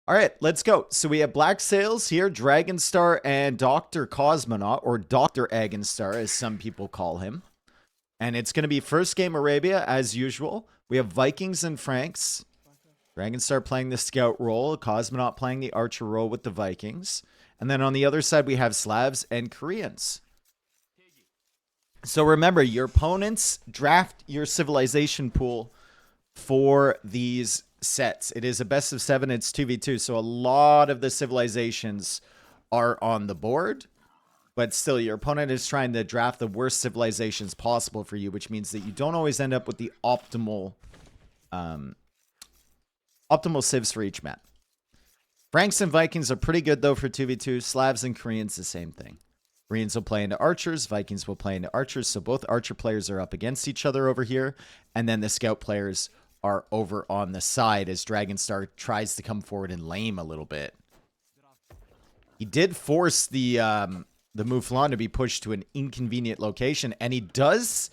All right, let's go. So we have BlackSails here, Dragonstar, and Dr. Cosmonaut, or Dr. Agonstar, as some people call him. And it's going to be first game Arabia, as usual. We have Vikings and Franks. Dragonstar playing the scout role, Cosmonaut playing the archer role with the Vikings. And then on the other side, we have Slavs and Koreans. So remember, your opponents draft your civilization pool for these sets. It is a best of 7. It's 2v2. So a lot of the civilizations are on the board. But still, your opponent is trying to draft the worst civilizations possible for you, which means that you don't always end up with the optimal civs for each map. Franks and Vikings are pretty good, though, for 2v2. Slavs and Koreans, the same thing. Koreans will play into archers. Vikings will play into archers. So both archer players are up against each other over here. And then the scout players are over on the side as Dragonstar tries to come forward and lame a little bit. He did force the Mouflon to be pushed to an inconvenient location, and he does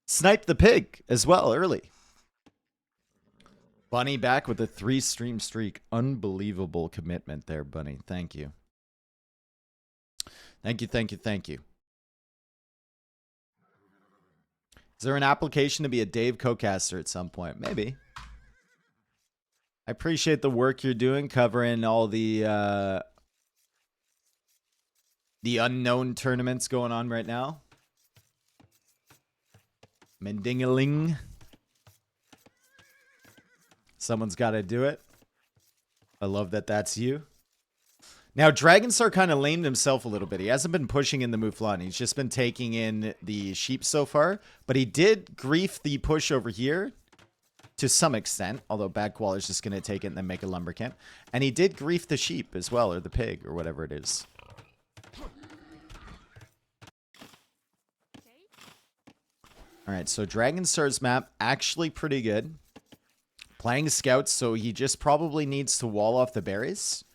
snipe the pig as well early. Bunny back with a 3-stream streak. Unbelievable commitment there, Bunny. Thank you. Thank you, thank you, thank you. Is there an application to be a Dave co-caster at some point? Maybe. I appreciate the work you're doing covering all the unknown tournaments going on right now. Mendingaling. Someone's got to do it. I love that that's you. Now, Dragonstar kind of lamed himself a little bit. He hasn't been pushing in the Mouflon. He's just been taking in the sheep so far. But he did grief the push over here to some extent. Although Badqual is just going to take it and then make a lumber camp. And he did grief the sheep as well, or the pig, or whatever it is. Alright, so Dragonstar's map actually pretty good. Playing scouts, so he just probably needs to wall off the berries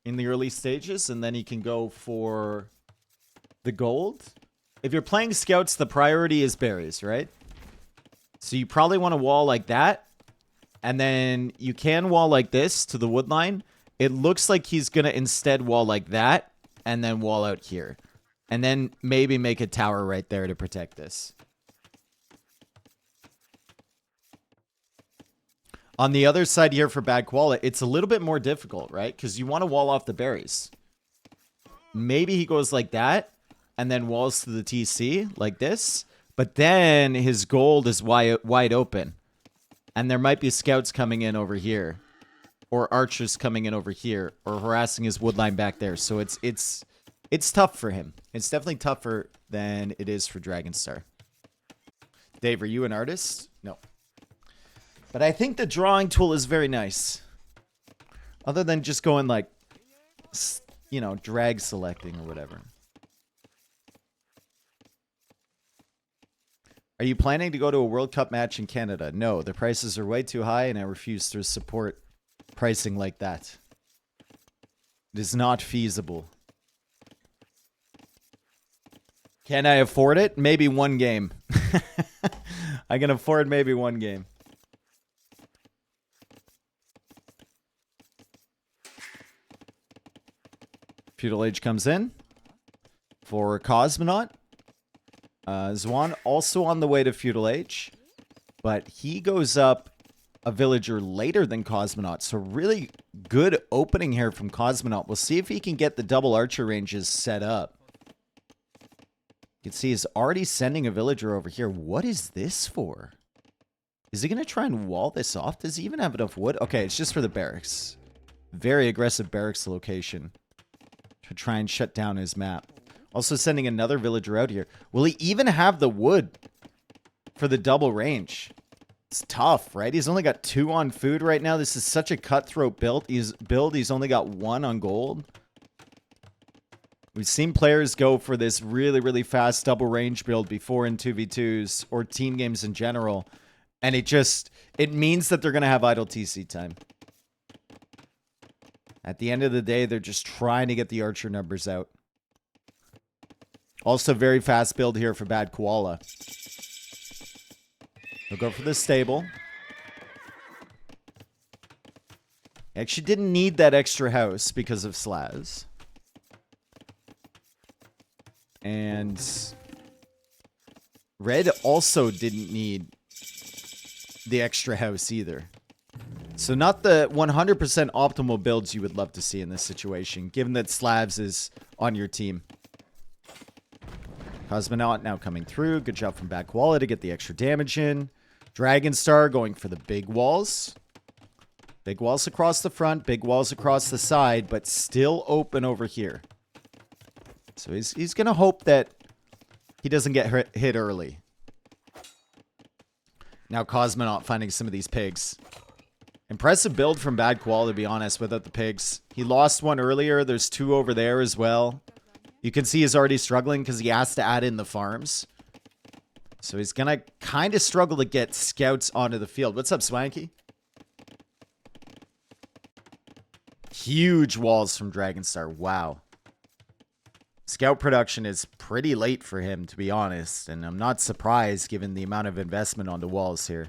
in the early stages, and then he can go for the gold. If you're playing scouts, the priority is berries, right? So you probably want to wall like that, and then you can wall like this to the wood line. It looks like he's going to instead wall like that, and then wall out here. And then maybe make a tower right there to protect this. On the other side here for Badqual, it's a little bit more difficult, right? Because you want to wall off the berries. Maybe he goes like that and then walls to the TC like this. But then his gold is wide open. And there might be scouts coming in over here. Or archers coming in over here. Or harassing his wood line back there. So it's tough for him. It's definitely tougher than it is for Dragonstar. Dave, are you an artist? No. But I think the drawing tool is very nice. Other than just going like, you know, drag selecting or whatever. Are you planning to go to a World Cup match in Canada? No, the prices are way too high and I refuse to support pricing like that. It is not feasible. Can I afford it? Maybe one game. I can afford maybe one game. Feudal Age comes in for Cosmonaut. Zwan also on the way to Feudal Age, but he goes up a villager later than Cosmonaut. So really good opening here from Cosmonaut. We'll see if he can get the double archer ranges set up. You can see he's already sending a villager over here. What is this for? Is he going to try and wall this off? Does he even have enough wood? Okay, it's just for the barracks. Very aggressive barracks location. To try and shut down his map. Also sending another villager out here. Will he even have the wood for the double range? It's tough, right? He's only got 2 on food right now. This is such a cutthroat build. He's only got 1 on gold. We've seen players go for this really, really fast double range build before in 2v2s or team games in general. And it means that they're going to have idle TC time. At the end of the day, they're just trying to get the archer numbers out. Also, very fast build here for Bad Koala. He'll go for the stable. Actually didn't need that extra house because of slabs. And red also didn't need the extra house either. So not the 100% optimal builds you would love to see in this situation, given that slabs is on your team. Cosmonaut now coming through. Good job from BlackSails to get the extra damage in. Dragon Star going for the big walls. Big walls across the front, big walls across the side, but still open over here. So he's going to hope that he doesn't get hit early. Now Cosmonaut finding some of these pigs. Impressive build from BlackSails, to be honest, without the pigs. He lost one earlier. There's two over there as well. You can see he's already struggling because he has to add in the farms. So he's going to kind of struggle to get scouts onto the field. What's up, Swanky? Huge walls from Dragonstar. Wow. Scout production is pretty late for him, to be honest. And I'm not surprised given the amount of investment on the walls here.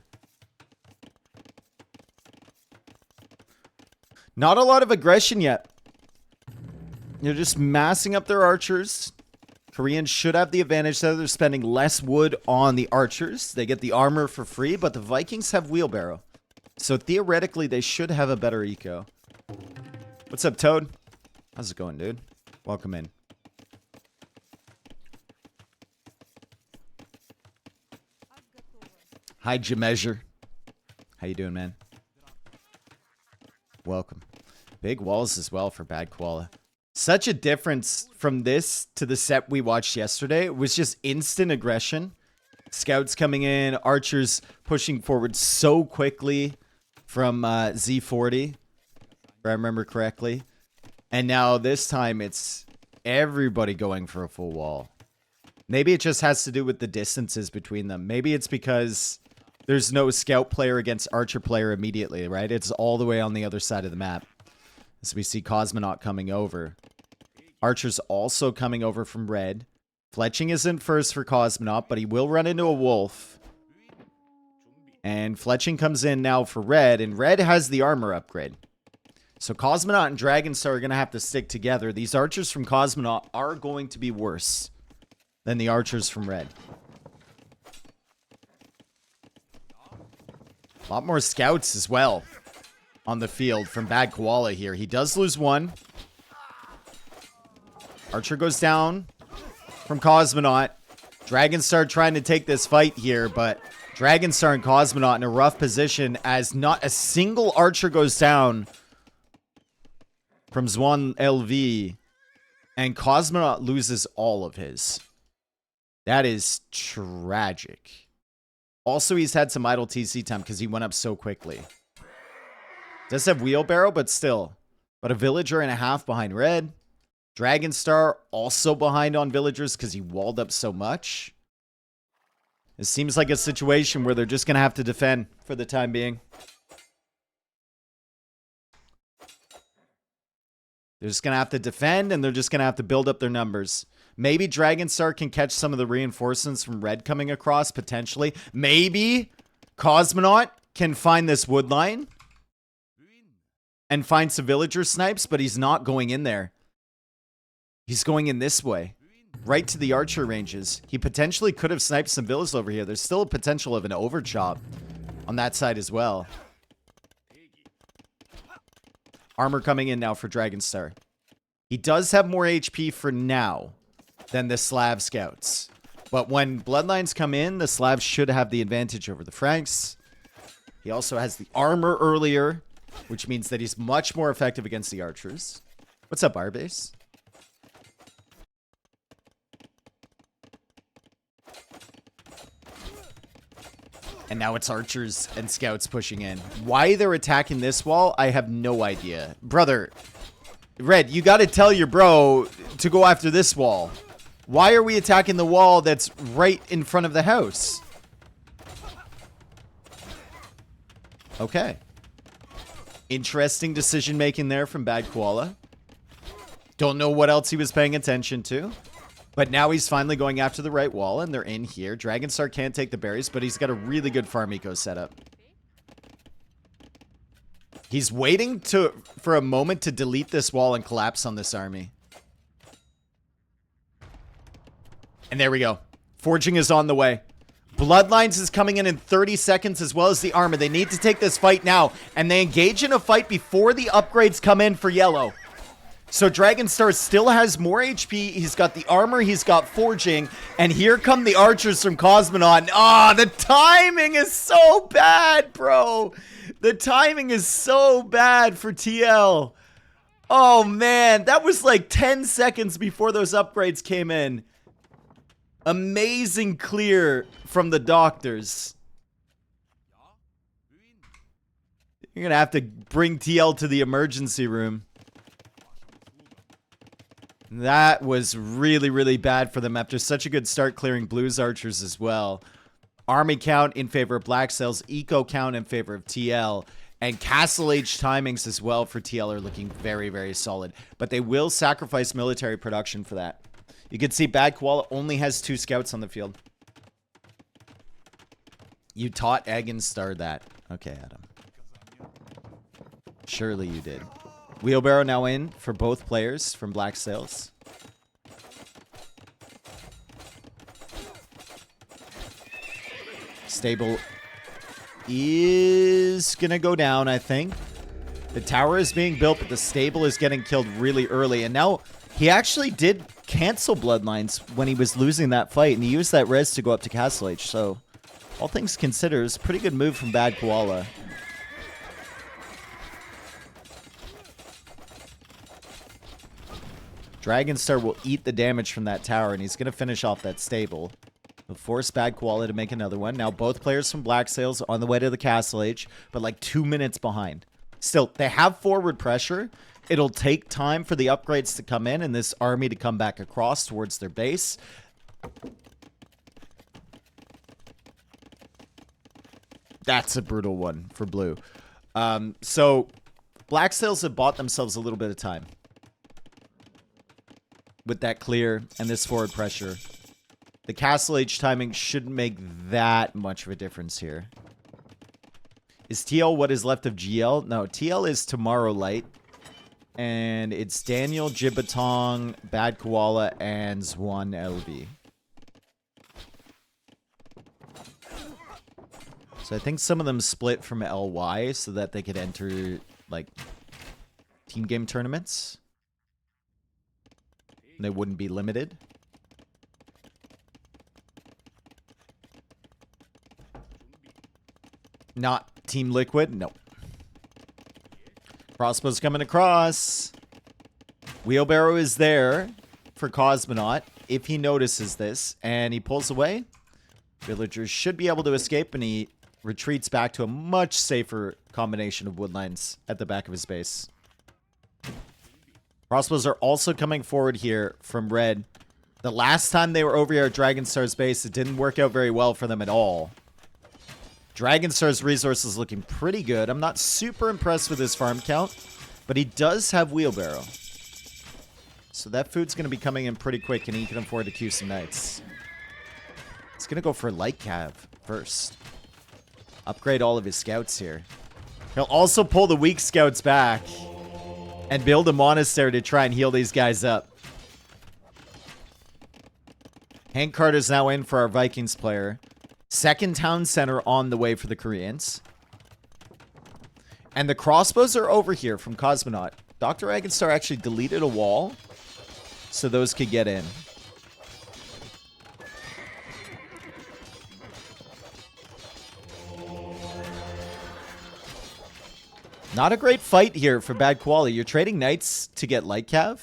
Not a lot of aggression yet. They're just massing up their archers. Koreans should have the advantage that they're spending less wood on the archers. They get the armor for free, but the Vikings have wheelbarrow. So theoretically, they should have a better eco. What's up, Toad? How's it going, dude? Welcome in. Hi, Jameasure. How you doing, man? Welcome. Big walls as well for BlackSails. Such a difference from this to the set we watched yesterday. It was just instant aggression. Scouts coming in, archers pushing forward so quickly from Z40. If I remember correctly. And now this time it's everybody going for a full wall. Maybe it just has to do with the distances between them. Maybe it's because there's no scout player against archer player immediately, right? It's all the way on the other side of the map. As we see Cosmonaut coming over. Archer's also coming over from red. Fletching isn't first for Cosmonaut, but he will run into a wolf. And Fletching comes in now for red, and red has the armor upgrade. So Cosmonaut and Dragonstar are going to have to stick together. These archers from Cosmonaut are going to be worse than the archers from red. A lot more scouts as well on the field from BlackSails here. He does lose one. Archer goes down from Cosmonaut. Dragonstar trying to take this fight here, but Dragonstar and Cosmonaut in a rough position as not a single archer goes down from Zwan LV, and Cosmonaut loses all of his. That is tragic. Also, he's had some idle TC time because he went up so quickly. Does have wheelbarrow, but still. But a villager and a half behind red. Dragonstar also behind on villagers because he walled up so much. It seems like a situation where they're just going to have to defend for the time being. They're just going to have to defend, and they're just going to have to build up their numbers. Maybe Dragonstar can catch some of the reinforcements from red coming across, potentially. Maybe Cosmonaut can find this wood line and find some villager snipes, but he's not going in there. He's going in this way, right to the archer ranges. He potentially could have sniped some villas over here. There's still a potential of an overchop on that side as well. Armor coming in now for Dragonstar. He does have more HP for now than the Slav scouts. But when Bloodlines come in, the Slavs should have the advantage over the Franks. He also has the armor earlier, which means that he's much more effective against the archers. What's up, Arbase? And now it's archers and scouts pushing in. Why they're attacking this wall, I have no idea. Brother, Red, you got to tell your bro to go after this wall. Why are we attacking the wall that's right in front of the house? Okay. Interesting decision making there from Bad Koala. Don't know what else he was paying attention to. But now he's finally going after the right wall, and they're in here. Dragonstar can't take the berries, but he's got a really good farm eco setup. He's waiting for a moment to delete this wall and collapse on this army. And there we go. Forging is on the way. Bloodlines is coming in 30 seconds as well as the armor. They need to take this fight now. And they engage in a fight before the upgrades come in for yellow. So Dragonstar still has more HP. He's got the armor. He's got forging. And here come the archers from Cosmonaut. Ah, the timing is so bad, bro. The timing is so bad for TL. Oh, man. That was like 10 seconds before those upgrades came in. Amazing clear from the doctors. You're going to have to bring TL to the emergency room. That was really, really bad for them after such a good start clearing Blues archers as well. Army count in favor of BlackSails. Eco count in favor of TL. And Castle Age timings as well for TL are looking very, very solid. But they will sacrifice military production for that. You can see Bad Koala only has 2 scouts on the field. You taught Egginstar that. Okay, Adam. Surely you did. Wheelbarrow now in for both players from BlackSails. Stable is going to go down, I think. The tower is being built, but the stable is getting killed really early. And now he actually did cancel Bloodlines when he was losing that fight, and he used that res to go up to Castle Age. So, all things considered, it's a pretty good move from Bad Koala. Dragonstar will eat the damage from that tower, and he's going to finish off that stable. He'll force Bad Koala to make another one. Now, both players from BlackSails on the way to the Castle Age, but like 2 minutes behind. Still, they have forward pressure. It'll take time for the upgrades to come in and this army to come back across towards their base. That's a brutal one for blue. So, BlackSails have bought themselves a little bit of time with that clear and this forward pressure. The Castle Age timing shouldn't make that much of a difference here. Is TL what is left of GL? No, TL is Tomorrow Light. And it's Daniel, Jibbatong, Bad Koala, and Zwan LB. So I think some of them split from LY so that they could enter, like, team game tournaments. And they wouldn't be limited. Not Team Liquid? No. Crossbow's coming across. Wheelbarrow is there for Cosmonaut if he notices this. And he pulls away. Villagers should be able to escape, and he retreats back to a much safer combination of woodlines at the back of his base. Crossbows are also coming forward here from red. The last time they were over here at Dragonstar's base, it didn't work out very well for them at all. Dragonstar's resources looking pretty good. I'm not super impressed with his farm count, but he does have Wheelbarrow. So that food's going to be coming in pretty quick, and he can afford to queue some knights. He's going to go for Light Cav first. Upgrade all of his scouts here. He'll also pull the weak scouts back and build a monastery to try and heal these guys up. Hank Carter's now in for our Vikings player. Second town center on the way for the Koreans. And the crossbows are over here from Cosmonaut. Dr. Agonstar actually deleted a wall so those could get in. Not a great fight here for Bad Koala. You're trading knights to get Light Cav.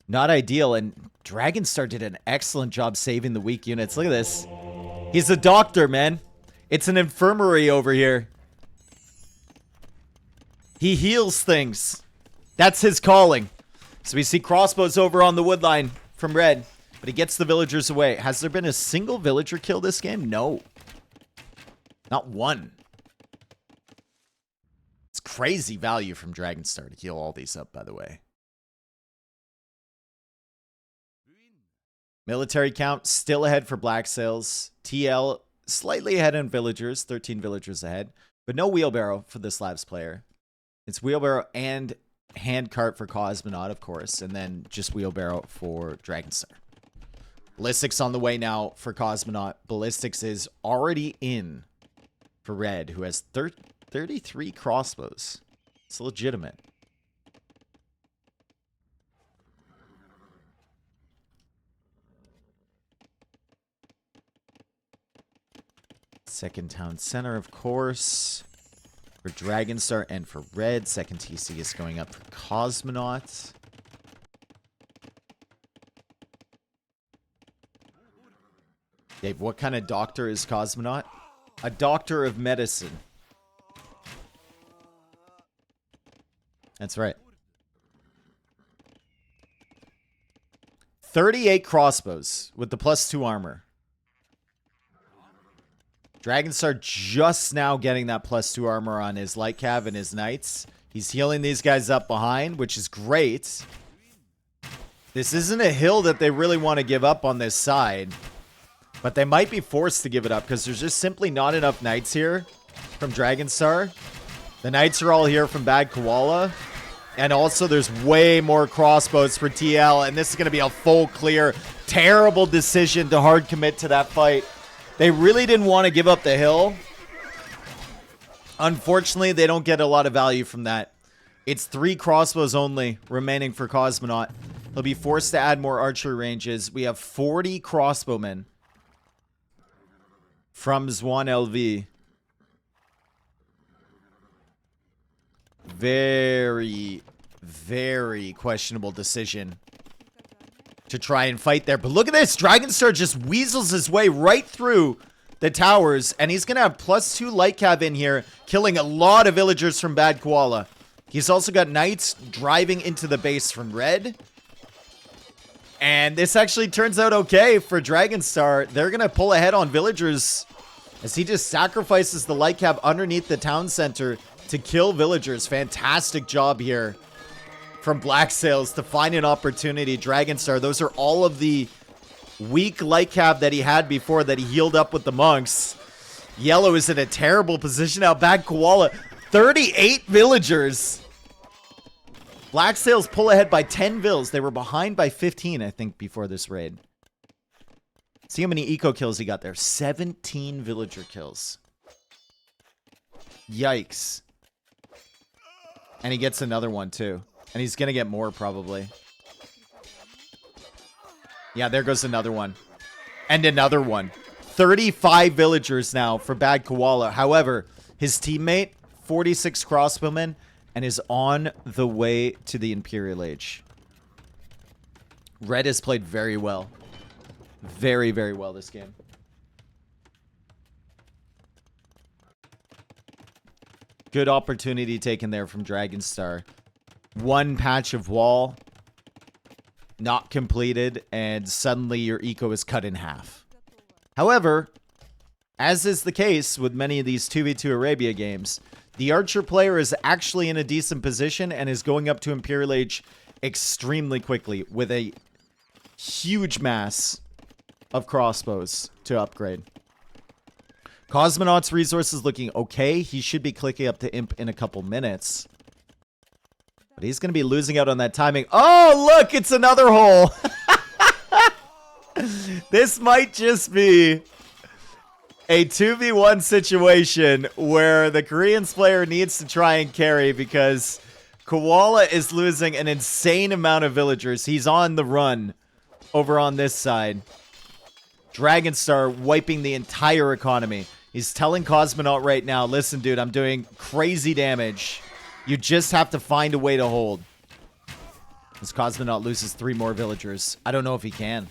Not ideal, and Dragonstar did an excellent job saving the weak units. Look at this. He's a doctor, man. It's an infirmary over here. He heals things. That's his calling. So we see crossbows over on the woodline from red, but he gets the villagers away. Has there been a single villager kill this game? No. Not one. It's crazy value from Dragonstar to heal all these up, by the way. Military count still ahead for BlackSails. TL slightly ahead in villagers, 13 villagers ahead, but no Wheelbarrow for this Labs player. It's wheelbarrow and handcart for Cosmonaut, of course, and then just wheelbarrow for Dragonstar. Ballistics on the way now for Cosmonaut. Ballistics is already in for Red, who has 33 crossbows. It's legitimate. Second town center, of course, for Dragonstar and for Red. Second TC is going up for Cosmonaut. Dave, what kind of doctor is Cosmonaut? A doctor of medicine. That's right. 38 crossbows with the +2 armor. Dragonstar just now getting that +2 armor on his light cav and his knights. He's healing these guys up behind, which is great. This isn't a hill that they really want to give up on this side. But they might be forced to give it up because there's just simply not enough knights here from Dragonstar. The knights are all here from Bad Koala. And also there's way more crossbows for TL. And this is going to be a full clear. Terrible decision to hard commit to that fight. They really didn't want to give up the hill. Unfortunately, they don't get a lot of value from that. It's 3 crossbows only remaining for Cosmonaut. He'll be forced to add more archery ranges. We have 40 crossbowmen from Zwan LV. Very, very questionable decision to try and fight there. But look at this. Dragonstar just weasels his way right through the towers. And he's going to have +2 light cav in here, killing a lot of villagers from Bad Koala. He's also got knights driving into the base from Red. And this actually turns out okay for Dragonstar. They're going to pull ahead on villagers as he just sacrifices the light cav underneath the town center to kill villagers. Fantastic job here from BlackSails to find an opportunity. Dragonstar, those are all of the weak light cav that he had before that he healed up with the monks. Yellow is in a terrible position now. Bad Koala, 38 villagers. BlackSails pull ahead by 10 vills. They were behind by 15, I think, before this raid. See how many eco kills he got there. 17 villager kills. Yikes. And he gets another one, too. And he's going to get more, probably. Yeah, there goes another one. And another one. 35 villagers now for Bad Koala. However, his teammate, 46 crossbowmen, and is on the way to the Imperial Age. Red has played very well. Very, very well this game. Good opportunity taken there from Dragonstar. One patch of wall not completed, and suddenly your eco is cut in half. However, as is the case with many of these 2v2 Arabia games, the archer player is actually in a decent position and is going up to Imperial Age extremely quickly with a huge mass of crossbows to upgrade. Cosmonaut's resources looking okay. He should be clicking up to Imp in a couple minutes. But he's going to be losing out on that timing. Oh, look, it's another hole. This might just be a 2v1 situation where the Koreans player needs to try and carry because Koala is losing an insane amount of villagers. He's on the run over on this side. Dragonstar wiping the entire economy. He's telling Cosmonaut right now, listen, dude, I'm doing crazy damage. You just have to find a way to hold. As Cosmonaut loses 3 more villagers. I don't know if he can.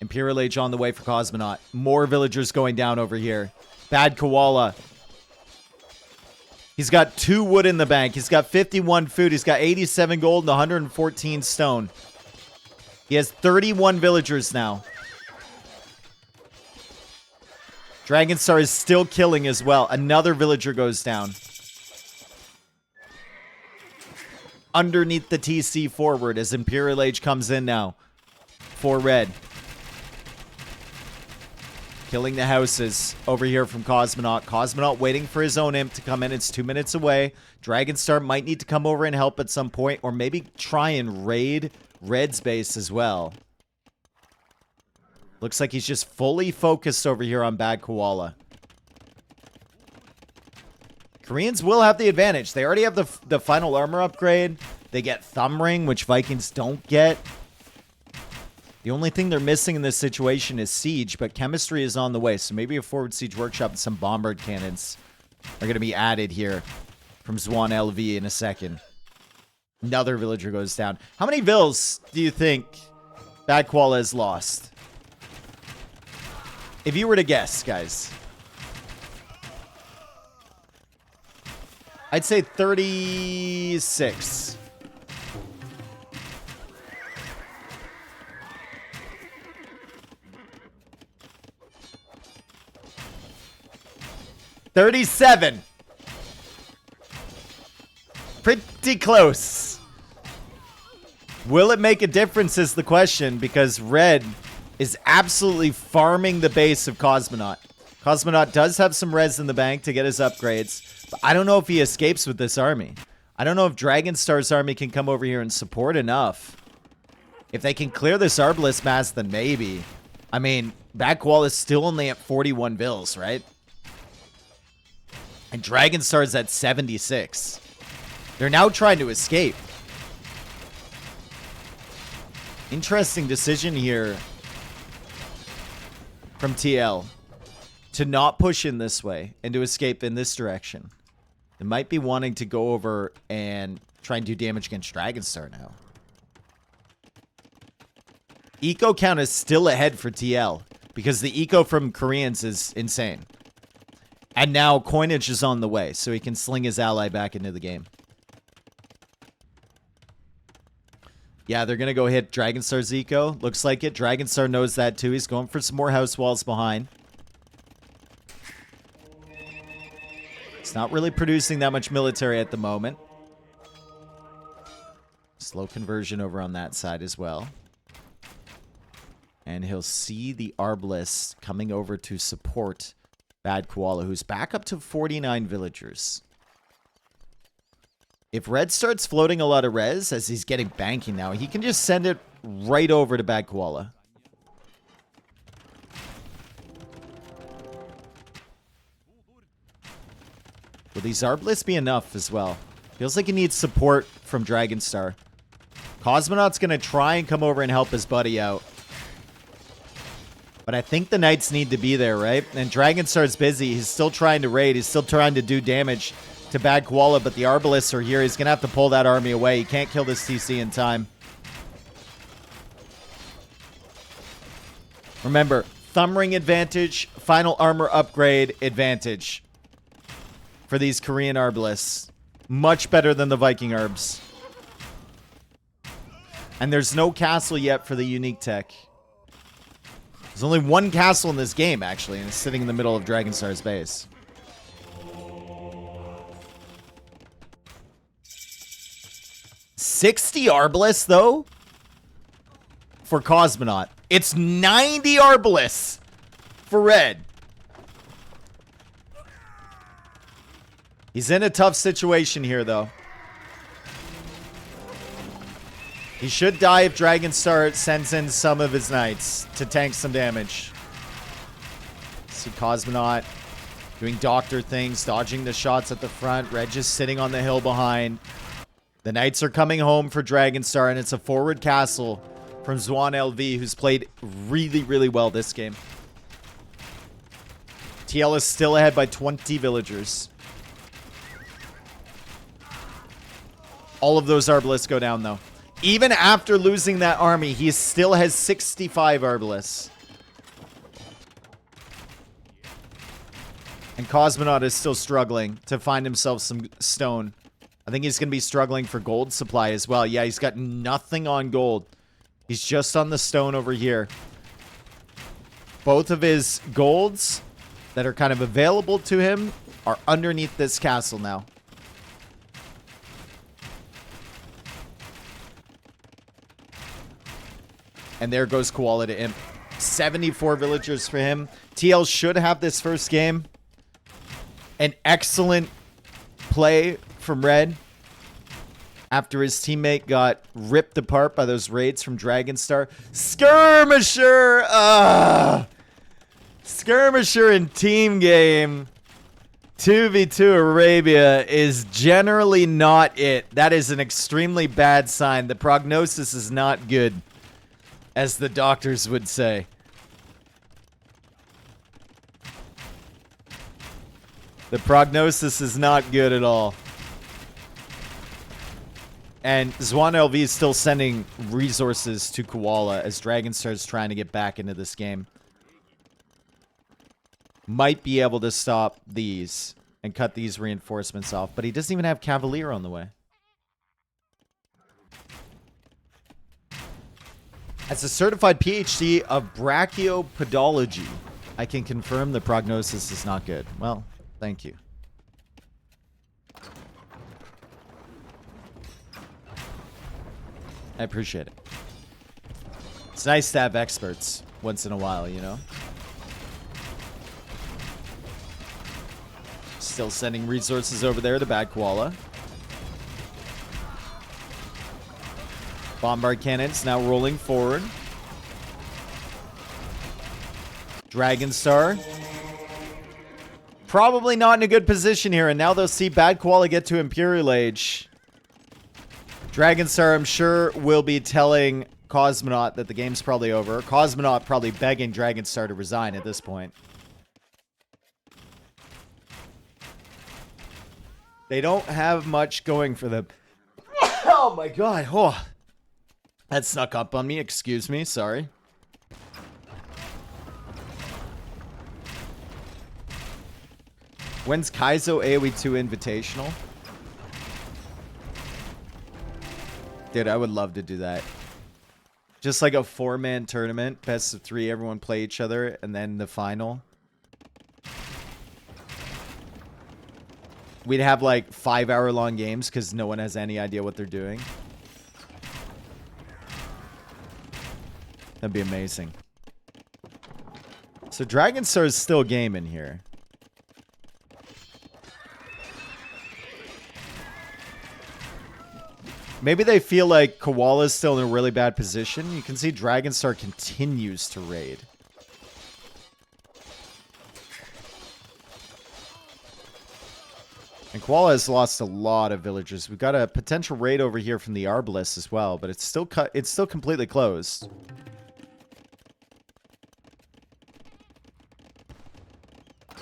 Imperial Age on the way for Cosmonaut. More villagers going down over here. Bad Koala. He's got 2 wood in the bank. He's got 51 food. He's got 87 gold and 114 stone. He has 31 villagers now. Dragonstar is still killing as well. Another villager goes down. Underneath the TC forward as Imperial Age comes in now for Red. Killing the houses over here from Cosmonaut. Cosmonaut waiting for his own imp to come in. It's 2 minutes away. Dragonstar might need to come over and help at some point, or maybe try and raid Red's base as well. Looks like he's just fully focused over here on Bad Koala. Koreans will have the advantage. They already have the final armor upgrade. They get Thumb Ring, which Vikings don't get. The only thing they're missing in this situation is Siege, but Chemistry is on the way. So maybe a Forward Siege Workshop and some Bombard Cannons are going to be added here from Zwan LV in a second. Another villager goes down. How many vills do you think Bad Koala has lost? If you were to guess, guys. I'd say 36. $37. Pretty close. Will it make a difference is the question, because Red is absolutely farming the base of Cosmonaut. Cosmonaut does have some res in the bank to get his upgrades, but I don't know if he escapes with this army. I don't know if Dragonstar's army can come over here and support enough. If they can clear this Arbalest mass, then maybe. I mean, Bad Koala is still only at 41 vills, right? And Dragonstar's at 76. They're now trying to escape. Interesting decision here from TL to not push in this way and to escape in this direction. They might be wanting to go over and try and do damage against Dragonstar now. Eco count is still ahead for TL because the eco from Koreans is insane. And now coinage is on the way, so he can sling his ally back into the game. Yeah, they're going to go hit Dragonstar's eco. Looks like it. Dragonstar knows that too. He's going for some more house walls behind. It's not really producing that much military at the moment. Slow conversion over on that side as well. And he'll see the Arbalest coming over to support Bad Koala, who's back up to 49 villagers. If Red starts floating a lot of res, as he's getting banking now, he can just send it right over to Bad Koala. Will these Arbalists be enough as well? Feels like he needs support from Dragonstar. Cosmonaut's going to try and come over and help his buddy out. But I think the Knights need to be there, right? And Dragonstar's busy. He's still trying to raid. He's still trying to do damage to Bad Koala, but the Arbalists are here. He's going to have to pull that army away. He can't kill this TC in time. Remember, Thumb Ring advantage, final armor upgrade advantage for these Korean Arbalists. Much better than the Viking Arbs. And there's no castle yet for the unique tech. There's only one castle in this game, actually, and it's sitting in the middle of Dragonstar's base. $60 Arbalists, though, for Cosmonaut. It's 90 Arbalists for Red. He's in a tough situation here, though. He should die if Dragonstar sends in some of his knights to tank some damage. See Cosmonaut doing doctor things, dodging the shots at the front. Red just sitting on the hill behind. The knights are coming home for Dragonstar, and it's a forward castle from Zwan LV, who's played really, really well this game. TL is still ahead by 20 villagers. All of those Arbalists go down, though. Even after losing that army, he still has 65 Arbalists. And Cosmonaut is still struggling to find himself some stone. I think he's going to be struggling for gold supply as well. Yeah, he's got nothing on gold. He's just on the stone over here. Both of his golds that are kind of available to him are underneath this castle now. And there goes Koala to Imp. 74 villagers for him. TL should have this first game. An excellent play from Red after his teammate got ripped apart by those raids from Dragonstar. Skirmisher! Skirmisher in team game 2v2 Arabia is generally not it. That is an extremely bad sign. The prognosis is not good, as the doctors would say. The prognosis is not good at all. And Zwan LV is still sending resources to Koala as Dragonstar's trying to get back into this game. Might be able to stop these and cut these reinforcements off, but he doesn't even have Cavalier on the way. As a certified PhD of brachiopodology, I can confirm the prognosis is not good. Well, thank you. I appreciate it. It's nice to have experts once in a while, you know? Still sending resources over there to Bad Koala. Bombard cannons now rolling forward. Dragonstar. Probably not in a good position here, and now they'll see Bad Koala get to Imperial Age. Dragonstar, I'm sure, will be telling Cosmonaut that the game's probably over. Cosmonaut probably begging Dragonstar to resign at this point. They don't have much going for them. Oh my god. Oh. That snuck up on me. Excuse me. Sorry. When's Kaizo AoE 2 Invitational? Dude, I would love to do that. Just like a 4-man tournament. Best of 3. Everyone play each other. And then the final. We'd have like 5-hour-long games because no one has any idea what they're doing. That'd be amazing. So Dragonstar is still gaming here. Maybe they feel like Koala's still in a really bad position. You can see Dragonstar continues to raid. And Koala has lost a lot of villagers. We've got a potential raid over here from the Arbalest as well, but it's still completely closed.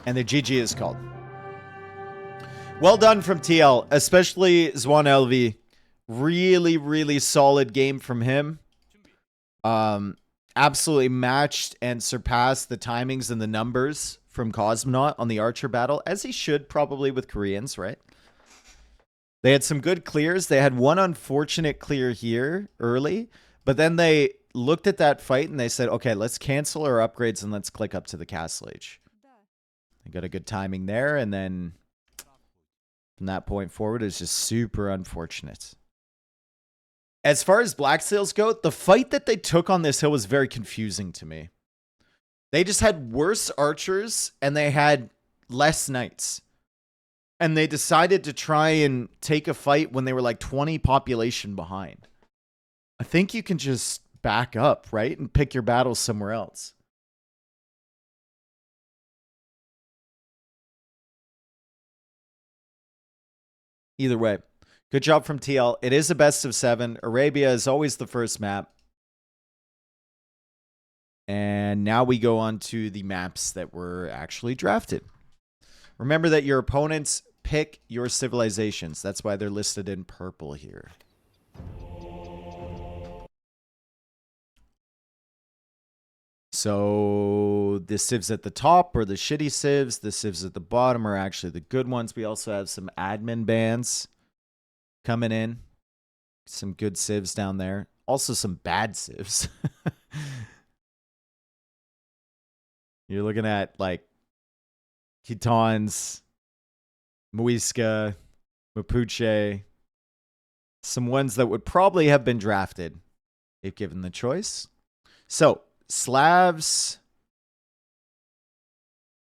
And the GG is called. Well done from TL, especially Zwan LV. Really, really solid game from him. Absolutely matched and surpassed the timings and the numbers from Cosmonaut on the Archer battle, as he should probably with Koreans, right? They had some good clears. They had one unfortunate clear here early, but then they looked at that fight and they said, okay, let's cancel our upgrades and let's click up to the Castle Age. They got a good timing there, and then from that point forward, it's just super unfortunate. As far as BlackSails go, the fight that they took on this hill was very confusing to me. They just had worse archers and they had less knights. And they decided to try and take a fight when they were like 20 population behind. I think you can just back up, right? And pick your battles somewhere else. Either way, good job from TL. It is a best of 7. Arabia is always the first map. And now we go on to the maps that were actually drafted. Remember that your opponents pick your civilizations. That's why they're listed in purple here. So the civs at the top are the shitty civs. The civs at the bottom are actually the good ones. We also have some admin bans coming in. Some good civs down there. Also some bad civs. You're looking at like Kitons, Muisca, Mapuche. Some ones that would probably have been drafted if given the choice. So Slavs.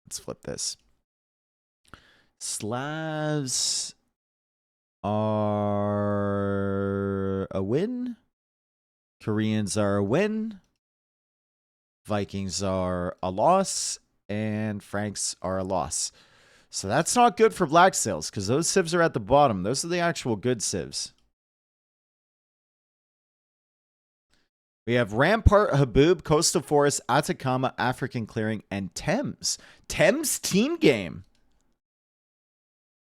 Let's flip this. Slavs are a win. Koreans are a win. Vikings are a loss. And Franks are a loss. So that's not good for BlackSails because those civs are at the bottom. Those are the actual good civs. We have Rampart, Haboob, Coastal Forest, Atacama, African Clearing, and Thames. Thames team game.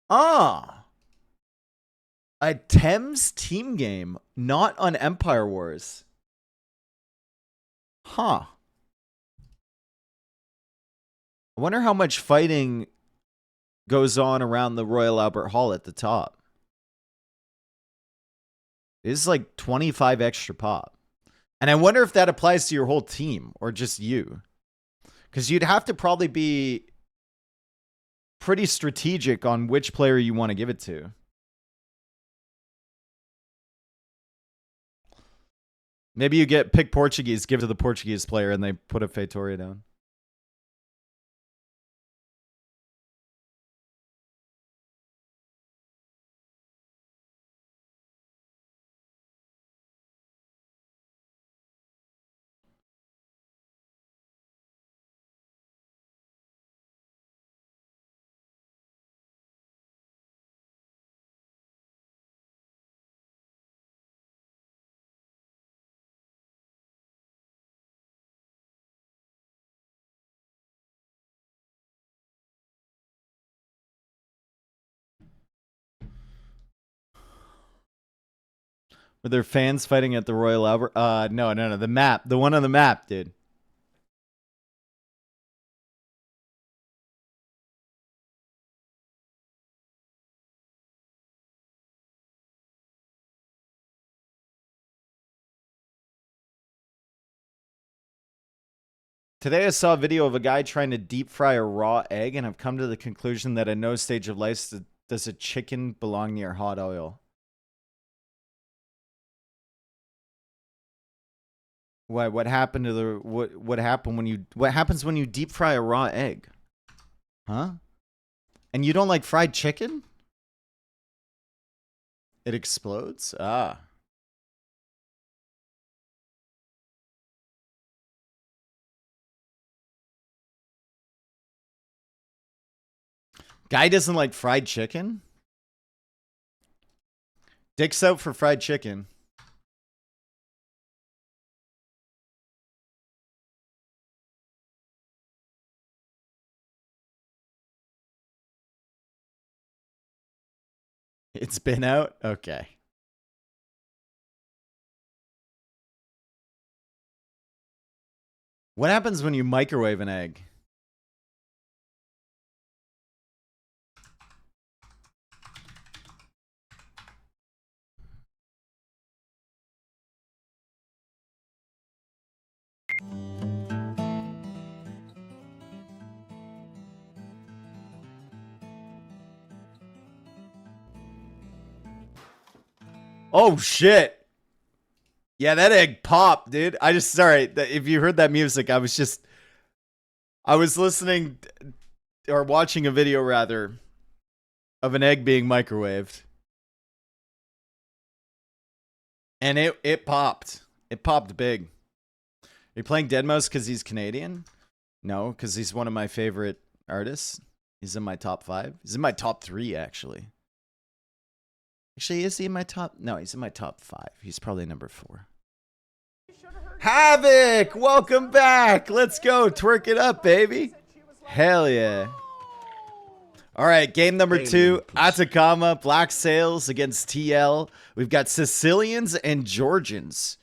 Ah. A Thames team game, not on Empire Wars. Huh. I wonder how much fighting goes on around the Royal Albert Hall at the top. It's like 25 extra pop. And I wonder if that applies to your whole team or just you. Because you'd have to probably be pretty strategic on which player you want to give it to. Maybe you pick Portuguese, give it to the Portuguese player, and they put a Feitoria down. Were there fans fighting at the Royal Albert? No. The map. The one on the map, dude. Today I saw a video of a guy trying to deep fry a raw egg, and I've come to the conclusion that at no stage of life does a chicken belong near hot oil. What happened to the what happens when you deep fry a raw egg? Huh? And you don't like fried chicken? It explodes? Ah. Guy doesn't like fried chicken? Dick's out for fried chicken. It's been out? Okay. What happens when you microwave an egg? Oh, shit. Yeah, that egg popped, dude. Sorry, if you heard that music, I was listening or watching a video rather of an egg being microwaved. And it popped. It popped big. Are you playing Deadmau5 because he's Canadian? No, because he's one of my favorite artists. He's in my top 5. He's in my top 3, actually. Actually, is he in my top? No, he's in my top 5. He's probably number 4. Havoc! Welcome back! Let's go. Twerk it up, baby. Hell yeah. All right, game number 2. Atacama, BlackSails against TL. We've got Sicilians and Georgians.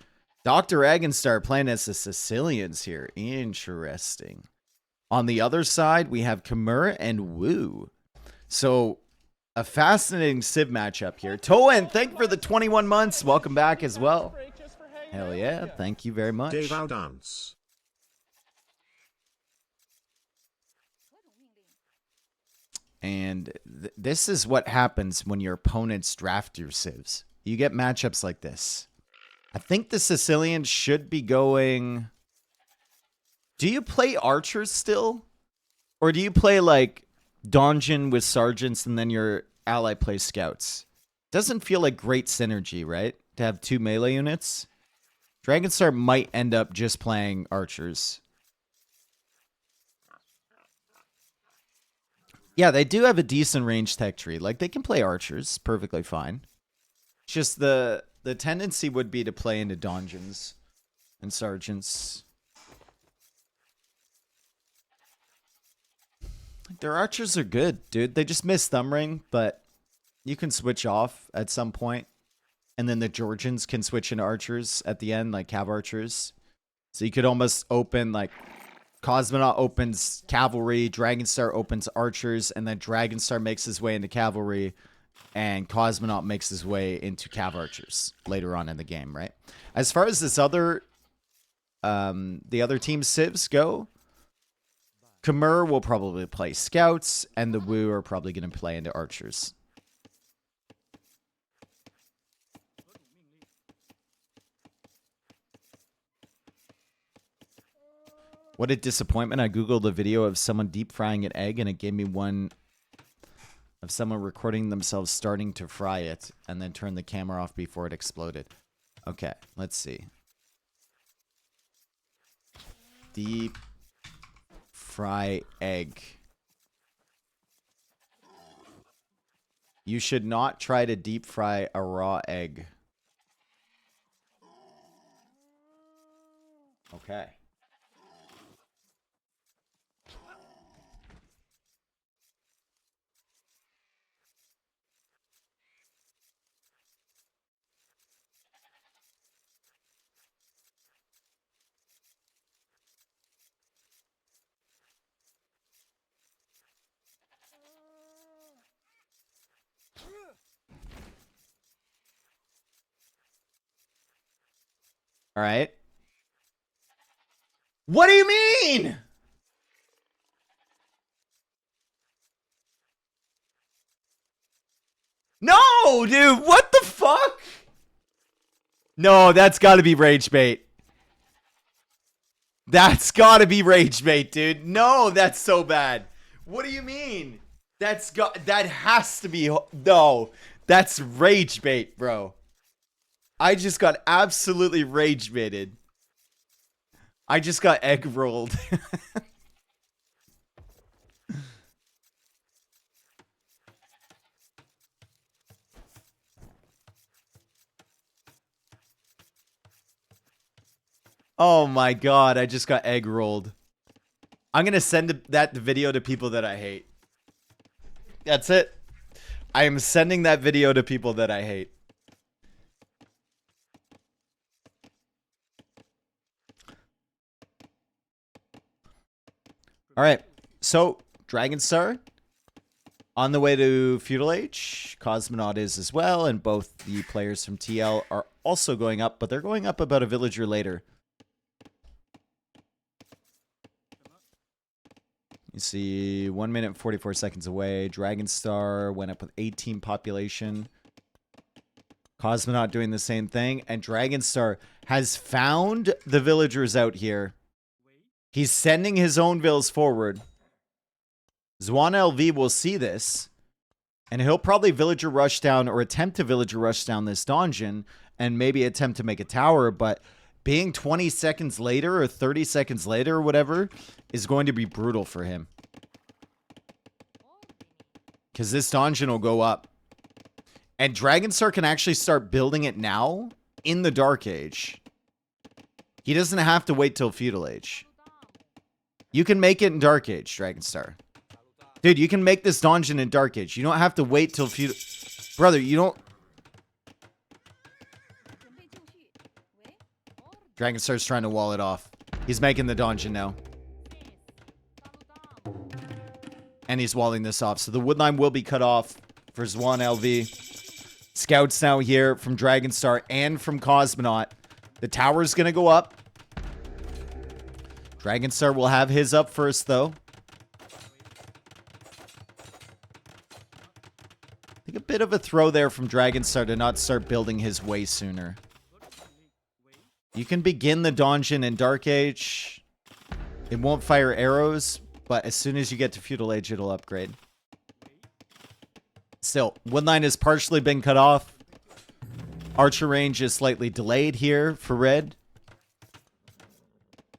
Dr. Agenstar playing as the Sicilians here. Interesting. On the other side, we have Kimura and Wu. So, a fascinating Civ matchup here. Toen, thank you for the 21 months. Welcome back as well. Hell yeah. Thank you very much. Dave, I'll dance. And this is what happens when your opponents draft your civs. You get matchups like this. I think the Sicilians should be going Do you play archers still? Or do you play like donjon with sergeants and then your ally plays scouts? Doesn't feel like great synergy, right? To have 2 melee units. Dragonstar might end up just playing archers. Yeah, they do have a decent range tech tree. Like, they can play archers perfectly fine. Just the tendency would be to play into donjons and sergeants. Their archers are good, dude. They just miss thumb ring, but you can switch off at some point. And then the Georgians can switch into archers at the end, like cav archers. So you could almost open, like, Cosmonaut opens cavalry, Dragonstar opens archers, and then Dragonstar makes his way into cavalry, and Cosmonaut makes his way into cav archers later on in the game, right? As far as this other, the other team civs go, Khmer will probably play scouts, and the Wu are probably going to play into archers. What a disappointment. I Googled a video of someone deep frying an egg, and it gave me one of someone recording themselves starting to fry it, and then turn the camera off before it exploded. Okay, let's see. Deep fry egg. You should not try to deep fry a raw egg. Okay. All right. What do you mean? No, dude. What the fuck? No, that's got to be rage bait. That's got to be rage bait, dude. No, that's so bad. What do you mean? That has to be. No, that's rage bait, bro. I just got absolutely rage baited. I just got egg rolled. Oh my god, I just got egg rolled. I'm going to send that video to people that I hate. That's it. I am sending that video to people that I hate. All right, so Dragonstar on the way to Feudal Age. Cosmonaut is as well, and both the players from TL are also going up, but they're going up about a villager later. You see 1 minute and 44 seconds away. Dragonstar went up with 18 population. Cosmonaut doing the same thing, and Dragonstar has found the villagers out here. He's sending his own vills forward. Zwan LV will see this, and he'll probably villager rush down or attempt to villager rush down this donjon and maybe attempt to make a tower, but being 20 seconds later or 30 seconds later or whatever is going to be brutal for him. Because this donjon will go up. And Dragonstar can actually start building it now in the Dark Age. He doesn't have to wait till Feudal Age. You can make it in Dark Age, Dragonstar. Dude, you can make this donjon in Dark Age. You don't have to wait till Feudal... Brother, you don't... Dragonstar's trying to wall it off. He's making the donjon now. And he's walling this off. So the woodline will be cut off for Zwan LV. Scouts now here from Dragonstar and from Cosmonaut. The tower's going to go up. Dragonstar will have his up first, though. I think a bit of a throw there from Dragonstar to not start building his way sooner. You can begin the donjon in Dark Age. It won't fire arrows, but as soon as you get to Feudal Age, it'll upgrade. Still, Woodline has partially been cut off. Archer range is slightly delayed here for red.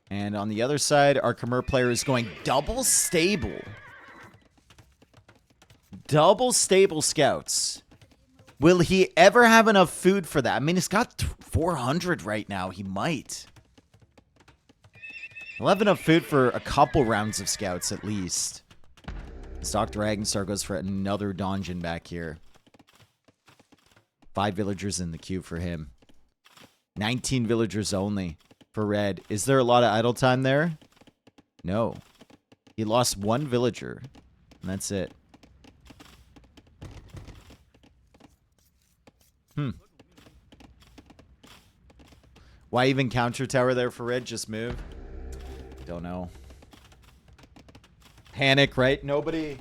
And on the other side, our Khmer player is going double stable. Double stable scouts. Will he ever have enough food for that? I mean, he's got 400 right now. He might. He'll have enough food for a couple rounds of scouts at least. As Dr. Agenstar goes for another donjon back here. 5 villagers in the queue for him. 19 villagers only for red. Is there a lot of idle time there? No. He lost 1 villager. And that's it. Why even counter tower there for red? Just move. Don't know. Panic, right? Nobody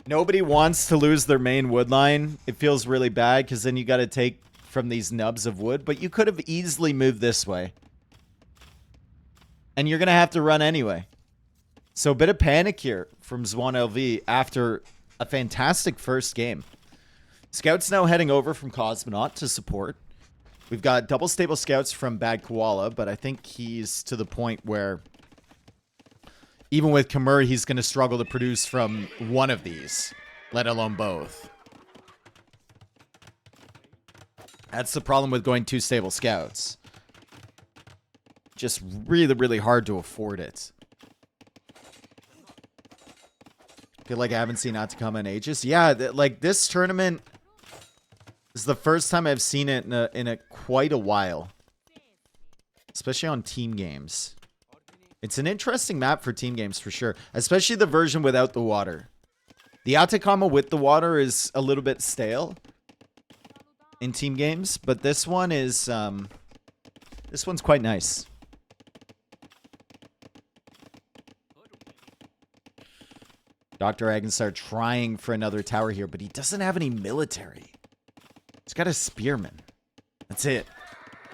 wants to lose their main wood line. It feels really bad because then you got to take from these nubs of wood. But you could have easily moved this way. And you're going to have to run anyway. So a bit of panic here from Zwan LV after a fantastic first game. Scouts now heading over from Cosmonaut to support. We've got double stable scouts from Bad Koala, but I think he's to the point where even with Khmer, he's going to struggle to produce from one of these, let alone both. That's the problem with going 2 stable scouts. Just really, really hard to afford it. Feel like I haven't seen Atacama in ages. Yeah, like this tournament is the first time I've seen it in a quite a while. Especially on team games. It's an interesting map for team games for sure. Especially the version without the water. The Atacama with the water is a little bit stale in team games, but this one is this one's quite nice. Dr. Agenstar trying for another tower here, but he doesn't have any military. He's got a spearman. That's it.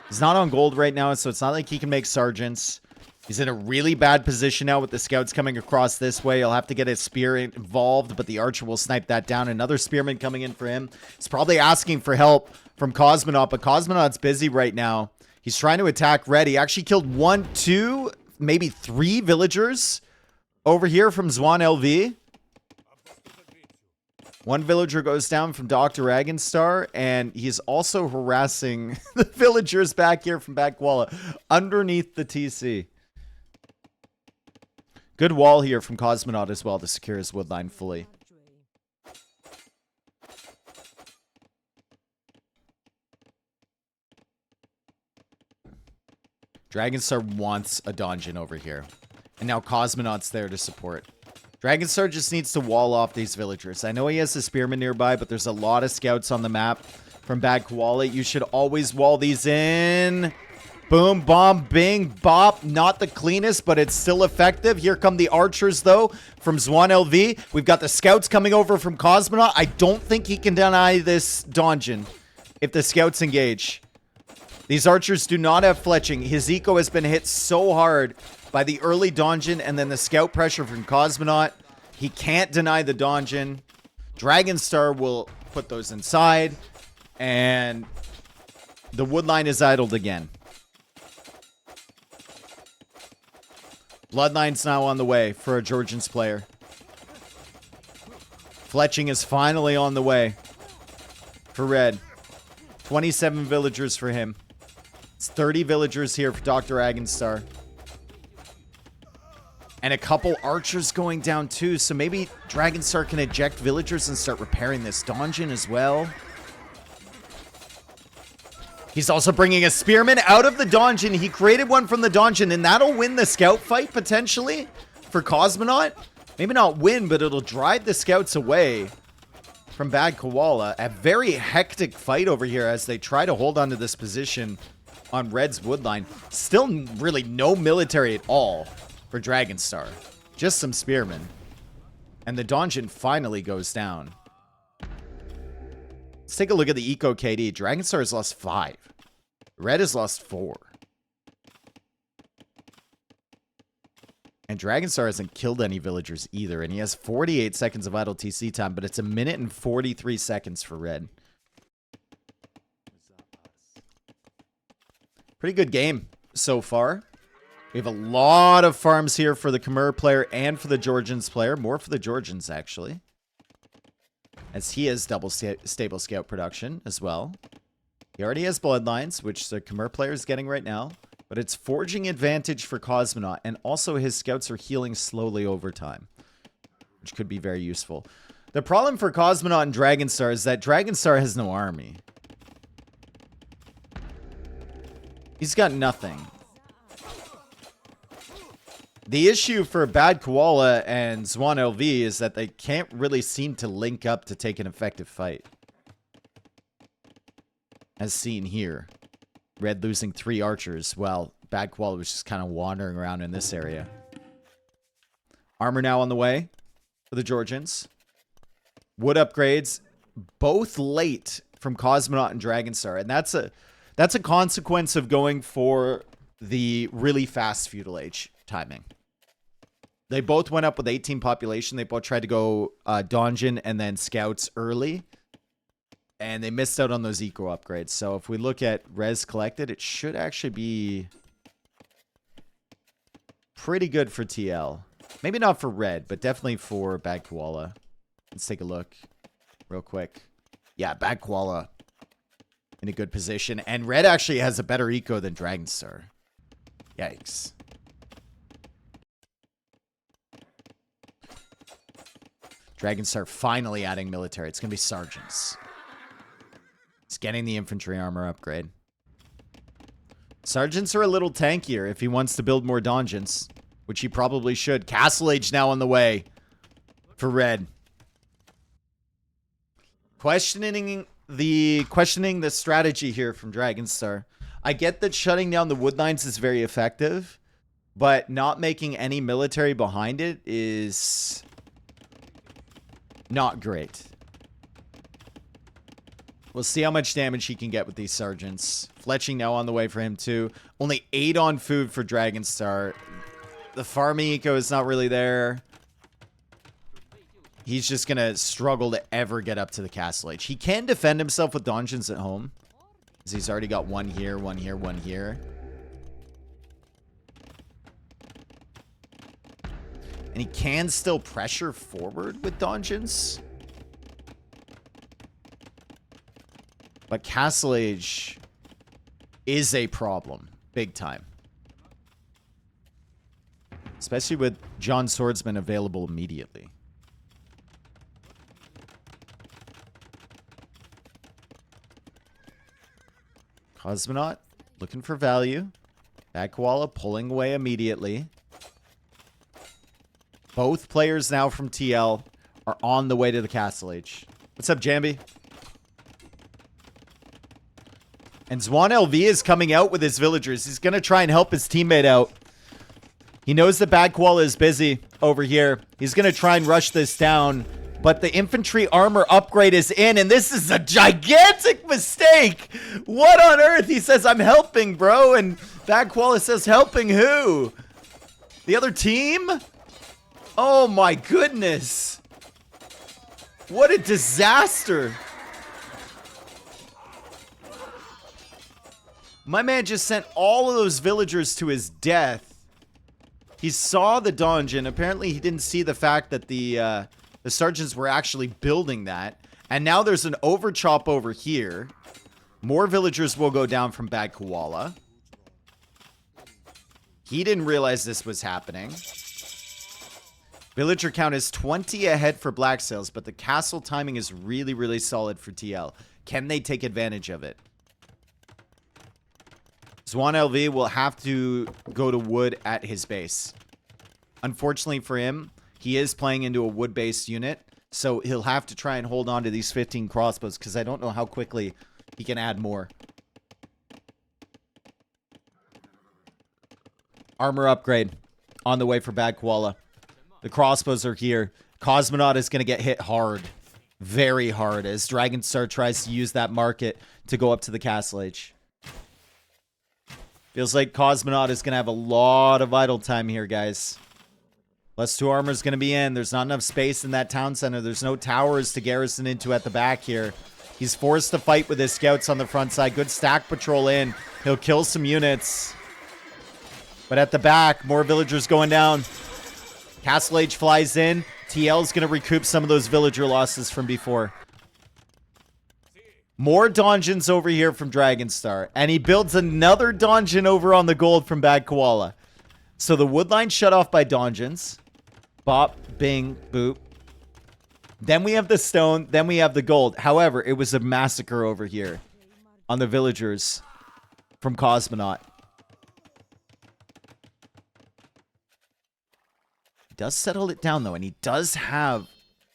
He's not on gold right now, so it's not like he can make sergeants. He's in a really bad position now with the scouts coming across this way. He'll have to get his spear involved, but the archer will snipe that down. Another spearman coming in for him. He's probably asking for help from Cosmonaut, but Cosmonaut's busy right now. He's trying to attack red. He actually killed 1, 2, maybe 3 villagers over here from Zwan LV. 1 villager goes down from Dr. Agenstar, and he's also harassing the villagers back here from Bad Koala underneath the TC. Good wall here from Cosmonaut as well to secure his woodline fully. Dragonstar wants a donjon over here. And now Cosmonaut's there to support. Dragonstar just needs to wall off these villagers. I know he has a spearman nearby, but there's a lot of scouts on the map from Bad Koala. You should always wall these in. Boom, bomb, bing, bop. Not the cleanest, but it's still effective. Here come the archers, though, from Zwan LV. We've got the scouts coming over from Cosmonaut. I don't think he can deny this donjon if the scouts engage. These archers do not have fletching. His eco has been hit so hard by the early donjon and then the scout pressure from Cosmonaut. He can't deny the donjon. Dragonstar will put those inside. And the woodline is idled again. Bloodline's now on the way for a Georgians player. Fletching is finally on the way for red. 27 villagers for him. It's 30 villagers here for Dr. Agenstar. And a couple archers going down too, so maybe Dragonstar can eject villagers and start repairing this donjon as well. He's also bringing a spearman out of the donjon. He created one from the donjon, and that'll win the scout fight, potentially, for Cosmonaut. Maybe not win, but it'll drive the scouts away from Bad Koala. A very hectic fight over here as they try to hold on to this position on Red's woodline. Still really no military at all for Dragonstar. Just some spearmen. And the donjon finally goes down. Let's take a look at the Eco KD. Dragonstar has lost 5. Red has lost 4. And Dragonstar hasn't killed any villagers either. And he has 48 seconds of idle TC time, but it's 1 minute and 43 seconds for red. Pretty good game so far. We have a lot of farms here for the Khmer player and for the Georgians player. More for the Georgians, actually. As he has double stable scout production as well. He already has bloodlines, which the Khmer player is getting right now. But it's forging advantage for Cosmonaut. And also his scouts are healing slowly over time. Which could be very useful. The problem for Cosmonaut and Dragonstar is that Dragonstar has no army. He's got nothing. The issue for Bad Koala and Zwan LV is that they can't really seem to link up to take an effective fight. As seen here. Red losing 3 archers while Bad Koala was just kind of wandering around in this area. Armor now on the way for the Georgians. Wood upgrades, both late from Cosmonaut and Dragonstar. And that's a consequence of going for the really fast feudal age timing. They both went up with 18 population. They both tried to go Donjon and then scouts early. And they missed out on those eco upgrades. So if we look at res collected, it should actually be pretty good for TL. Maybe not for red, but definitely for Bad Koala. Let's take a look real quick. Yeah, Bad Koala in a good position. And red actually has a better eco than Dragonstar. Yikes. Dragonstar finally adding military. It's going to be sergeants. He's getting the infantry armor upgrade. Sergeants are a little tankier if he wants to build more donjons, which he probably should. Castle Age now on the way for red. Questioning the strategy here from Dragonstar. I get that shutting down the woodlines is very effective, but not making any military behind it is not great. We'll see how much damage he can get with these sergeants. Fletching now on the way for him too. Only 8 on food for Dragonstar. The farming eco is not really there. He's just going to struggle to ever get up to the Castle Age. He can defend himself with donjons at home. Because he's already got 1 here, 1 here, 1 here. And he can still pressure forward with donjons. But Castle Age is a problem. Big time. Especially with John Swordsman available immediately. Cosmonaut looking for value. Bad Koala pulling away immediately. Both players now from TL are on the way to the Castle Age. What's up, Jambi? And Zwan LV is coming out with his villagers. He's going to try and help his teammate out. He knows that Bad Koala is busy over here. He's going to try and rush this down. But the infantry armor upgrade is in, and this is a gigantic mistake. What on earth? He says, I'm helping, bro. And Bad Koala says, helping who? The other team? Oh, my goodness. What a disaster. My man just sent all of those villagers to his death. He saw the dungeon. Apparently, he didn't see the fact that the sergeants were actually building that. And now there's an overchop over here. More villagers will go down from Bad Koala. He didn't realize this was happening. Villager count is 20 ahead for BlackSails, but the castle timing is really, really solid for TL. Can they take advantage of it? Zwan LV will have to go to wood at his base. Unfortunately for him, he is playing into a wood-based unit, so he'll have to try and hold on to these 15 crossbows, because I don't know how quickly he can add more. Armor upgrade on the way for Bad Koala. The crossbows are here. Cosmonaut is going to get hit hard. Very hard, as Dragonstar tries to use that market to go up to the Castle Age. Feels like Cosmonaut is going to have a lot of idle time here, guys. +2 armor is going to be in. There's not enough space in that town center. There's no towers to garrison into at the back here. He's forced to fight with his scouts on the front side. Good stack patrol in. He'll kill some units. But at the back, more villagers going down. Castle Age flies in. TL's going to recoup some of those villager losses from before. More donjons over here from Dragonstar. And he builds another donjon over on the gold from Bad Koala. So the wood line shut off by donjons. Bop, bing, boop. Then we have the stone. Then we have the gold. However, it was a massacre over here on the villagers from Cosmonaut. He does settle it down, though, and he does have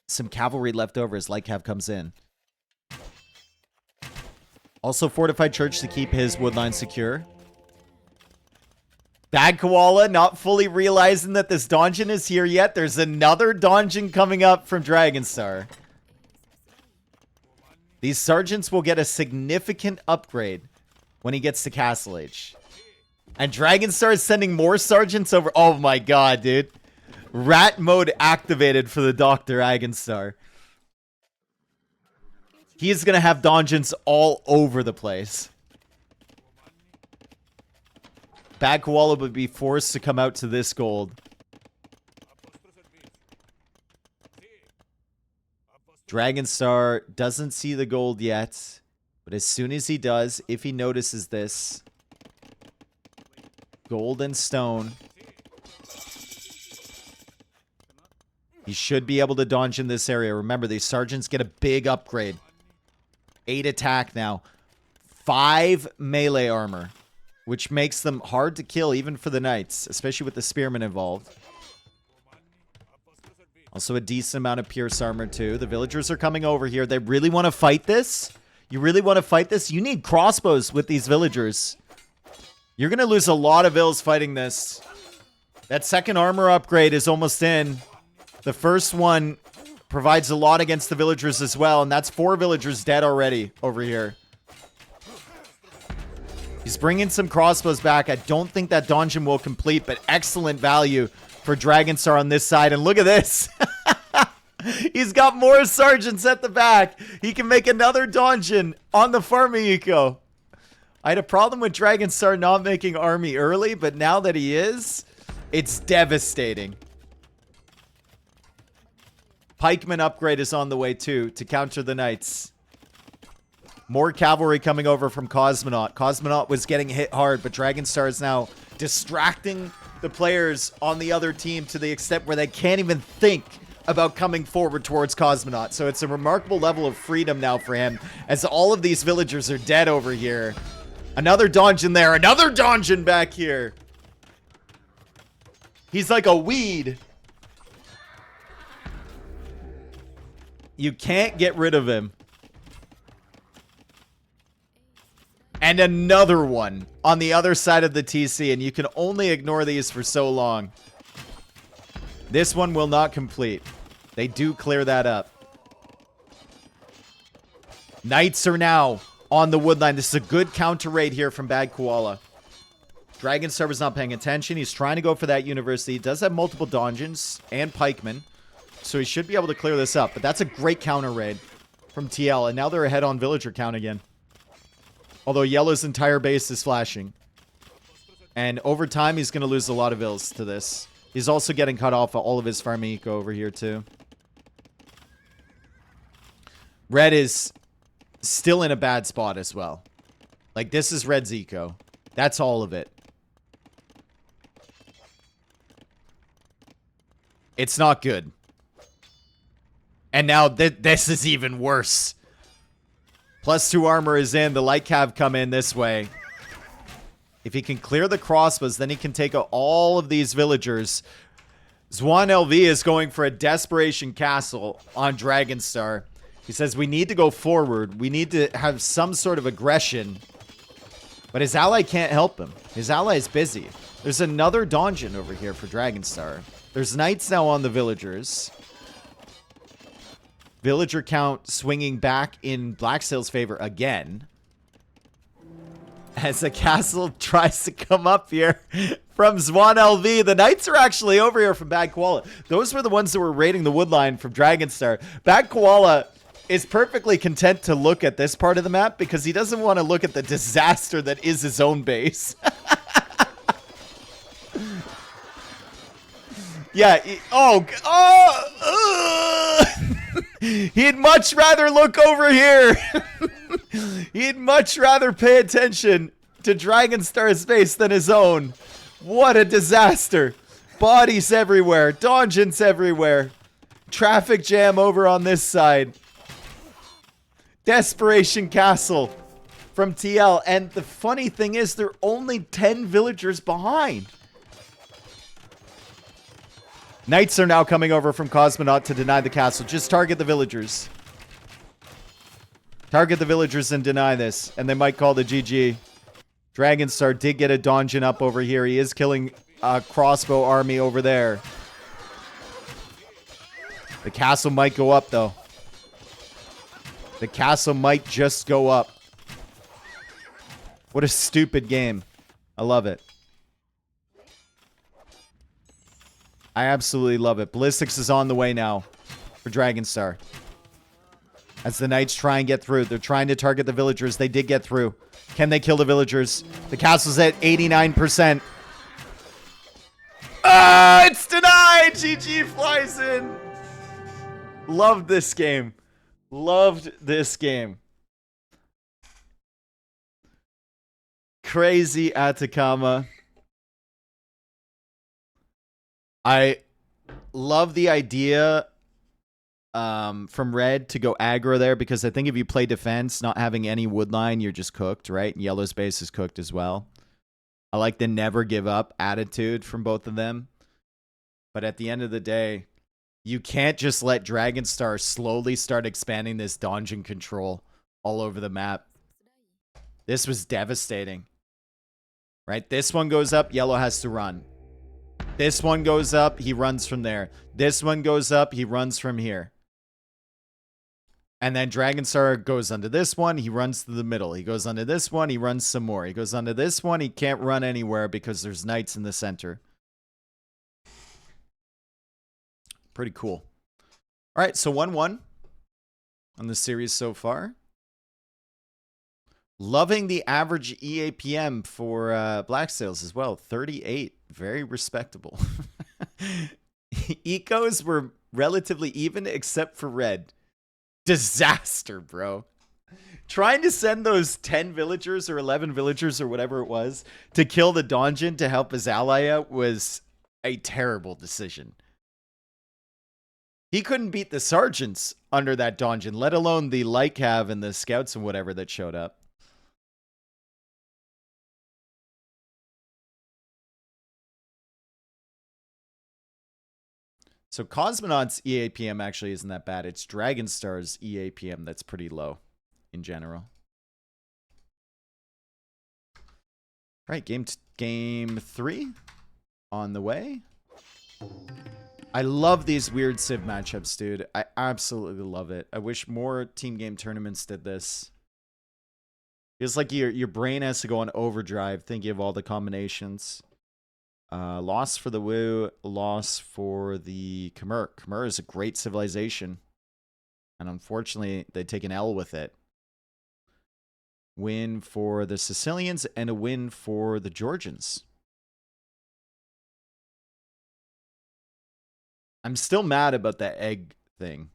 some cavalry left over as Lightcav comes in. Also, fortified church to keep his woodline secure. Bad Koala not fully realizing that this donjon is here yet. There's another donjon coming up from Dragonstar. These sergeants will get a significant upgrade when he gets to Castle Age. And Dragonstar is sending more sergeants over. Oh my god, dude. Rat mode activated for the Dr. Agonstar. He's going to have donjons all over the place. Bad Koala would be forced to come out to this gold. Dragonstar doesn't see the gold yet. But as soon as he does, if he notices this, gold and stone, he should be able to donjon this area. Remember, these sergeants get a big upgrade. 8 attack now. 5 melee armor. Which makes them hard to kill even for the knights. Especially with the spearmen involved. Also a decent amount of pierce armor too. The villagers are coming over here. They really want to fight this? You really want to fight this? You need crossbows with these villagers. You're going to lose a lot of ills fighting this. That second armor upgrade is almost in. The first one provides a lot against the villagers as well. And that's 4 villagers dead already over here. He's bringing some crossbows back. I don't think that donjon will complete, but excellent value for Dragonstar on this side. And look at this. He's got more sergeants at the back. He can make another donjon on the farming eco. I had a problem with Dragonstar not making army early, but now that he is, it's devastating. Pikeman upgrade is on the way too, to counter the knights. More cavalry coming over from Cosmonaut. Cosmonaut was getting hit hard, but Dragonstar is now distracting the players on the other team to the extent where they can't even think about coming forward towards Cosmonaut. So it's a remarkable level of freedom now for him, as all of these villagers are dead over here. Another donjon there. Another donjon back here. He's like a weed. You can't get rid of him. And another one on the other side of the TC, and you can only ignore these for so long. This one will not complete. They do clear that up. Knights are now on the woodline. This is a good counter raid here from Bad Koala. Dragonstar was not paying attention. He's trying to go for that university. He does have multiple donjons and pikemen, so he should be able to clear this up. But that's a great counter raid from TL, and now they're ahead on villager count again. Although Yellow's entire base is flashing. And over time, he's going to lose a lot of ills to this. He's also getting cut off all of his farming eco over here, too. Red is still in a bad spot as well. Like, this is Red's eco. That's all of it. It's not good. And now this is even worse. +2 armor is in. The light cav come in this way. If he can clear the crossbows, then he can take out all of these villagers. Zwan LV is going for a desperation castle on Dragonstar. He says, we need to go forward. We need to have some sort of aggression. But his ally can't help him. His ally is busy. There's another donjon over here for Dragonstar. There's knights now on the villagers. Villager count swinging back in BlackSails' favor again. As the castle tries to come up here. from Zwan LV. The Knights are actually over here from Bad Koala. Those were the ones that were raiding the woodline from Dragonstar. Bad Koala is perfectly content to look at this part of the map because he doesn't want to look at the disaster that is his own base. Yeah. He'd much rather look over here. He'd much rather pay attention to Dragonstar's base than his own. What a disaster. Bodies everywhere. Donjons everywhere. Traffic jam over on this side. Desperation Castle from TL. And the funny thing is, they're only 10 villagers behind. Knights are now coming over from Cosmonaut to deny the castle. Just target the villagers. Target the villagers and deny this. And they might call the GG. Dragonstar did get a donjon up over here. He is killing a crossbow army over there. The castle might go up, though. The castle might just go up. What a stupid game. I love it. I absolutely love it. Ballistics is on the way now for Dragonstar. As the Knights try and get through. They're trying to target the villagers. They did get through. Can they kill the villagers? The castle's at 89%. Ah, it's denied! GG flies in. Loved this game. Loved this game. Crazy Atacama. I love the idea from Red to go aggro there, because I think if you play defense, not having any woodline, you're just cooked, right? And Yellow's base is cooked as well. I like the never give up attitude from both of them. But at the end of the day, you can't just let Dragonstar slowly start expanding this donjon control all over the map. This was devastating. Right? This one goes up, Yellow has to run. This one goes up, he runs from there. This one goes up, he runs from here. And then Dragonstar goes onto this one, he runs to the middle. He goes onto this one, he runs some more. He goes onto this one, he can't run anywhere because there's Knights in the center. Pretty cool. All right, so 1-1 on the series so far. Loving the average EAPM for BlackSails as well. 38. Very respectable. Ecos were relatively even except for Red. Disaster, bro. Trying to send those 10 villagers or 11 villagers or whatever it was to kill the donjon to help his ally out was a terrible decision. He couldn't beat the sergeants under that donjon, let alone the light cav and the scouts and whatever that showed up. So Cosmonaut's EAPM actually isn't that bad. It's Dragonstar's EAPM that's pretty low in general. All right, game 3 on the way. I love these weird Civ matchups, dude. I absolutely love it. I wish more team game tournaments did this. It's like your brain has to go on overdrive thinking of all the combinations. Loss for the Wu, loss for the Khmer. Khmer is a great civilization. And unfortunately, they take an L with it. Win for the Sicilians and a win for the Georgians. I'm still mad about the egg thing.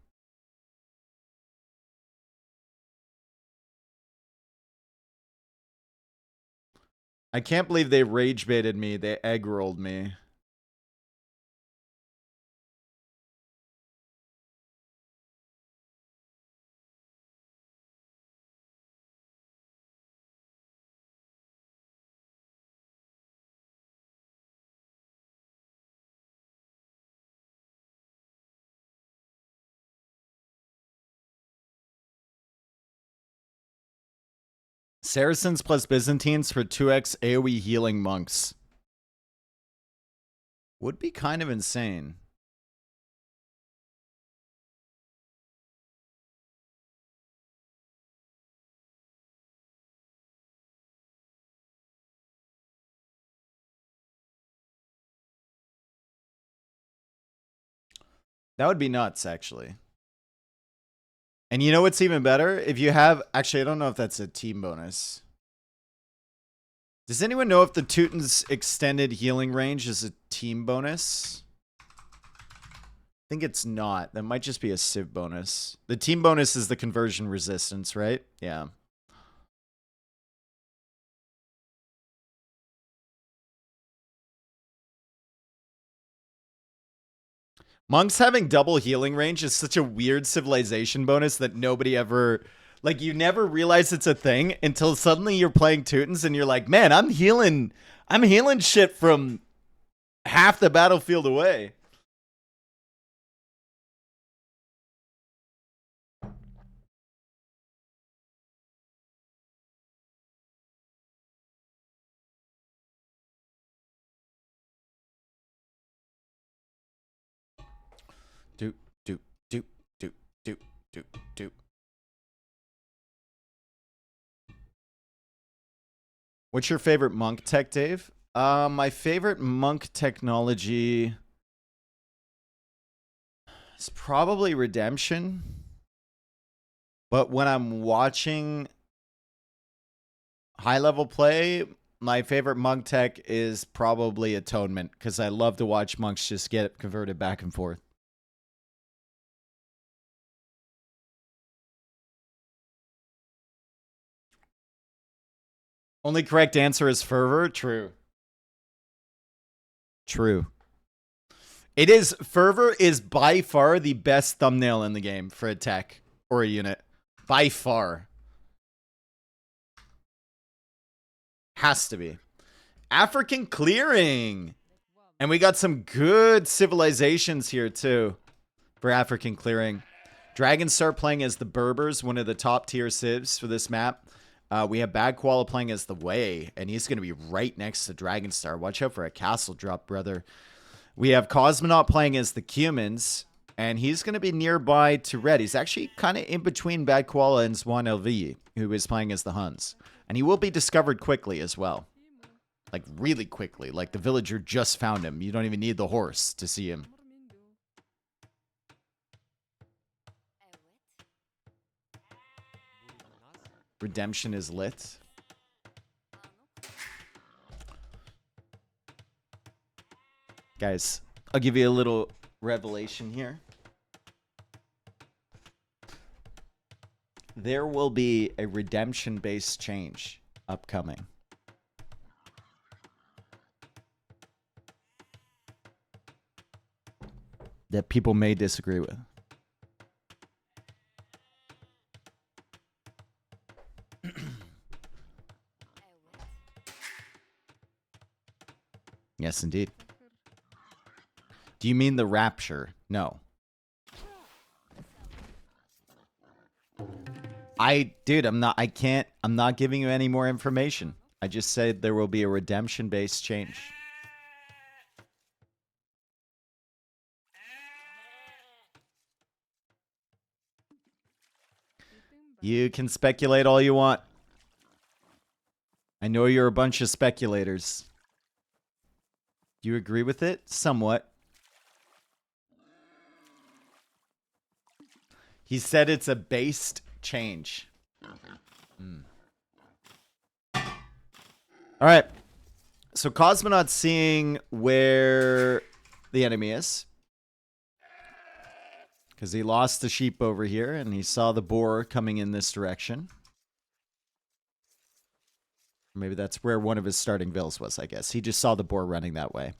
I can't believe they rage baited me. They egg rolled me. Saracens plus Byzantines for 2x AoE healing monks. Would be kind of insane. That would be nuts, actually. And you know what's even better? If you have... Actually, I don't know if that's a team bonus. Does anyone know if the Teuton's extended healing range is a team bonus? I think it's not. That might just be a civ bonus. The team bonus is the conversion resistance, right? Yeah. Monks having double healing range is such a weird civilization bonus that nobody ever... Like, you never realize it's a thing until suddenly you're playing Teutons and you're like, man, I'm healing shit from half the battlefield away. Doop, doop, doop, doop, doop, doop, doop. What's your favorite monk tech, Dave? My favorite monk technology is probably Redemption. But when I'm watching high level play, my favorite monk tech is probably Atonement, because I love to watch monks just get converted back and forth. Only correct answer is Fervor. True. True. It is. Fervor is by far the best thumbnail in the game for a tech or a unit. By far. Has to be. African clearing. And we got some good civilizations here too for African clearing. Dragonstar playing as the Berbers, one of the top tier civs for this map. We have Bad Koala playing as the Way, and he's going to be right next to Dragonstar. Watch out for a castle drop, brother. We have Cosmonaut playing as the Cumans, and he's going to be nearby to Red. He's actually kind of in between Bad Koala and Swan LV, who is playing as the Huns. And he will be discovered quickly as well. Like, really quickly. Like, the villager just found him. You don't even need the horse to see him. Redemption is lit. Guys, I'll give you a little revelation here. There will be a redemption-based change upcoming. That people may disagree with. Yes, indeed. Do you mean the rapture? No. I'm not giving you any more information. I just said there will be a redemption-based change. You can speculate all you want. I know you're a bunch of speculators. Do you agree with it? Somewhat. He said it's a based change. All right. So Cosmonaut's seeing where the enemy is. Because he lost the sheep over here, and he saw the boar coming in this direction. Maybe that's where one of his starting vills was, I guess. He just saw the boar running that way.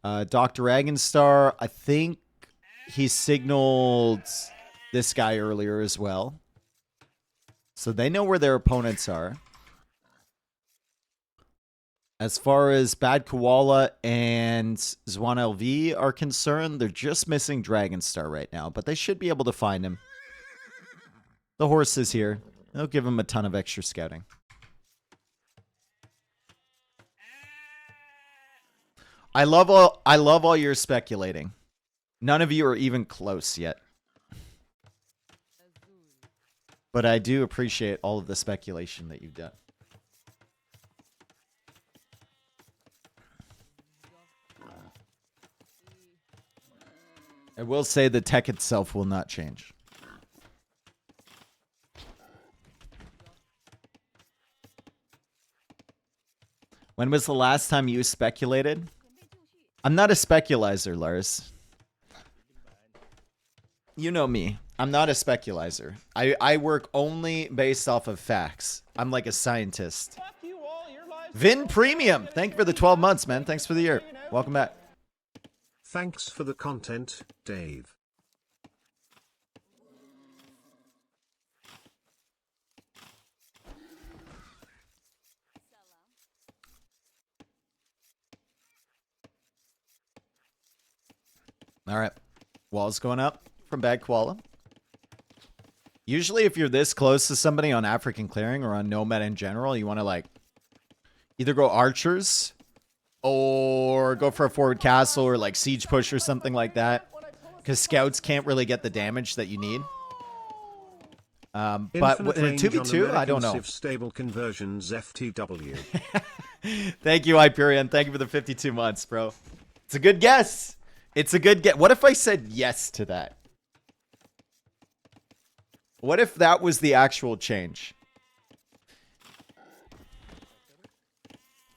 Dr. Dragonstar, I think he signaled this guy earlier as well. So they know where their opponents are. As far as Bad Koala and Zwan LV are concerned, they're just missing Dragonstar right now, but they should be able to find him. The horse is here. They'll give him a ton of extra scouting. I love all your speculating. None of you are even close yet. But I do appreciate all of the speculation that you've done. I will say the tech itself will not change. When was the last time you speculated? I'm not a speculizer, Lars. You know me. I'm not a speculizer. I work only based off of facts. I'm like a scientist. Vin Premium. Thank you for the 12 months, man. Thanks for the year. Welcome back. Thanks for the content, Dave. All right. Walls going up from Bad Koala. Usually if you're this close to somebody on African Clearing or on Nomad in general, you want to like either go archers or go for a forward castle or like siege push or something like that. Because scouts can't really get the damage that you need. But in a 2v2, I don't know. Stable conversions FTW. Thank you, Hyperion. Thank you for the 52 months, bro. It's a good guess. It's a good guess. What if I said yes to that? What if that was the actual change?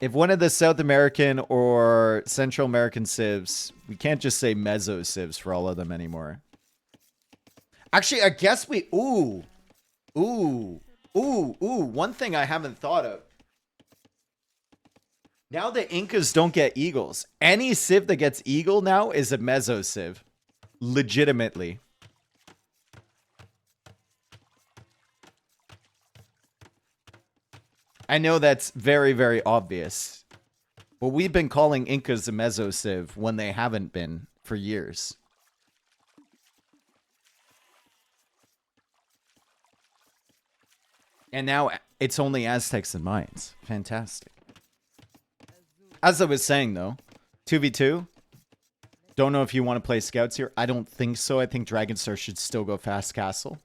If one of the South American or Central American civs, we can't just say meso civs for all of them anymore. Actually, I guess we... Ooh. One thing I haven't thought of. Now the Incas don't get eagles. Any civ that gets eagle now is a meso civ. Legitimately. I know that's very, very obvious. But we've been calling Incas a meso civ when they haven't been for years. And now it's only Aztecs and Mayans. Fantastic. As I was saying, though, 2v2. Don't know if you want to play scouts here. I don't think so. I think Dragonstar should still go fast castle.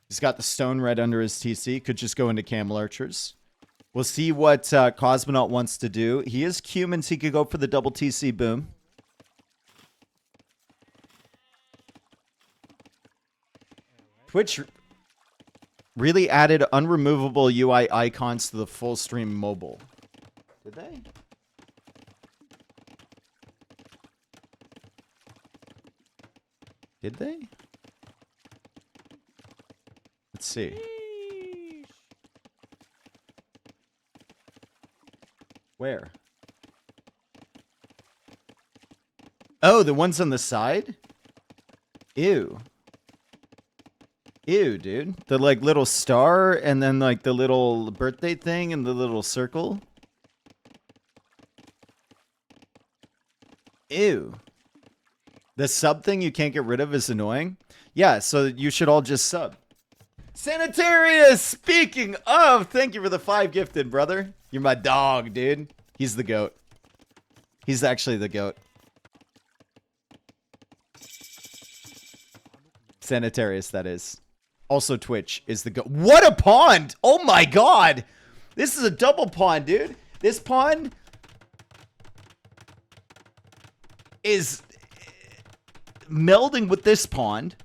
He's got the stone right under his TC. Could just go into camel archers. We'll see what Cosmonaut wants to do. He is Cumans. He could go for the double TC boom. Twitch really added unremovable UI icons to the full stream mobile. Did they? Did they? Let's see. Where? Oh, the ones on the side? Ew. Ew, dude. The like little star and then like the little birthday thing and the little circle. Ew. The sub thing you can't get rid of is annoying. Yeah, so you should all just sub. Sanitarius, speaking of, thank you for the 5 gifted, brother. You're my dog, dude. He's the GOAT. He's actually the GOAT. Sanitarius, that is. Also, Twitch is the GOAT. What a pond! Oh my god! This is a double pond, dude. This pond is melding with this pond.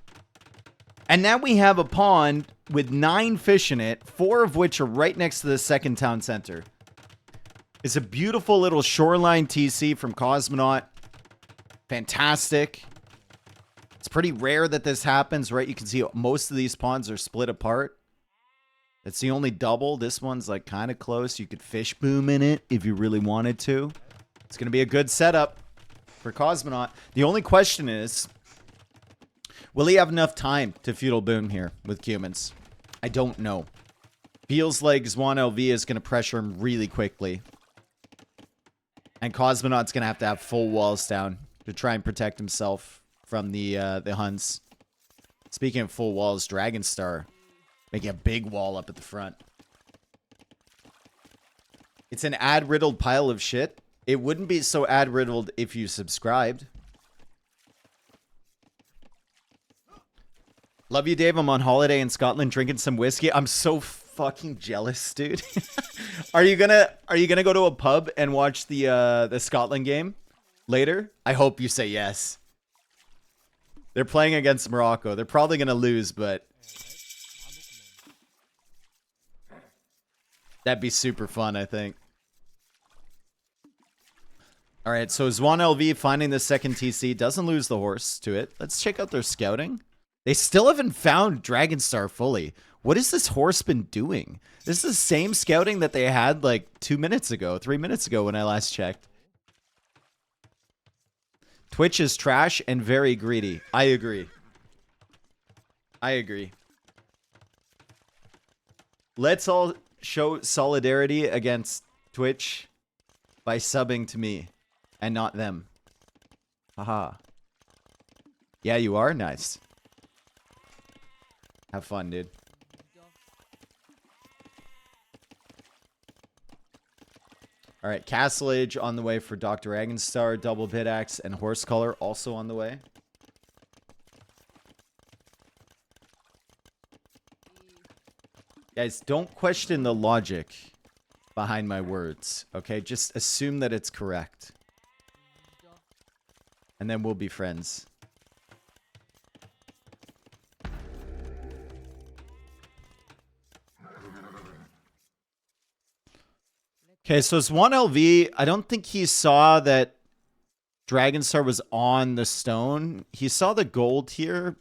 And now we have a pond with 9 fish in it, 4 of which are right next to the second town center. It's a beautiful little shoreline TC from Cosmonaut. Fantastic. It's pretty rare that this happens, right? You can see most of these ponds are split apart. That's the only double. This one's like kind of close. You could fish boom in it if you really wanted to. It's going to be a good setup for Cosmonaut. The only question is, will he have enough time to feudal boom here with Cumans? I don't know. Feels like Zwan LV is going to pressure him really quickly. And Cosmonaut's going to have full walls down to try and protect himself from the Huns. Speaking of full walls, Dragonstar making a big wall up at the front. It's an ad-riddled pile of shit. It wouldn't be so ad-riddled if you subscribed. Love you, Dave. I'm on holiday in Scotland drinking some whiskey. I'm so fucking jealous, dude. Are you gonna go to a pub and watch the Scotland game later? I hope you say yes. They're playing against Morocco. They're probably going to lose, but that'd be super fun, I think. All right, so Zwan LV finding the second TC. Doesn't lose the horse to it. Let's check out their scouting. They still haven't found Dragonstar fully. What has this horse been doing? This is the same scouting that they had like 2 minutes ago, 3 minutes ago when I last checked. Twitch is trash and very greedy. I agree. I agree. Let's all show solidarity against Twitch by subbing to me and not them. Haha. Yeah, you are? Nice. Have fun, dude. All right, Castle Age on the way for Dr. Agonstar, Double Pit Axe, and Horse Color also on the way. Guys, don't question the logic behind my words, okay? Just assume that it's correct. And then we'll be friends. Okay, so it's 1LV. I don't think he saw that Dragonstar was on the stone. He saw the gold here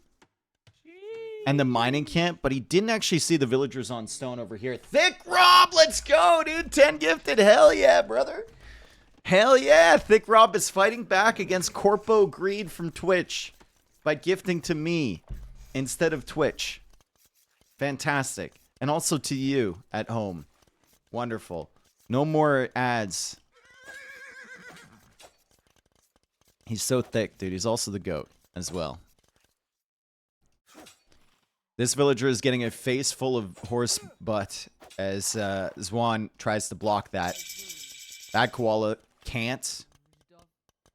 and the mining camp, but he didn't actually see the villagers on stone over here. Thick Rob, let's go, dude. 10 gifted. Hell yeah, brother. Hell yeah. Thick Rob is fighting back against Corpo Greed from Twitch by gifting to me instead of Twitch. Fantastic. And also to you at home. Wonderful. No more ads. He's so thick, dude. He's also the GOAT as well. This villager is getting a face full of horse butt as Zwan tries to block that. That koala can't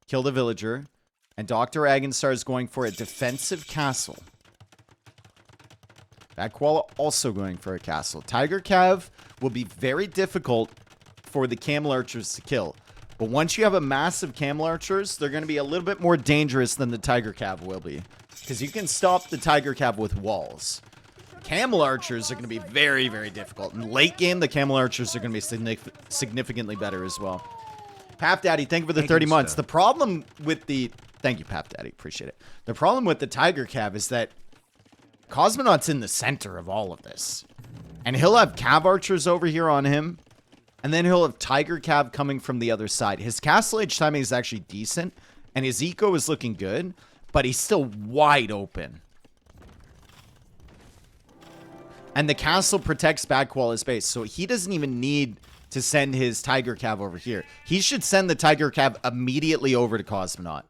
kill the villager. And Dr. Agonstar is going for a defensive castle. That koala also going for a castle. Tiger Cav will be very difficult for the camel archers to kill. But once you have a massive camel archers, they're going to be a little bit more dangerous than the tiger cav will be. Because you can stop the tiger cav with walls. Camel archers are going to be very, very difficult. In late game, the camel archers are going to be significantly better as well. Pap Daddy, thank you for the 30 months. The problem with the... Thank you, Pap Daddy. Appreciate it. The problem with the tiger cav is that Cosmonaut's in the center of all of this. And he'll have cav archers over here on him. And then he'll have Tiger Cav coming from the other side. His Castle Age timing is actually decent. And his eco is looking good. But he's still wide open. And the castle protects bad quality space. So he doesn't even need to send his Tiger Cav over here. He should send the Tiger Cav immediately over to Cosmonaut.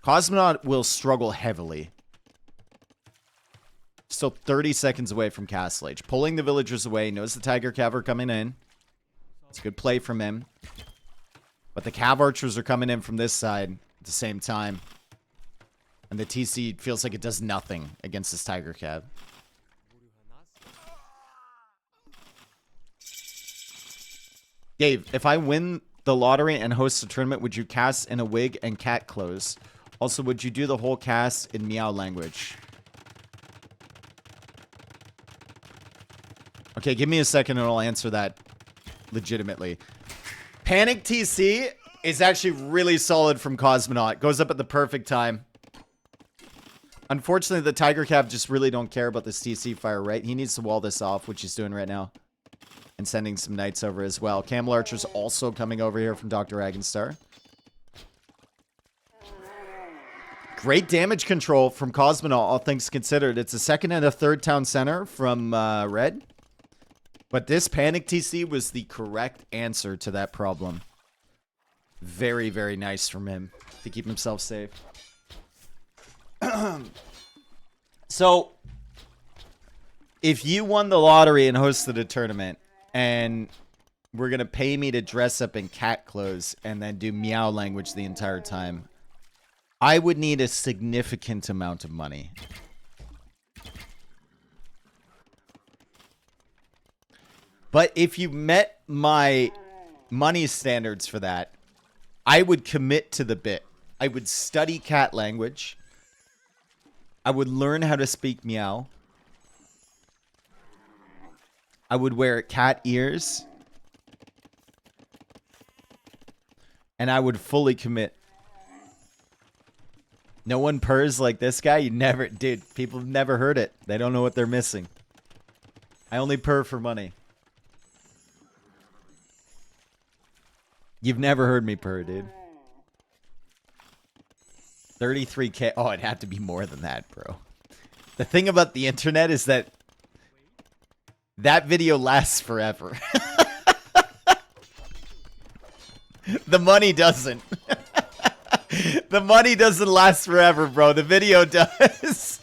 Cosmonaut will struggle heavily. Still 30 seconds away from Castle Age. Pulling the villagers away. Knows the Tiger Cav are coming in. It's a good play from him. But the Cav Archers are coming in from this side at the same time. And the TC feels like it does nothing against this Tiger Cav. Dave, if I win the lottery and host a tournament, would you cast in a wig and cat clothes? Also, would you do the whole cast in meow language? Okay, give me a second and I'll answer that legitimately. Panic TC is actually really solid from Cosmonaut. Goes up at the perfect time. Unfortunately, the Tiger Cav just really don't care about this TC fire, right? He needs to wall this off, which he's doing right now. And sending some knights over as well. Camel Archer's also coming over here from Dr. Agonstar. Great damage control from Cosmonaut, all things considered. It's a second and a third town center from Red. But this Panic TC was the correct answer to that problem. Very, very nice from him to keep himself safe. So, if you won the lottery and hosted a tournament, and we're going to pay me to dress up in cat clothes and then do meow language the entire time, I would need a significant amount of money. But if you met my money standards for that, I would commit to the bit. I would study cat language. I would learn how to speak meow. I would wear cat ears. And I would fully commit. No one purrs like this guy. You never, dude, people have never heard it. They don't know what they're missing. I only purr for money. You've never heard me purr, dude. 33K. Oh, it'd have to be more than that, bro. The thing about the internet is that that video lasts forever. The money doesn't. The money doesn't last forever, bro. The video does.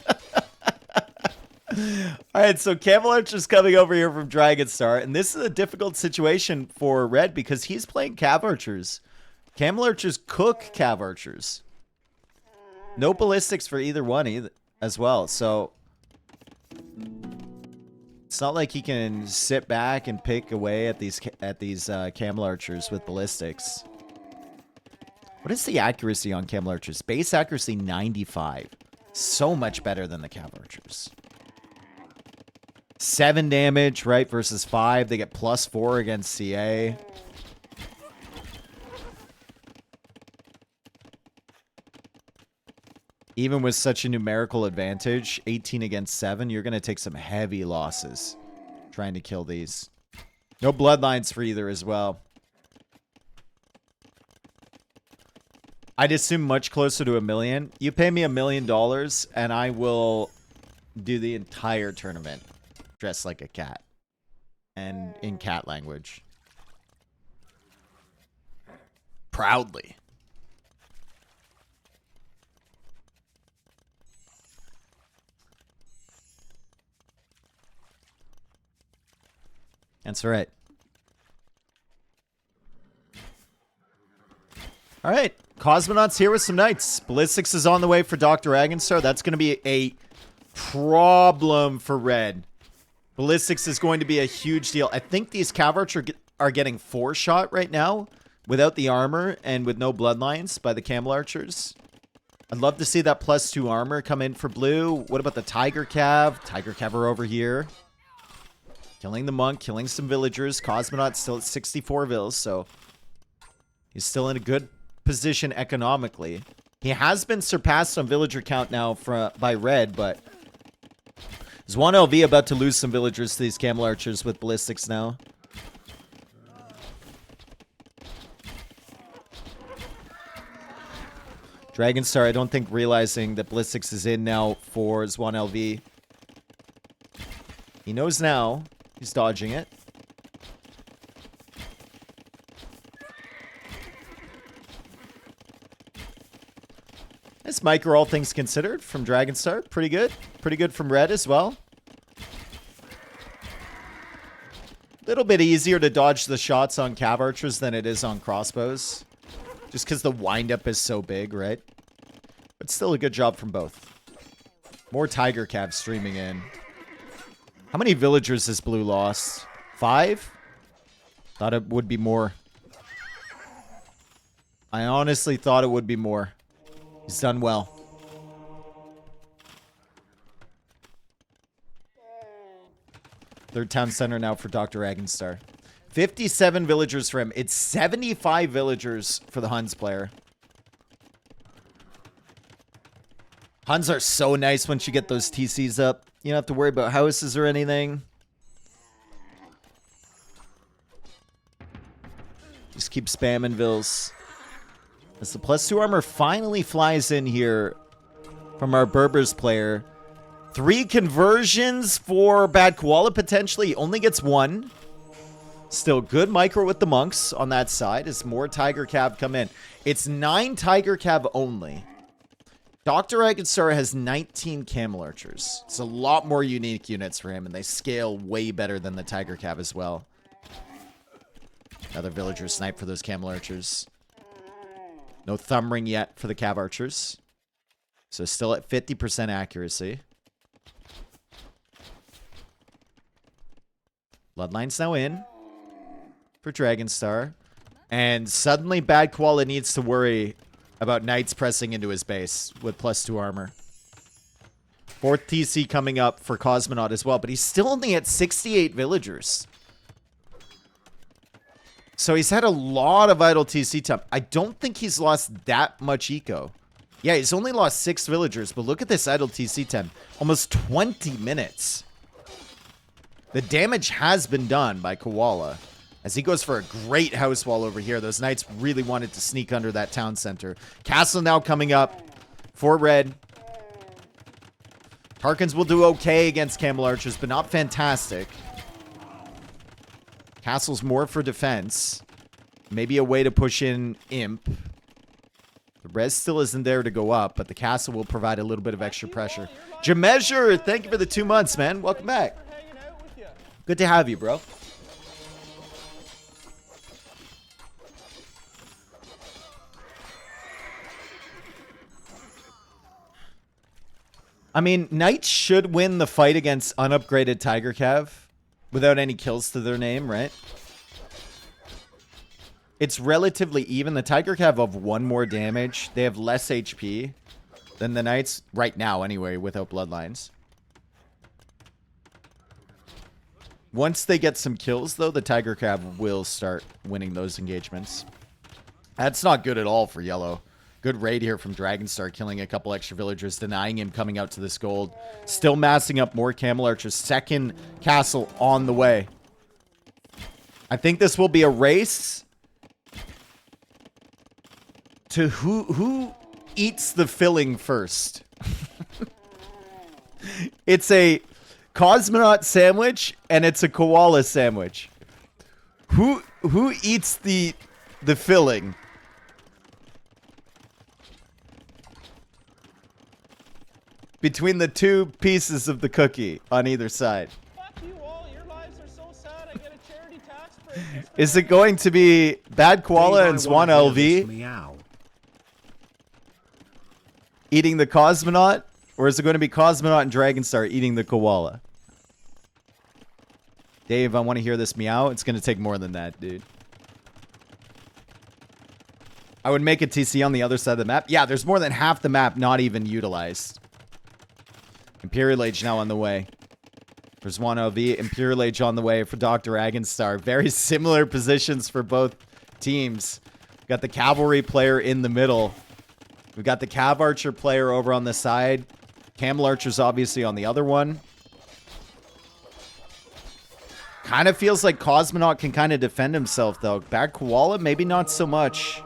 Alright, so Camel Archer's coming over here from Dragonstar. And this is a difficult situation for Red because he's playing Cav Archers. Camel Archers cook Cav Archers. No ballistics for either one as well. So it's not like he can sit back and pick away at these Camel Archers with ballistics. What is the accuracy on Camel Archers? Base accuracy 95. So much better than the Cav Archers. 7 damage, right, versus 5. They get +4 against CA. Even with such a numerical advantage, 18 against 7, you're going to take some heavy losses trying to kill these. No bloodlines for either as well. I'd assume much closer to $1 million. You pay me $1 million and I will do the entire tournament dressed like a cat and in cat language. Proudly. That's right. All right. Cosmonauts here with some knights. Ballistics is on the way for Dr. Agonstar. That's going to be a problem for Red. Ballistics is going to be a huge deal. I think these Cav Archer are getting 4-shot right now without the armor and with no bloodlines by the Camel Archers. I'd love to see that +2 armor come in for blue. What about the Tiger Cav? Tiger Cav are over here. Killing the monk, killing some villagers. Cosmonaut's still at 64 vills, so he's still in a good position economically. He has been surpassed on villager count now by Red, but is 1LV about to lose some villagers to these Camel Archers with ballistics now? Dragonstar, I don't think realizing that ballistics is in now for Zwan-LV. He knows now. He's dodging it. Nice micro, all things considered, from Dragonstar. Pretty good. Pretty good from Red as well. Little bit easier to dodge the shots on Cav Archers than it is on crossbows. Just because the windup is so big, right? But still a good job from both. More Tiger Cav streaming in. How many villagers has Blue lost? 5? Thought it would be more. I honestly thought it would be more. He's done well. Third town center now for Dr. Agonstar. 57 villagers for him. It's 75 villagers for the Huns player. Huns are so nice once you get those TCs up. You don't have to worry about houses or anything. Just keep spamming vills. As the +2 armor finally flies in here from our Berbers player. 3 conversions for Bad Koala potentially. He only gets 1. Still good micro with the monks on that side as more Tiger Cav come in. It's 9 Tiger Cav only. Dr. Agonstar has 19 Camel Archers. It's a lot more unique units for him, and they scale way better than the Tiger Cav as well. Another villager snipe for those Camel Archers. No thumb ring yet for the Cav Archers. So still at 50% accuracy. Bloodline's now in for Dragonstar. And suddenly Bad Koala needs to worry about knights pressing into his base with +2 armor. Fourth TC coming up for Cosmonaut as well, but he's still only at 68 villagers. So he's had a lot of idle TC time. I don't think he's lost that much eco. Yeah, he's only lost 6 villagers, but look at this idle TC time. Almost 20 minutes. The damage has been done by Koala as he goes for a great house wall over here. Those knights really wanted to sneak under that town center. Castle now coming up for red. Tarkins will do okay against Camel Archers, but not fantastic. Castle's more for defense. Maybe a way to push in Imp. The res still isn't there to go up, but the castle will provide a little bit of extra pressure. Jameasure, thank you for the 2 months, man. Welcome back. Good to have you, bro. I mean, Knights should win the fight against unupgraded Tiger Cav without any kills to their name, right? It's relatively even. The Tiger Cav have 1 more damage. They have less HP than the Knights right now anyway, without Bloodlines. Once they get some kills, though, the Tiger Cav will start winning those engagements. That's not good at all for yellow. Good raid here from Dragonstar, killing a couple extra villagers, denying him coming out to this gold. Still massing up more Camel Archers. Second castle on the way. I think this will be a race to who eats the filling first. It's a Cosmonaut sandwich and it's a Koala sandwich. Who eats the filling? Between the 2 pieces of the cookie on either side. Fuck you all. Your lives are so sad. I get a charity tax break. Is it going to be Bad Koala and Swan LV Meow. eating the Cosmonaut? Or is it going to be Cosmonaut and Dragonstar eating the Koala? Dave, I want to hear this meow. It's going to take more than that, dude. I would make a TC on the other side of the map. Yeah, there's more than half the map not even utilized. Imperial Age now on the way. There's one OV. Imperial Age on the way for Dr. Agonstar. Very similar positions for both teams. We've got the Cavalry player in the middle. We've got the Cav Archer player over on the side. Camel Archer's obviously on the other one. Kind of feels like Cosmonaut can kind of defend himself, though. Bad Koala, maybe not so much.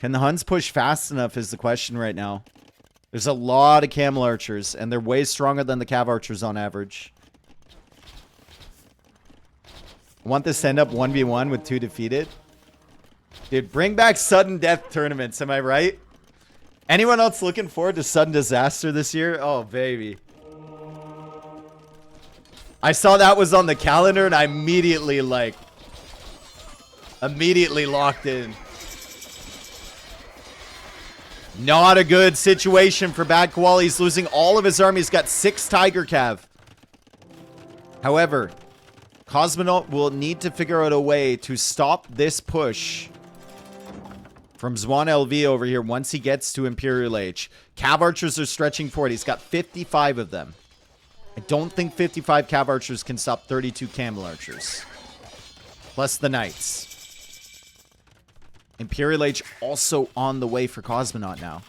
Can the Huns push fast enough is the question right now. There's a lot of Camel Archers, and they're way stronger than the Cav Archers on average. I want this to end up 1v1 with 2 defeated. Dude, bring back sudden death tournaments, am I right? Anyone else looking forward to sudden disaster this year? Oh, baby. I saw that was on the calendar, and I immediately locked in. Not a good situation for Bad Koala. He's losing all of his army. He's got 6 Tiger Cav. However, Cosmonaut will need to figure out a way to stop this push from Zwan LV over here once he gets to Imperial Age. Cav Archers are stretching forward. He's got 55 of them. I don't think 55 Cav Archers can stop 32 Camel Archers. Plus the Knights. Imperial Age also on the way for Cosmonaut now.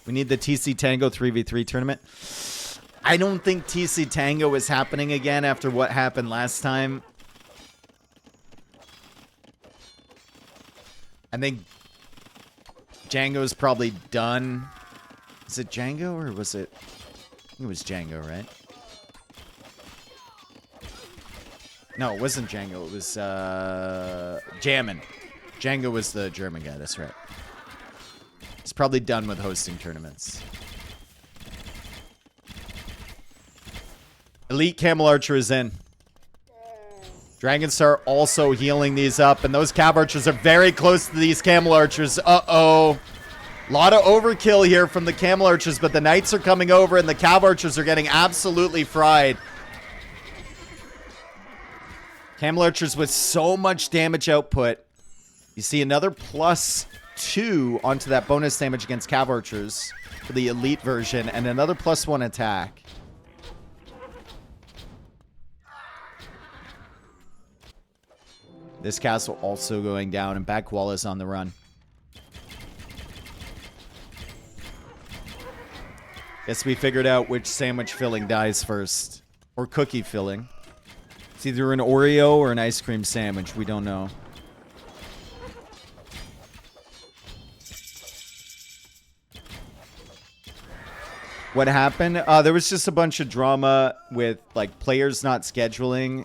We need the TC Tango 3v3 tournament. I don't think TC Tango is happening again after what happened last time. I think Django's probably done. Is it Django or was it? I think it was Django, right? No, it wasn't Django. It was Jammin. Django was the German guy. That's right. He's probably done with hosting tournaments. Elite Camel Archer is in. Dragonstar also healing these up. And those Cav Archers are very close to these Camel Archers. Uh-oh. A lot of overkill here from the Camel Archers. But the Knights are coming over and the Cav Archers are getting absolutely fried. Camel Archers with so much damage output. You see another plus +2 onto that bonus damage against Cav Archers for the elite version, and another +1 attack. This castle also going down, and Bad Koala's on the run. Guess we figured out which sandwich filling dies first. Or cookie filling. It's either an Oreo or an ice cream sandwich. We don't know. What happened? There was just a bunch of drama with, like, players not scheduling.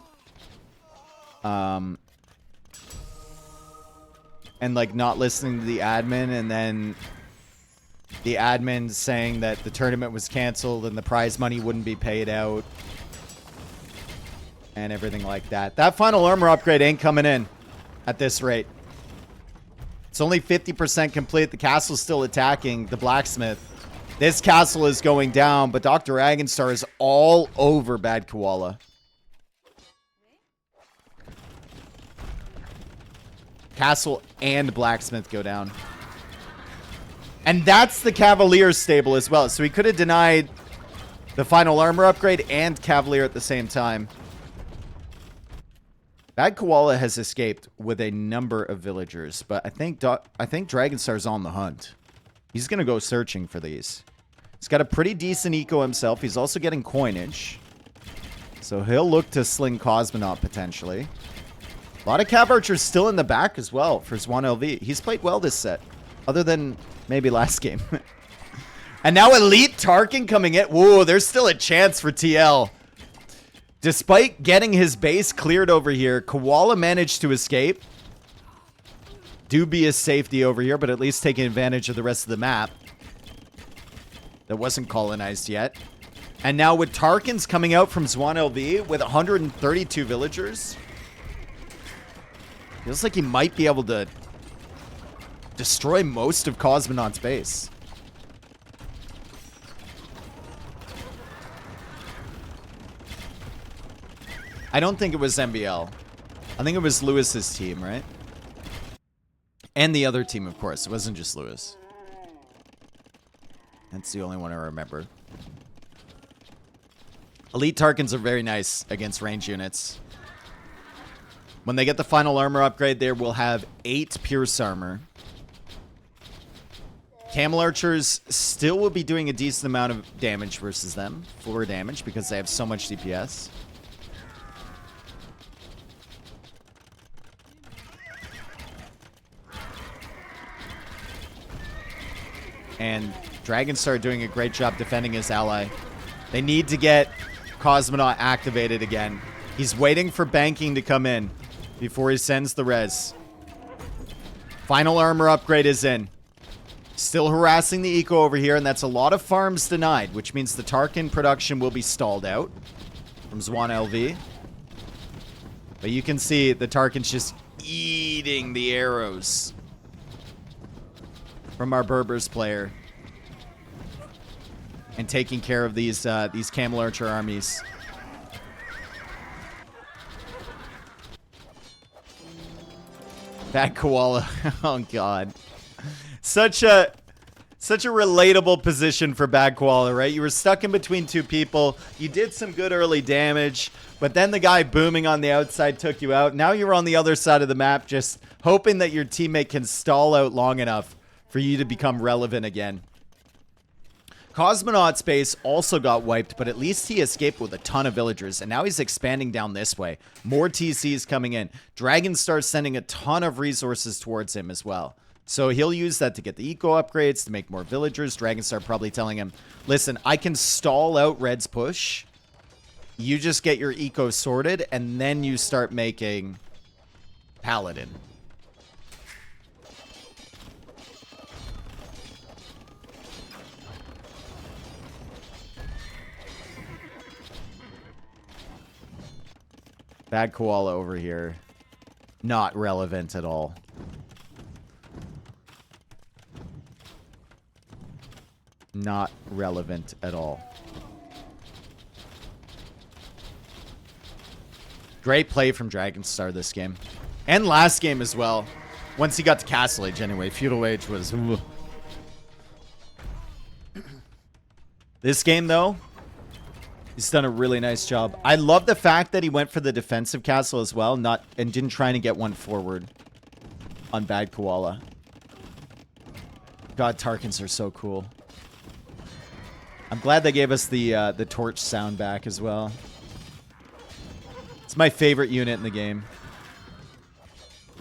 And, like, not listening to the admin, and then the admin saying that the tournament was canceled and the prize money wouldn't be paid out. And everything like that. That final armor upgrade ain't coming in at this rate. It's only 50% complete. The castle's still attacking the blacksmith. This castle is going down, but Dr. Agonstar is all over Bad Koala. Castle and blacksmith go down. And that's the Cavalier stable as well. So he could have denied the final armor upgrade and Cavalier at the same time. Bad Koala has escaped with a number of villagers, but I think Dragonstar's on the hunt. He's going to go searching for these. He's got a pretty decent eco himself. He's also getting coinage. So he'll look to sling Cosmonaut potentially. A lot of Cav Archers still in the back as well for Swan LV. He's played well this set. Other than maybe last game. And now Elite Tarkin coming in. Whoa, there's still a chance for TL. Despite getting his base cleared over here, Koala managed to escape. Dubious safety over here, but at least taking advantage of the rest of the map. That wasn't colonized yet. And now with Tarkins coming out from Swan LV with 132 villagers. Feels like he might be able to destroy most of Cosmonaut's base. I don't think it was MBL. I think it was Lewis's team, right? And the other team, of course. It wasn't just Lewis. That's the only one I remember. Elite Tarkins are very nice against range units. When they get the final armor upgrade there, we'll have 8 Pierce armor. Camel Archers still will be doing a decent amount of damage versus them. 4 damage because they have so much DPS. And Dragonstar doing a great job defending his ally. They need to get Cosmonaut activated again. He's waiting for banking to come in before he sends the res. Final armor upgrade is in. Still harassing the eco over here, and that's a lot of farms denied, which means the Tarkin production will be stalled out from Swan LV. But you can see the Tarkin's just eating the arrows from our Berbers player and taking care of these Camel Archer armies. Bad Koala. Oh, God. Such a relatable position for Bad Koala, right? You were stuck in between 2 people. You did some good early damage, but then the guy booming on the outside took you out. Now you're on the other side of the map, just hoping that your teammate can stall out long enough for you to become relevant again. Cosmonaut's base also got wiped, but at least he escaped with a ton of villagers, and now he's expanding down this way. More TCs coming in. Dragonstar's sending a ton of resources towards him as well. So he'll use that to get the eco upgrades, to make more villagers. Dragonstar probably telling him, listen, I can stall out Red's push. You just get your eco sorted, and then you start making Paladin. Bad Koala over here. Not relevant at all. Not relevant at all. Great play from Dragonstar this game. And last game as well. Once he got to Castle Age, anyway. Feudal Age was... This game, though, he's done a really nice job. I love the fact that he went for the defensive castle as well, and didn't try to get one forward on Bad Koala. God, Tarkans are so cool. I'm glad they gave us the torch sound back as well. It's my favorite unit in the game.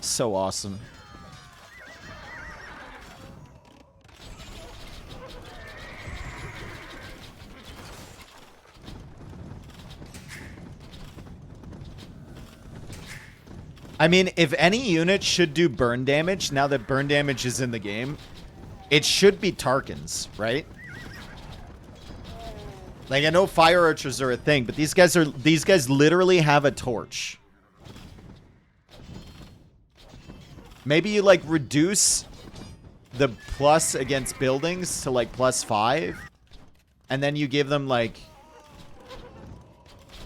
So awesome. I mean, if any unit should do burn damage, now that burn damage is in the game, it should be Tarkans, right? Like, I know fire archers are a thing, but these guys literally have a torch. Maybe you, like, reduce the plus against buildings to, like, +5. And then you give them, like,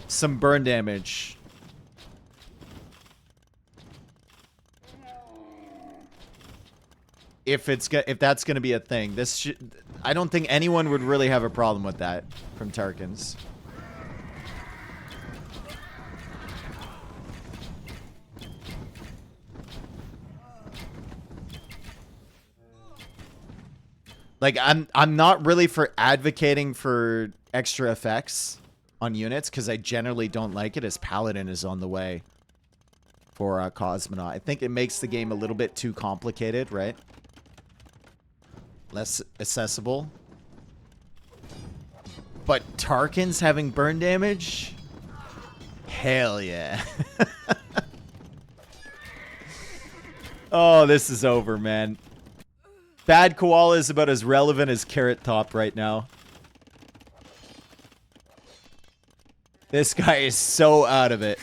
some burn damage. If that's going to be a thing. I don't think anyone would really have a problem with that from Tarkans. Like, I'm not really for advocating for extra effects on units, because I generally don't like it, as Paladin is on the way for Cosmonaut. I think it makes the game a little bit too complicated, right? Less accessible. But Tarkans having burn damage? Hell yeah. Oh, this is over, man. Bad Koala is about as relevant as Carrot Top right now. This guy is so out of it.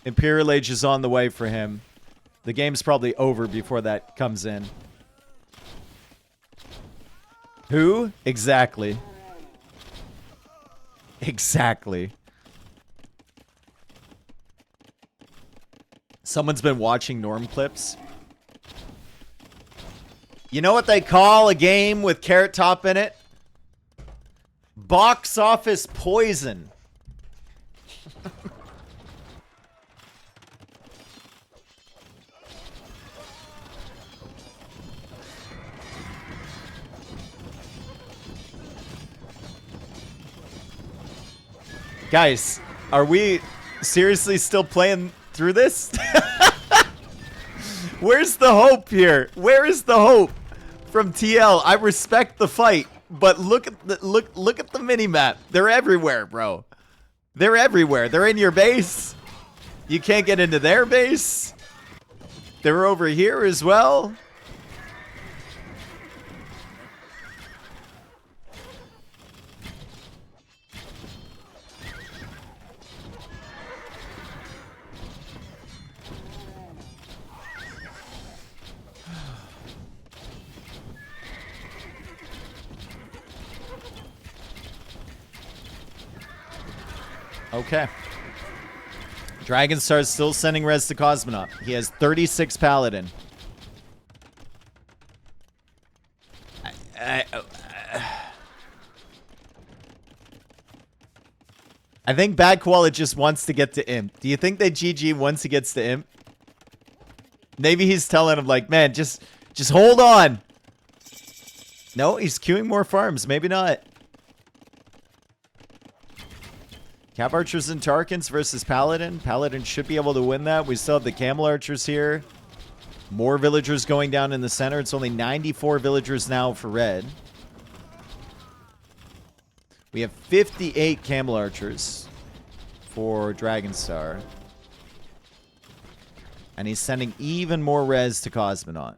Imperial Age is on the way for him. The game's probably over before that comes in. Who? Exactly. Exactly. Someone's been watching Norm clips. You know what they call a game with Carrot Top in it? Box office poison. Guys, are we seriously still playing through this? Where's the hope here? Where is the hope from TL? I respect the fight, but look at the mini-map. They're everywhere, bro. They're everywhere. They're in your base. You can't get into their base. They're over here as well. Okay. Dragonstar's still sending res to Cosmonaut. He has 36 Paladin. I think Bad Koala just wants to get to Imp. Do you think that GG once he gets to Imp? Maybe he's telling him, like, man, just hold on. No, he's queuing more farms. Maybe not. Cap Archers and Tarkans versus Paladin. Paladin should be able to win that. We still have the Camel Archers here. More villagers going down in the center. It's only 94 villagers now for red. We have 58 Camel Archers for Dragonstar. And he's sending even more res to Cosmonaut.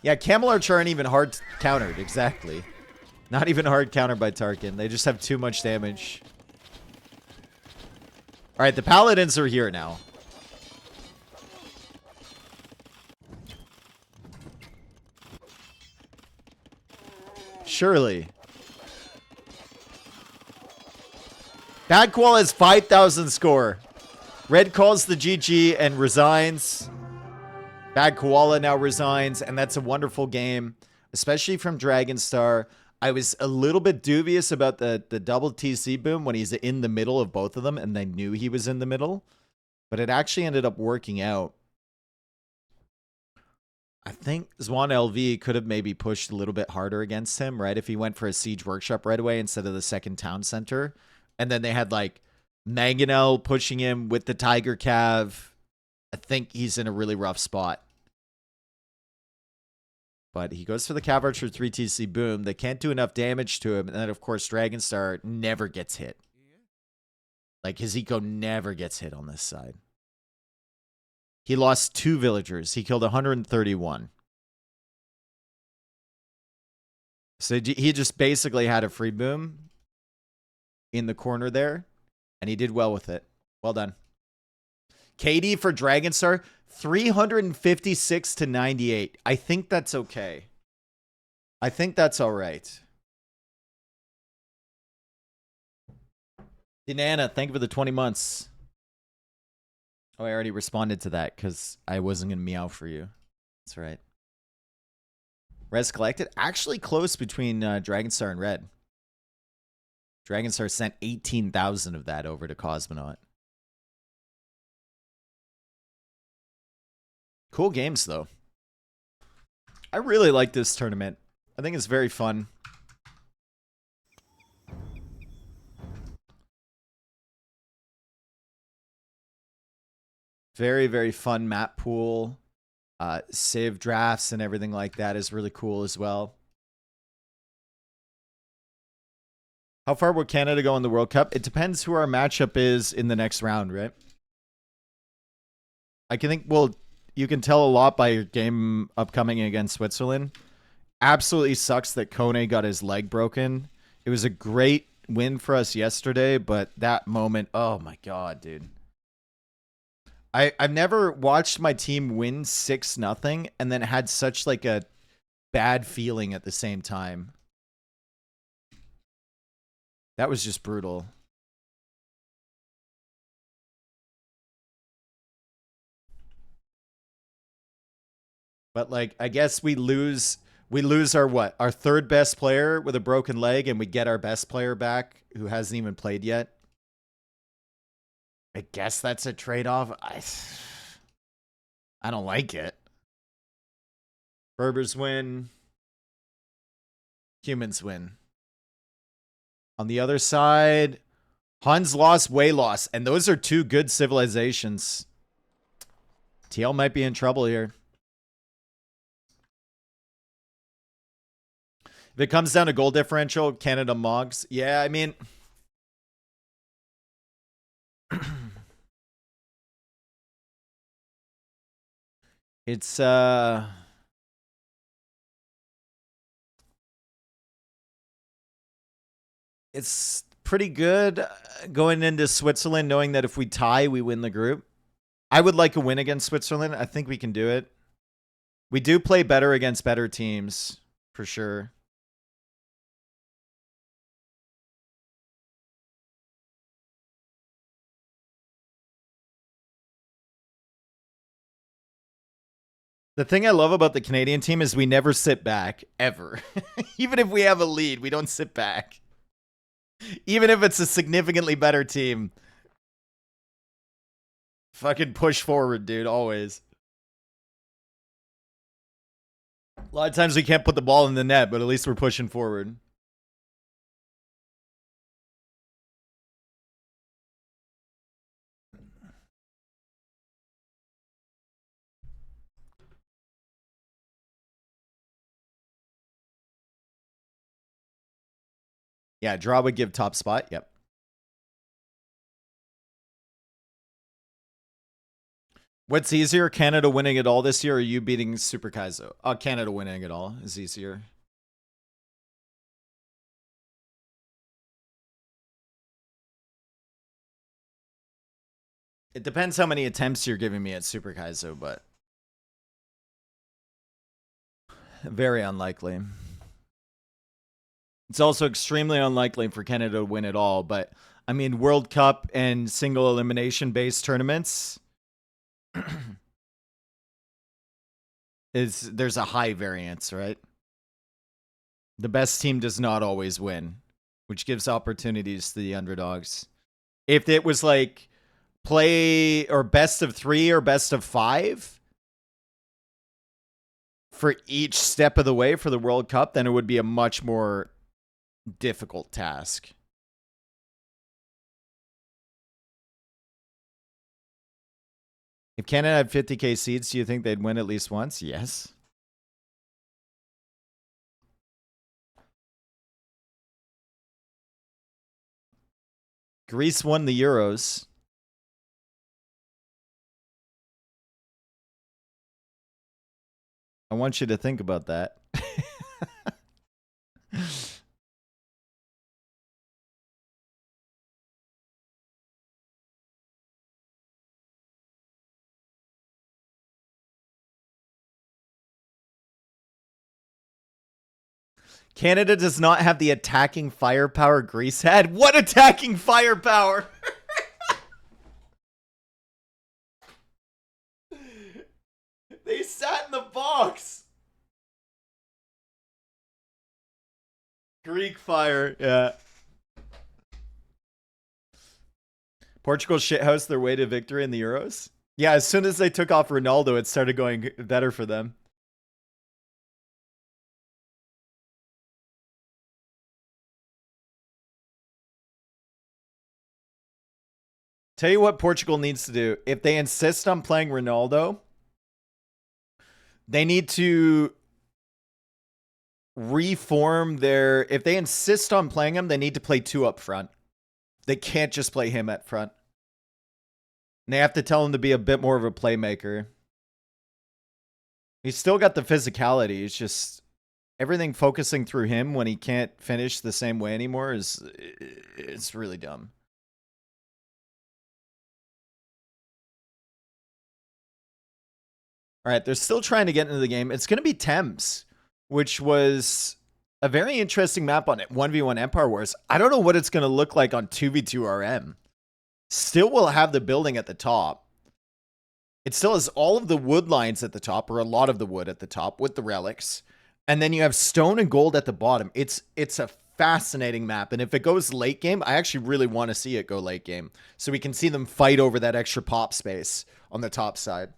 Yeah, Camel Archer aren't even hard countered. Exactly. Not even hard countered by Tarkin. They just have too much damage. Alright, the Paladins are here now. Surely. Bad Koala has 5,000 score. Red calls the GG and resigns. Bad Koala now resigns, and that's a wonderful game, especially from Dragonstar. I was a little bit dubious about the double TC boom when he's in the middle of both of them, and they knew he was in the middle. But it actually ended up working out. I think Zwan LV could have maybe pushed a little bit harder against him, right? If he went for a Siege Workshop right away instead of the second town center. And then they had like Mangonel pushing him with the Tiger Cav. I think he's in a really rough spot. But he goes for the Cav Archer 3TC boom. They can't do enough damage to him. And then, of course, Dragonstar never gets hit. Like, his eco never gets hit on this side. He lost 2 villagers. He killed 131. So he just basically had a free boom in the corner there. And he did well with it. Well done. KD for Dragonstar, 356 to 98. I think that's okay. I think that's all right. Dinana, thank you for the 20 months. Oh, I already responded to that because I wasn't going to meow for you. That's right. Res collected. Actually close between Dragonstar and Red. Dragonstar sent 18,000 of that over to Cosmonaut. Cool games, though. I really like this tournament. I think it's very fun. Very, very fun map pool. Save drafts and everything like that is really cool as well. How far will Canada go in the World Cup? It depends who our matchup is in the next round, right? I can think, well, you can tell a lot by your game upcoming against Switzerland. Absolutely sucks that Kone got his leg broken. It was a great win for us yesterday, but that moment, oh my god, dude. I've never watched my team win 6-0 and then had such like a bad feeling at the same time. That was just brutal. But like, I guess we lose our what? Our third best player with a broken leg, and we get our best player back who hasn't even played yet. I guess that's a trade-off. I don't like it. Berbers win. Humans win. On the other side, Huns lost, Wei lost. And those are 2 good civilizations. TL might be in trouble here. If it comes down to goal differential, Canada Mogs. Yeah, I mean... It's pretty good going into Switzerland knowing that if we tie, we win the group. I would like a win against Switzerland. I think we can do it. We do play better against better teams, for sure. The thing I love about the Canadian team is we never sit back, ever. Even if we have a lead, we don't sit back. Even if it's a significantly better team. Fucking push forward, dude, always. A lot of times we can't put the ball in the net, but at least we're pushing forward. Yeah, draw would give top spot. Yep. What's easier, Canada winning it all this year or you beating Super Kaizo? Canada winning it all is easier. It depends how many attempts you're giving me at Super Kaizo, but very unlikely. It's also extremely unlikely for Canada to win it all, but I mean, World Cup and single elimination based tournaments there's a high variance, right? The best team does not always win, which gives opportunities to the underdogs. If it was like play or best of 3 or best of 5 for each step of the way for the World Cup, then it would be a much more difficult task. If Canada had 50K seeds, do you think they'd win at least once? Yes. Greece won the Euros. I want you to think about that. Canada does not have the attacking firepower Greece had. What attacking firepower? They sat in the box. Greek fire, yeah. Portugal shithoused their way to victory in the Euros. Yeah, as soon as they took off Ronaldo, it started going better for them. Tell you what Portugal needs to do. If they insist on playing Ronaldo, they need to reform their... If they insist on playing him, they need to play 2 up front. They can't just play him at front. And they have to tell him to be a bit more of a playmaker. He's still got the physicality. It's just everything focusing through him when he can't finish the same way anymore it's really dumb. All right, they're still trying to get into the game. It's going to be Thames, which was a very interesting map on it. 1v1 Empire Wars. I don't know what it's going to look like on 2v2 RM. Still will have the building at the top. It still has all of the wood lines at the top, or a lot of the wood at the top with the relics. And then you have stone and gold at the bottom. It's a fascinating map. And if it goes late game, I actually really want to see it go late game. So we can see them fight over that extra pop space on the top side.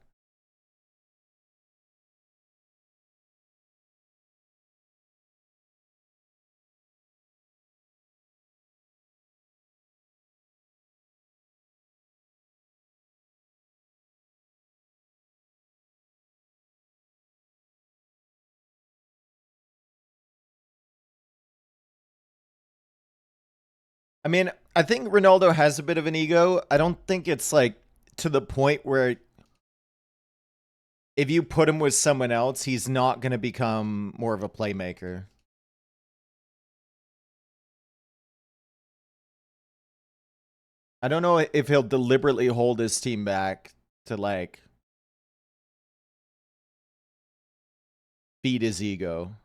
I mean, I think Ronaldo has a bit of an ego. I don't think it's like to the point where if you put him with someone else, he's not going to become more of a playmaker. I don't know if he'll deliberately hold his team back to like feed his ego.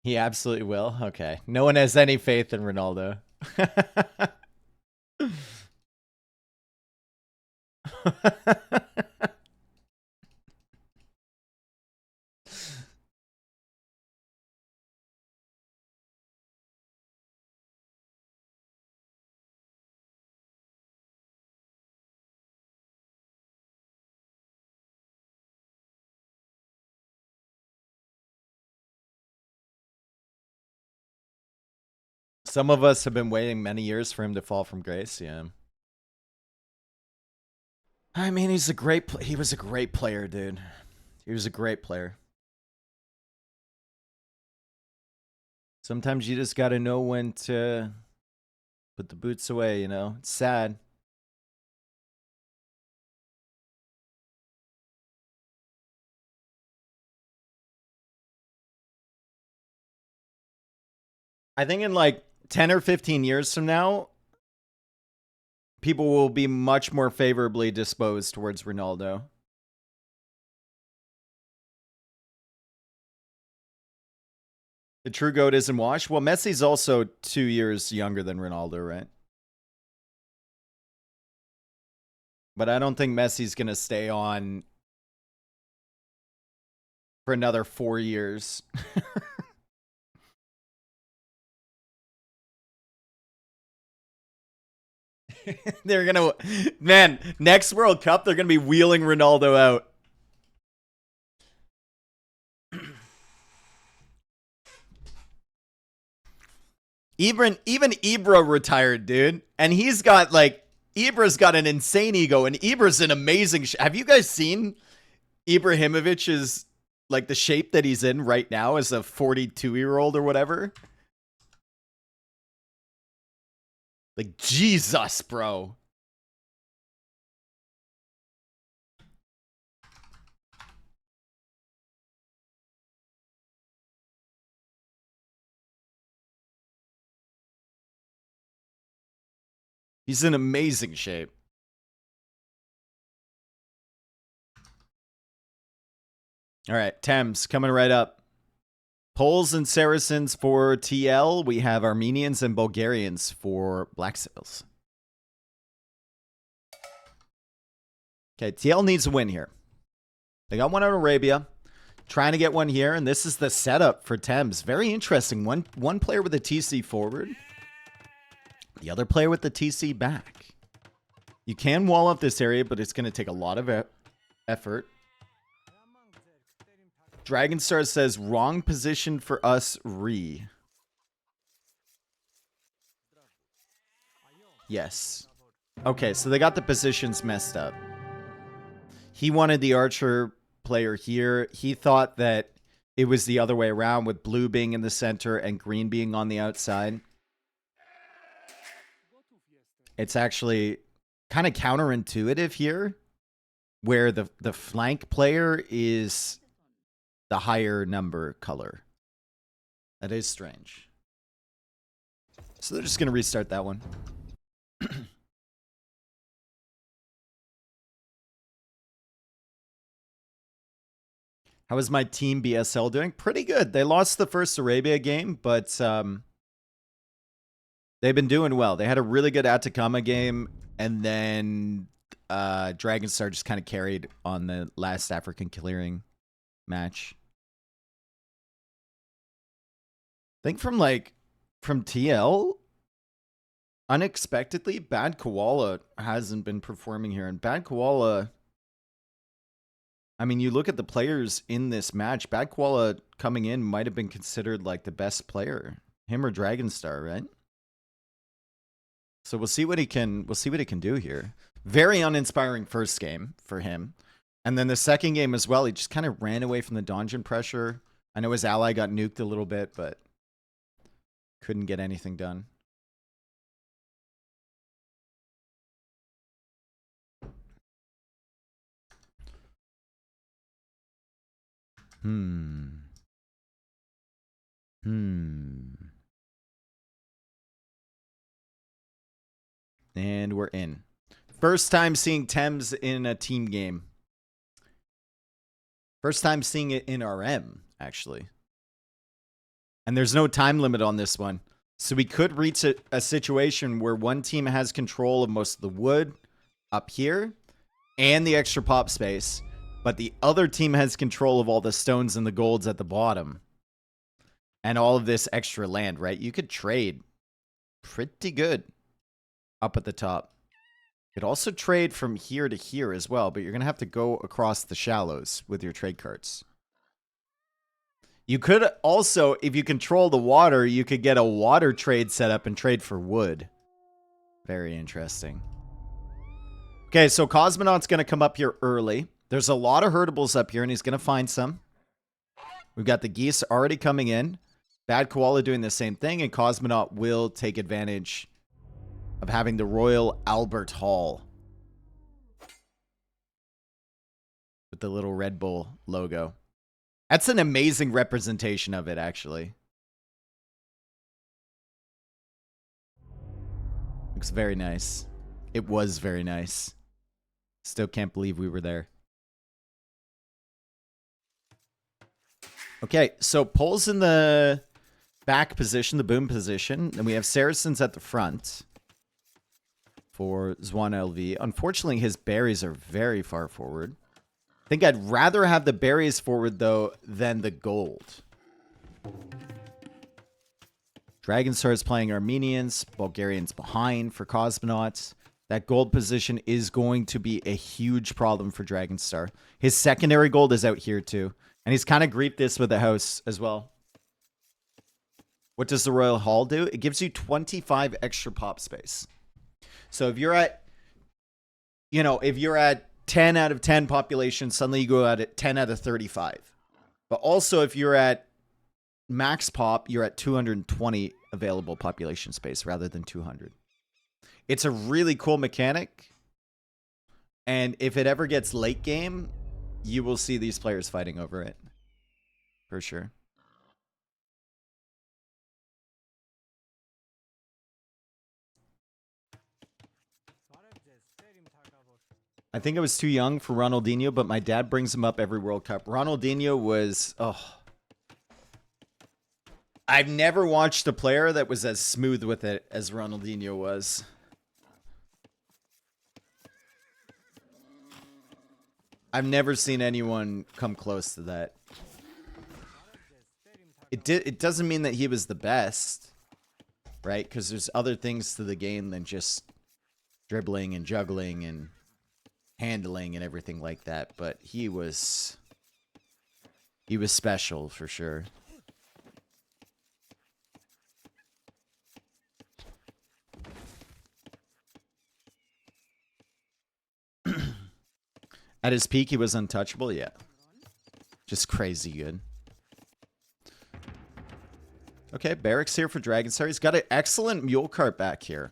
He absolutely will. Okay. No one has any faith in Ronaldo. Some of us have been waiting many years for him to fall from grace. Yeah. I mean, he was a great player, dude. He was a great player. Sometimes you just got to know when to put the boots away, you know? It's sad. I think in like 10 or 15 years from now, people will be much more favorably disposed towards Ronaldo. The true GOAT isn't washed. Well, Messi's also 2 years younger than Ronaldo, right? But I don't think Messi's going to stay on for another 4 years. They're going to... Man, next World Cup, they're going to be wheeling Ronaldo out. Even Ibra retired, dude. And he's got, like... Ibra's got an insane ego, and Ibra's an amazing... Have you guys seen Ibrahimovic's, like, the shape that he's in right now as a 42-year-old or whatever? Like, Jesus, bro. He's in amazing shape. All right, Thames coming right up. Poles and Saracens for TL. We have Armenians and Bulgarians for BlackSails. Okay, TL needs a win here. They got one out of Arabia. Trying to get one here, and this is the setup for Thames. Very interesting. One player with a TC forward. The other player with the TC back. You can wall up this area, but it's going to take a lot of effort. Dragonstar says, wrong position for us, re. Yes. Okay, so they got the positions messed up. He wanted the archer player here. He thought that it was the other way around, with blue being in the center and green being on the outside. It's actually kind of counterintuitive here, where the flank player is the higher number color. That is strange. So they're just going to restart that one. How is my team BSL doing? Pretty good. They lost the first Arabia game, but they've been doing well. They had a really good Atacama game, and then Dragonstar just kind of carried on the last African clearing match. I think from TL, unexpectedly, Bad Koala hasn't been performing here. And Bad Koala, I mean, you look at the players in this match, Bad Koala coming in might have been considered like the best player. Him or Dragonstar, right? So we'll see what he can do here. Very uninspiring first game for him. And then the second game as well, he just kind of ran away from the donjon pressure. I know his ally got nuked a little bit, but couldn't get anything done. And we're in. First time seeing Thames in a team game. First time seeing it in RM, actually. And there's no time limit on this one. So we could reach a situation where one team has control of most of the wood up here and the extra pop space, but the other team has control of all the stones and the golds at the bottom and all of this extra land, right? You could trade pretty good up at the top. You could also trade from here to here as well, but you're going to have to go across the shallows with your trade carts. You could also, if you control the water, you could get a water trade set up and trade for wood. Very interesting. Okay, so Cosmonaut's going to come up here early. There's a lot of herdables up here, and he's going to find some. We've got the geese already coming in. Bad Koala doing the same thing, and Cosmonaut will take advantage of having the Royal Albert Hall with the little Red Bull logo. That's an amazing representation of it, actually. Looks very nice. It was very nice. Still can't believe we were there. Okay, so Pole's in the back position, the boom position. And we have Saracens at the front for Zwan LV. Unfortunately, his berries are very far forward. I think I'd rather have the berries forward, though, than the gold. Dragonstar is playing Armenians. Bulgarians behind for Cosmonauts. That gold position is going to be a huge problem for Dragonstar. His secondary gold is out here, too. And he's kind of griefed this with the house as well. What does the Royal Hall do? It gives you 25 extra pop space. So if you're at, you know, if you're at 10 out of 10 population, suddenly you go out at 10 out of 35. But also if you're at max pop, you're at 220 available population space rather than 200. It's a really cool mechanic. And if it ever gets late game, you will see these players fighting over it. For sure. I think I was too young for Ronaldinho, but my dad brings him up every World Cup. Ronaldinho was, I've never watched a player that was as smooth with it as Ronaldinho was. I've never seen anyone come close to that. It doesn't mean that he was the best, right? Because there's other things to the game than just dribbling and juggling and handling and everything like that. But he was special for sure. At his peak, he was untouchable. Yeah. Just crazy good. Okay, Barracks here for Dragonstar. He's got an excellent mule cart back here.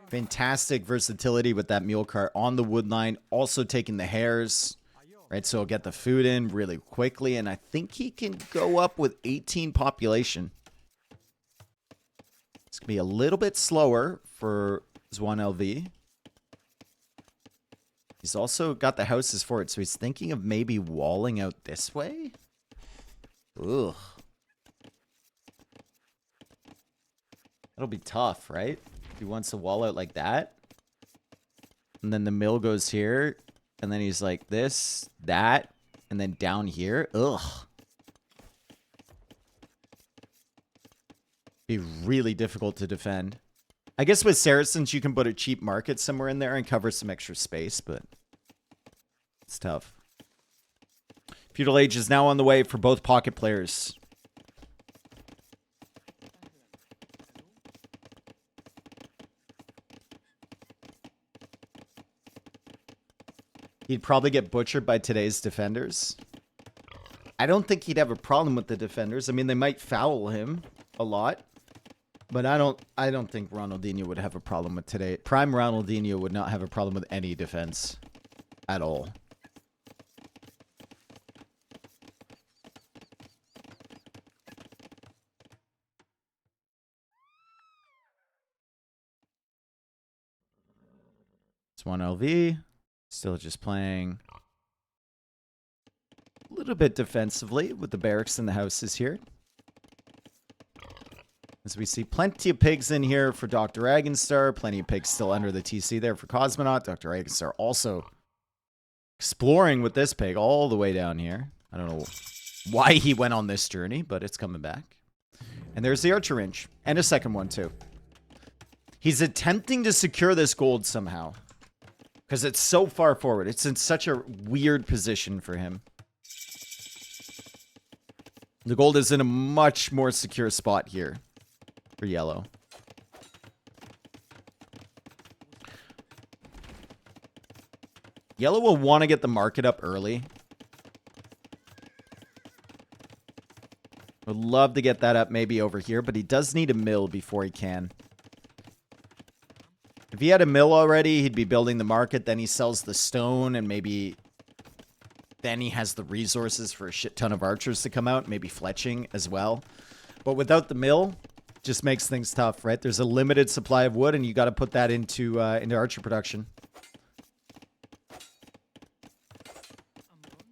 Fantastic versatility with that mule cart on the wood line. Also taking the hares. Right, so he'll get the food in really quickly. And I think he can go up with 18 population. It's going to be a little bit slower for Zwan LV. He's also got the houses for it, so he's thinking of maybe walling out this way? Ugh. That'll be tough, right? If he wants to wall out like that. And then the mill goes here. And then he's like this, that, and then down here. Ugh. Be really difficult to defend. I guess with Saracens, you can put a cheap market somewhere in there and cover some extra space, but it's tough. Feudal Age is now on the way for both pocket players. He'd probably get butchered by today's defenders. I don't think he'd have a problem with the defenders. I mean, they might foul him a lot. But I don't think Ronaldinho would have a problem with today. Prime Ronaldinho would not have a problem with any defense at all. It's one LV. Still just playing a little bit defensively with the barracks and the houses here. As we see plenty of pigs in here for Dr. Agonstar. Plenty of pigs still under the TC there for Cosmonaut. Dr. Agonstar also exploring with this pig all the way down here. I don't know why he went on this journey, but it's coming back. And there's the Archer Range. And a second one, too. He's attempting to secure this gold somehow. Because it's so far forward. It's in such a weird position for him. The gold is in a much more secure spot here for yellow. Yellow will want to get the market up early. Would love to get that up maybe over here, but he does need a mill before he can. If he had a mill already, he'd be building the market. Then he sells the stone and maybe then he has the resources for a shit ton of archers to come out. Maybe fletching as well. But without the mill, just makes things tough, right? There's a limited supply of wood, and you got to put that into archer production.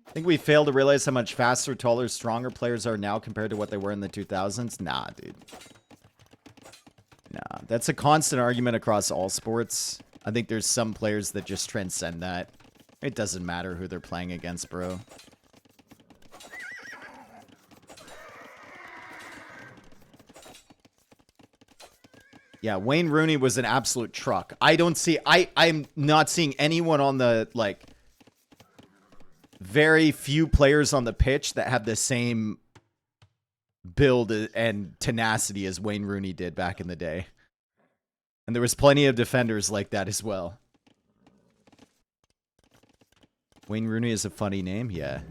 I think we fail to realize how much faster, taller, stronger players are now compared to what they were in the 2000s. Nah, dude. Nah, that's a constant argument across all sports. I think there's some players that just transcend that. It doesn't matter who they're playing against, bro. Yeah, Wayne Rooney was an absolute truck. I'm not seeing anyone on the, like, very few players on the pitch that have the same build and tenacity as Wayne Rooney did back in the day. And there was plenty of defenders like that as well. Wayne Rooney is a funny name, yeah.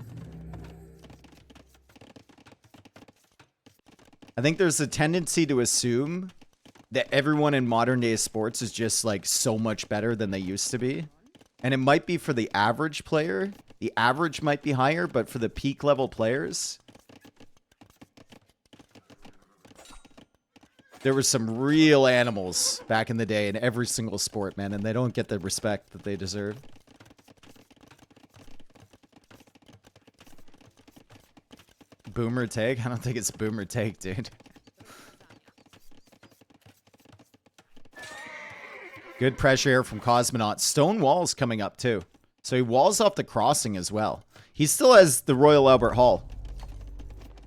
I think there's a tendency to assume that everyone in modern day sports is just like so much better than they used to be. And it might be for the average player. The average might be higher, but for the peak level players, there were some real animals back in the day in every single sport, man, and they don't get the respect that they deserve. Boomer take? I don't think it's boomer take, dude. Good pressure here from Cosmonaut. Stone Wall's coming up, too. So he walls off the crossing as well. He still has the Royal Albert Hall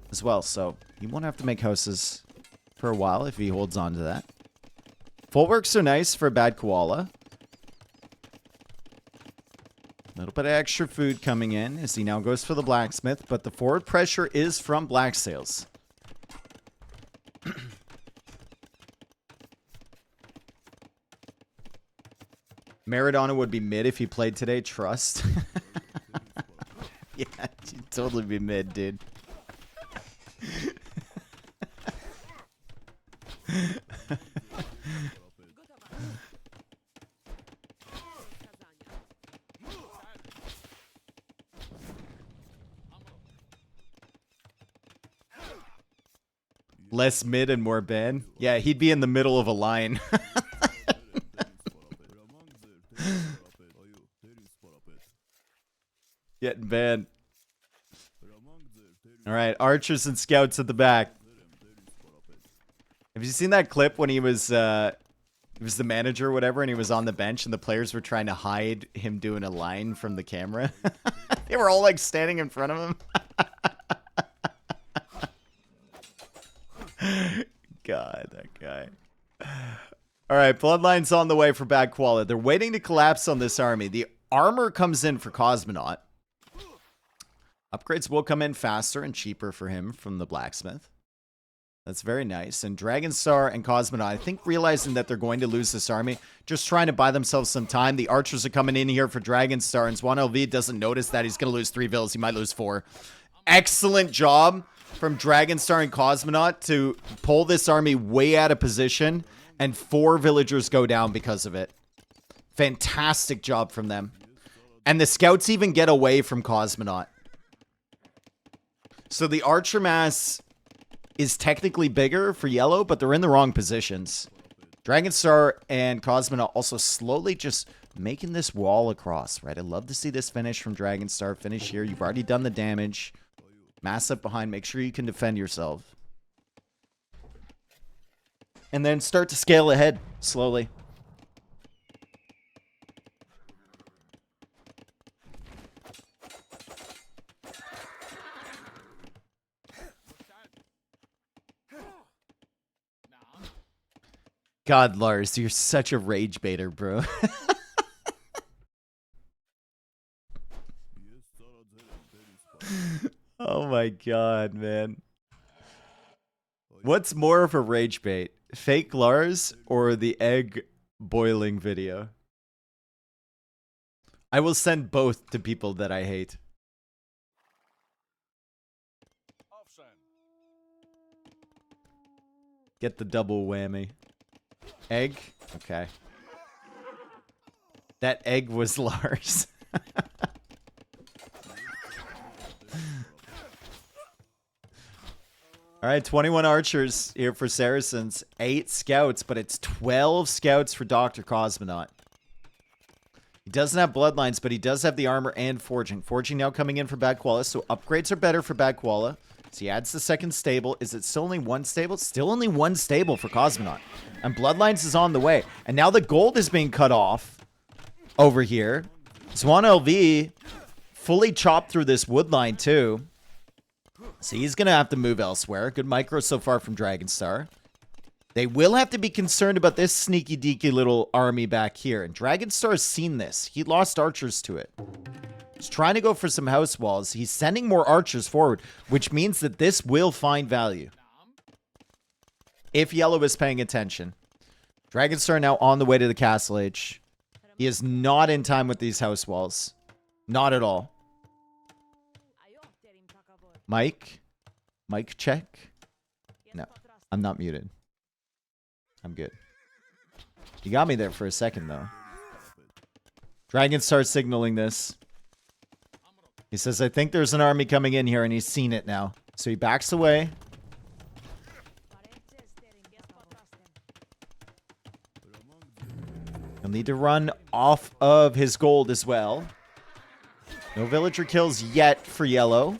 as well, so he won't have to make houses for a while if he holds on to that. Footworks are nice for a bad koala. A little bit of extra food coming in as he now goes for the blacksmith, but the forward pressure is from BlackSails. Maradona would be mid if he played today, trust. Yeah, he'd totally be mid, dude. Less mid and more ban. Yeah, he'd be in the middle of a line. Getting banned. All right, archers and scouts at the back. Have you seen that clip when he was the manager or whatever, and he was on the bench and the players were trying to hide him doing a line from the camera? They were all like standing in front of him. God, that guy. All right, Bloodline's on the way for Bad Koala. They're waiting to collapse on this army. The armor comes in for Cosmonaut. Upgrades will come in faster and cheaper for him from the blacksmith. That's very nice. And Dragonstar and Cosmonaut, I think realizing that they're going to lose this army, just trying to buy themselves some time. The archers are coming in here for Dragonstar, and Zwan LV doesn't notice that he's going to lose 3 villas. He might lose 4. Excellent job from Dragonstar and Cosmonaut to pull this army way out of position, and 4 villagers go down because of it. Fantastic job from them. And the scouts even get away from Cosmonaut. So the archer mass is technically bigger for yellow, but they're in the wrong positions. Dragonstar and Cosmonaut also slowly just making this wall across, right? I love to see this finish from Dragonstar. Finish here. You've already done the damage. Mass up behind. Make sure you can defend yourself. And then start to scale ahead slowly. God, Lars, you're such a rage baiter, bro. Oh my god, man. What's more of a rage bait? Fake Lars or the egg boiling video? I will send both to people that I hate. Get the double whammy. Egg? Okay. That egg was Lars. All right, 21 archers here for Saracens. 8 scouts, but it's 12 scouts for Dr. Cosmonaut. He doesn't have bloodlines, but he does have the armor and forging. Forging now coming in for Bad Koala, so upgrades are better for Bad Koala. So he adds the second stable. Is it still only 1 stable? Still only 1 stable for Cosmonaut. And bloodlines is on the way. And now the gold is being cut off over here. Swan LV fully chopped through this wood line too. So he's going to have to move elsewhere. Good micro so far from Dragonstar. They will have to be concerned about this sneaky deaky little army back here. And Dragonstar has seen this. He lost archers to it. He's trying to go for some house walls. He's sending more archers forward, which means that this will find value. If Yellow is paying attention. Dragonstar now on the way to the Castle Age. He is not in time with these house walls. Not at all. Mike? Mic check? No, I'm not muted. I'm good. You got me there for a second, though. Dragon starts signaling this. He says, I think there's an army coming in here, and he's seen it now. So he backs away. He'll need to run off of his gold as well. No villager kills yet for Yellow.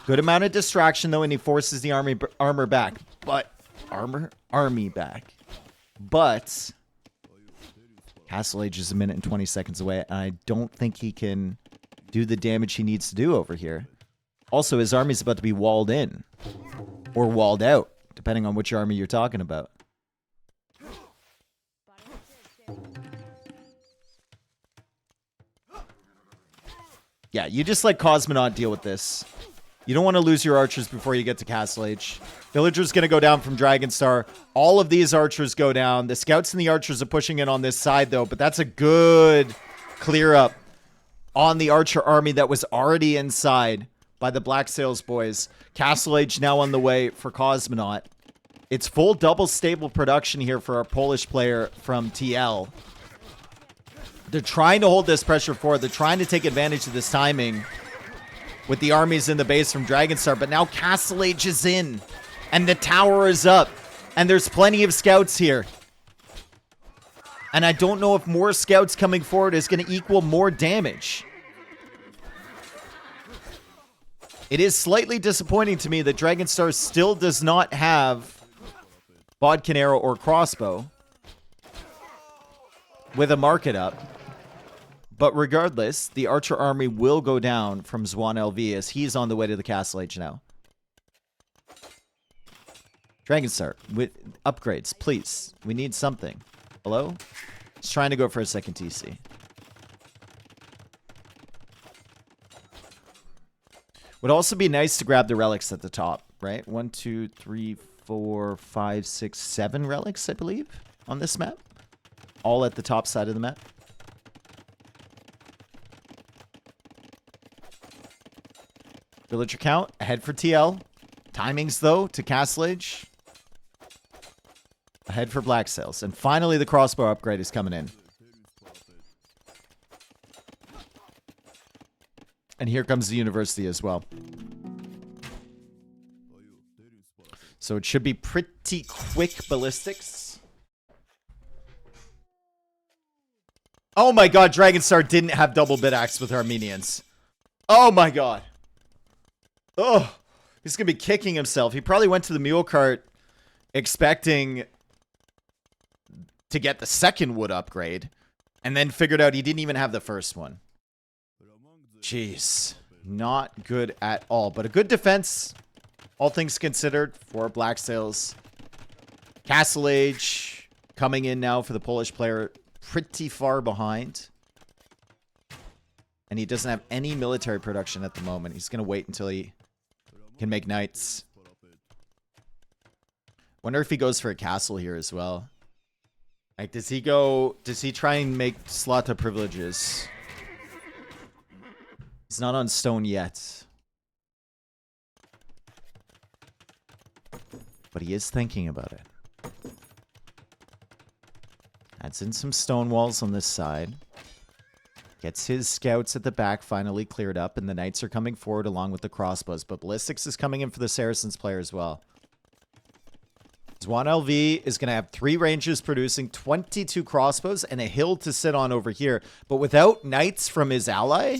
Good amount of distraction, though, and he forces the armor back. But... Army back. But... Castle Age is 1 minute and 20 seconds away, and I don't think he can do the damage he needs to do over here. Also, his army's about to be walled in. Or walled out, depending on which army you're talking about. Yeah, you just let Cosmonaut deal with this. You don't want to lose your archers before you get to Castle Age. Villager's going to go down from Dragonstar. All of these archers go down. The scouts and the archers are pushing in on this side, though. But that's a good clear up on the archer army that was already inside by the BlackSails boys. Castle Age now on the way for Cosmonaut. It's full double stable production here for our Polish player from TL. They're trying to hold this pressure forward. They're trying to take advantage of this timing with the armies in the base from Dragonstar. But now Castle Age is in. And the tower is up. And there's plenty of scouts here. And I don't know if more scouts coming forward is going to equal more damage. It is slightly disappointing to me that Dragonstar still does not have Bodkin Arrow or Crossbow with a market up. But regardless, the Archer army will go down from Zwan LV as he's on the way to the Castle Age now. Dragonstar, with upgrades, please. We need something. Hello? He's trying to go for a second TC. Would also be nice to grab the relics at the top, right? 1, 2, 3, 4, 5, 6, 7 relics, I believe, on this map. All at the top side of the map. Villager count, ahead for TL. Timings, though, to Castle Age. Ahead for BlackSails. And finally, the crossbow upgrade is coming in. And here comes the university as well. So it should be pretty quick ballistics. Oh my god, Dragonstar didn't have double bit axe with Armenians. Oh my god. Oh, he's going to be kicking himself. He probably went to the mule cart expecting to get the second wood upgrade and then figured out he didn't even have the first one. Jeez, not good at all, but a good defense, all things considered, for BlackSails. Castle Age coming in now for the Polish player, pretty far behind. And he doesn't have any military production at the moment. He's going to wait until he can make knights. Wonder if he goes for a castle here as well. Like, does he try and make Slaughter privileges? He's not on stone yet. But he is thinking about it. Adds in some stone walls on this side. Gets his scouts at the back finally cleared up, and the knights are coming forward along with the crossbows. But ballistics is coming in for the Saracens player as well. Zwan LV is going to have 3 ranges producing 22 crossbows and a hill to sit on over here. But without knights from his ally,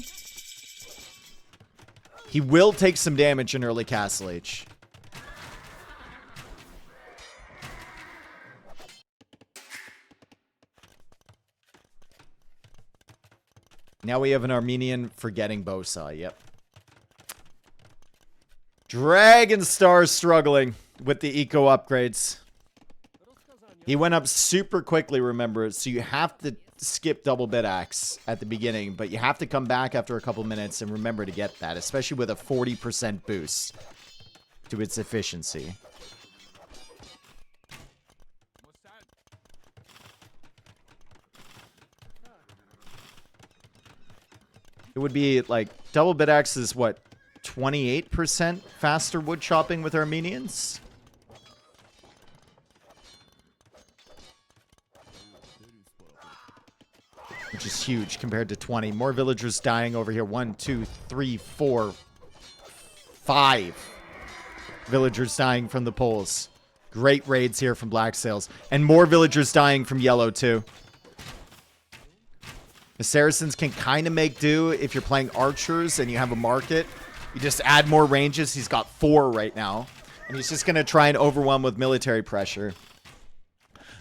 he will take some damage in early Castle Age. Now we have an Armenian forgetting Bosa. Yep. Dragon Star struggling with the eco upgrades. He went up super quickly, remember, so you have to skip double bit axe at the beginning, but you have to come back after a couple minutes and remember to get that, especially with a 40% boost to its efficiency. It would be like double bit axe is what, 28% faster wood chopping with Armenians? Which is huge compared to 20. More villagers dying over here. 1, 2, 3, 4, 5 villagers dying from the poles. Great raids here from BlackSails. And more villagers dying from yellow too. The Saracens can kind of make do if you're playing archers and you have a market. You just add more ranges. He's got 4 right now. And he's just going to try and overwhelm with military pressure.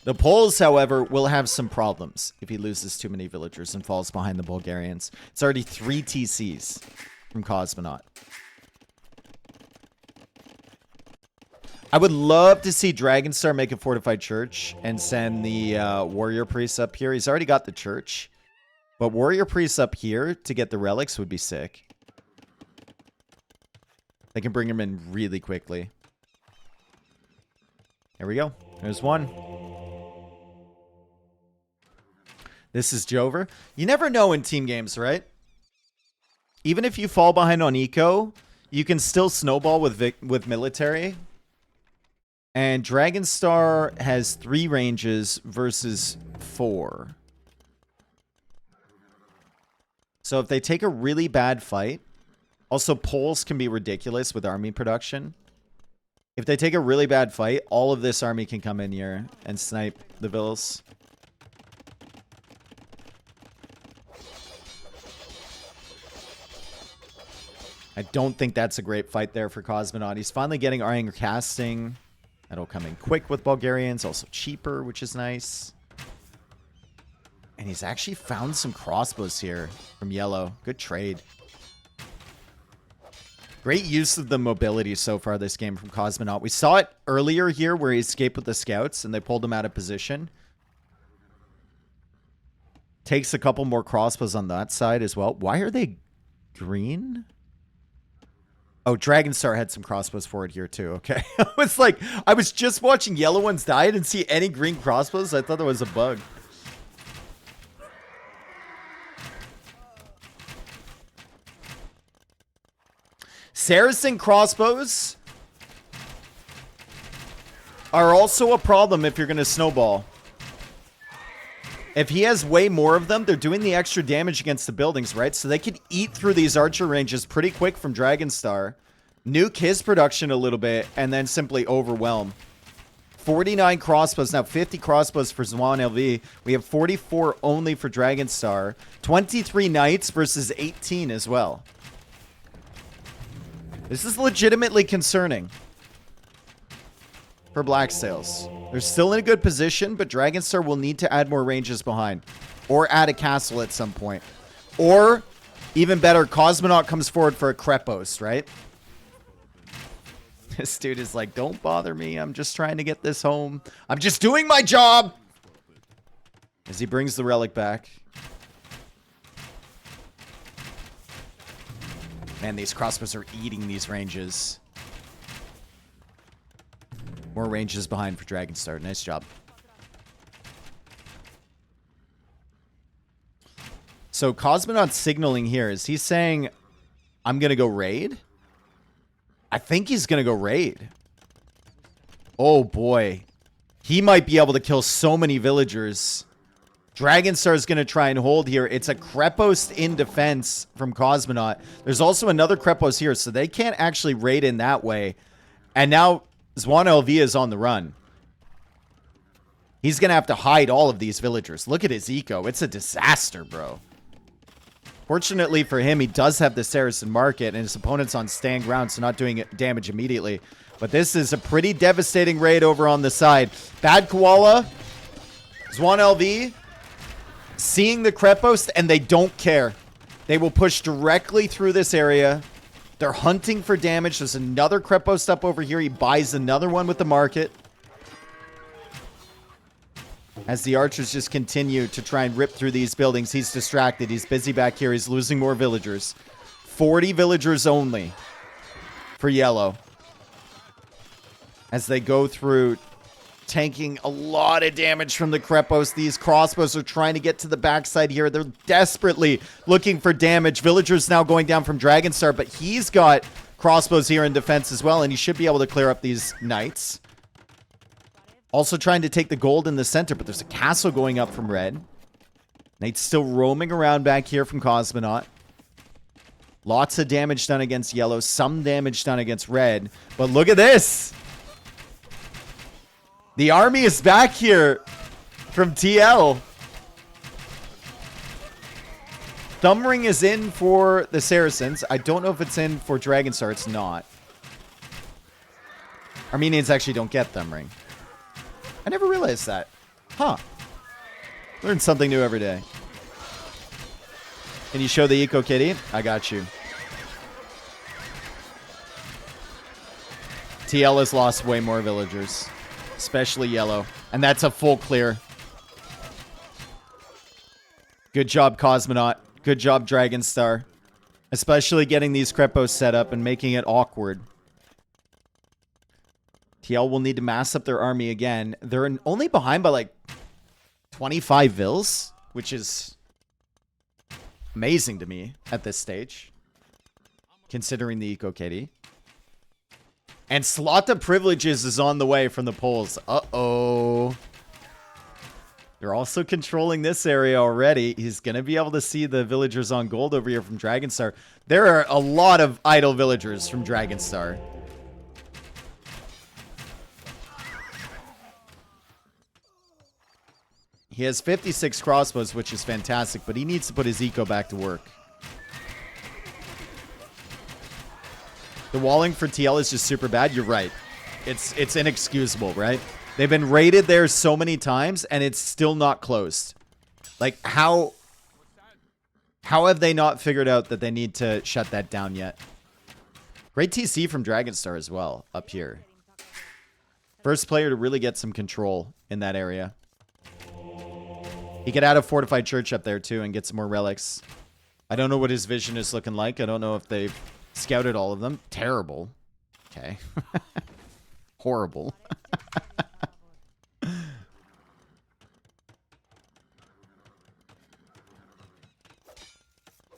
The Poles, however, will have some problems if he loses too many villagers and falls behind the Bulgarians. It's already 3 TCs from Cosmonaut. I would love to see Dragonstar make a fortified church and send the warrior priests up here. He's already got the church. But warrior priests up here to get the relics would be sick. They can bring him in really quickly. There we go. There's one. This is Jover. You never know in team games, right? Even if you fall behind on eco, you can still snowball with military. And Dragonstar has 3 ranges versus 4. So if they take a really bad fight, also Poles can be ridiculous with army production. If they take a really bad fight, all of this army can come in here and snipe the vills. I don't think that's a great fight there for Cosmonaut. He's finally getting iron casting. That'll come in quick with Bulgarians. Also cheaper, which is nice. And he's actually found some crossbows here from yellow. Good trade. Great use of the mobility so far this game from Cosmonaut. We saw it earlier here where he escaped with the scouts and they pulled him out of position. Takes a couple more crossbows on that side as well. Why are they green? Oh, Dragonstar had some crossbows forward here too. Okay. I was just watching yellow ones die. I didn't see any green crossbows. I thought there was a bug. Saracen crossbows are also a problem if you're going to snowball. If he has way more of them, they're doing the extra damage against the buildings, right? So they could eat through these archer ranges pretty quick from Dragonstar, nuke his production a little bit, and then simply overwhelm. 49 crossbows. Now 50 crossbows for Zwan LV. We have 44 only for Dragonstar. 23 knights versus 18 as well. This is legitimately concerning for BlackSails. They're still in a good position, but Dragonstar will need to add more ranges behind. Or add a castle at some point. Or, even better, Cosmonaut comes forward for a Krepos, right? This dude is like, don't bother me. I'm just trying to get this home. I'm just doing my job! As he brings the relic back. Man, these crossbows are eating these ranges. More ranges behind for Dragonstar. Nice job. So Cosmonaut's signaling here. Is he saying, I'm going to go raid? I think he's going to go raid. Oh, boy. He might be able to kill so many villagers. Dragonstar is going to try and hold here. It's a Krepos in defense from Cosmonaut. There's also another Krepos here, so they can't actually raid in that way. And now Zwan LV is on the run. He's going to have to hide all of these villagers. Look at his eco. It's a disaster, bro. Fortunately for him, he does have the Saracen Market, and his opponent's on stand ground, so not doing damage immediately. But this is a pretty devastating raid over on the side. Bad Koala, Zwan LV, seeing the Krepos, and they don't care. They will push directly through this area. They're hunting for damage. There's another Krepos up over here. He buys another one with the market. As the archers just continue to try and rip through these buildings, he's distracted. He's busy back here. He's losing more villagers. 40 villagers only for yellow. As they go through, tanking a lot of damage from the Krepos. These crossbows are trying to get to the backside here. They're desperately looking for damage. Villagers now going down from Dragonstar, but he's got crossbows here in defense as well, and he should be able to clear up these knights. Also trying to take the gold in the center, but there's a castle going up from red. Knights still roaming around back here from Cosmonaut. Lots of damage done against yellow, some damage done against red. But look at this! The army is back here from TL. Thumbring is in for the Saracens. I don't know if it's in for Dragonstar. It's not. Armenians actually don't get Thumbring. I never realized that. Huh. Learn something new every day. Can you show the Eco Kitty? I got you. TL has lost way more villagers. Especially yellow. And that's a full clear. Good job, Cosmonaut. Good job, Dragonstar. Especially getting these Krepos set up and making it awkward. TL will need to mass up their army again. They're only behind by like 25 vills, which is amazing to me at this stage, considering the Eco Kitty. And Slotta Privileges is on the way from the polls. Uh-oh. They're also controlling this area already. He's going to be able to see the villagers on gold over here from Dragonstar. There are a lot of idle villagers from Dragonstar. He has 56 crossbows, which is fantastic, but he needs to put his eco back to work. The walling for TL is just super bad. You're right. It's inexcusable, right? They've been raided there so many times, and it's still not closed. Like, how have they not figured out that they need to shut that down yet? Great TC from Dragonstar as well, up here. First player to really get some control in that area. He could add a fortified church up there, too, and get some more relics. I don't know what his vision is looking like. I don't know if they've scouted all of them. Terrible. Okay. Horrible.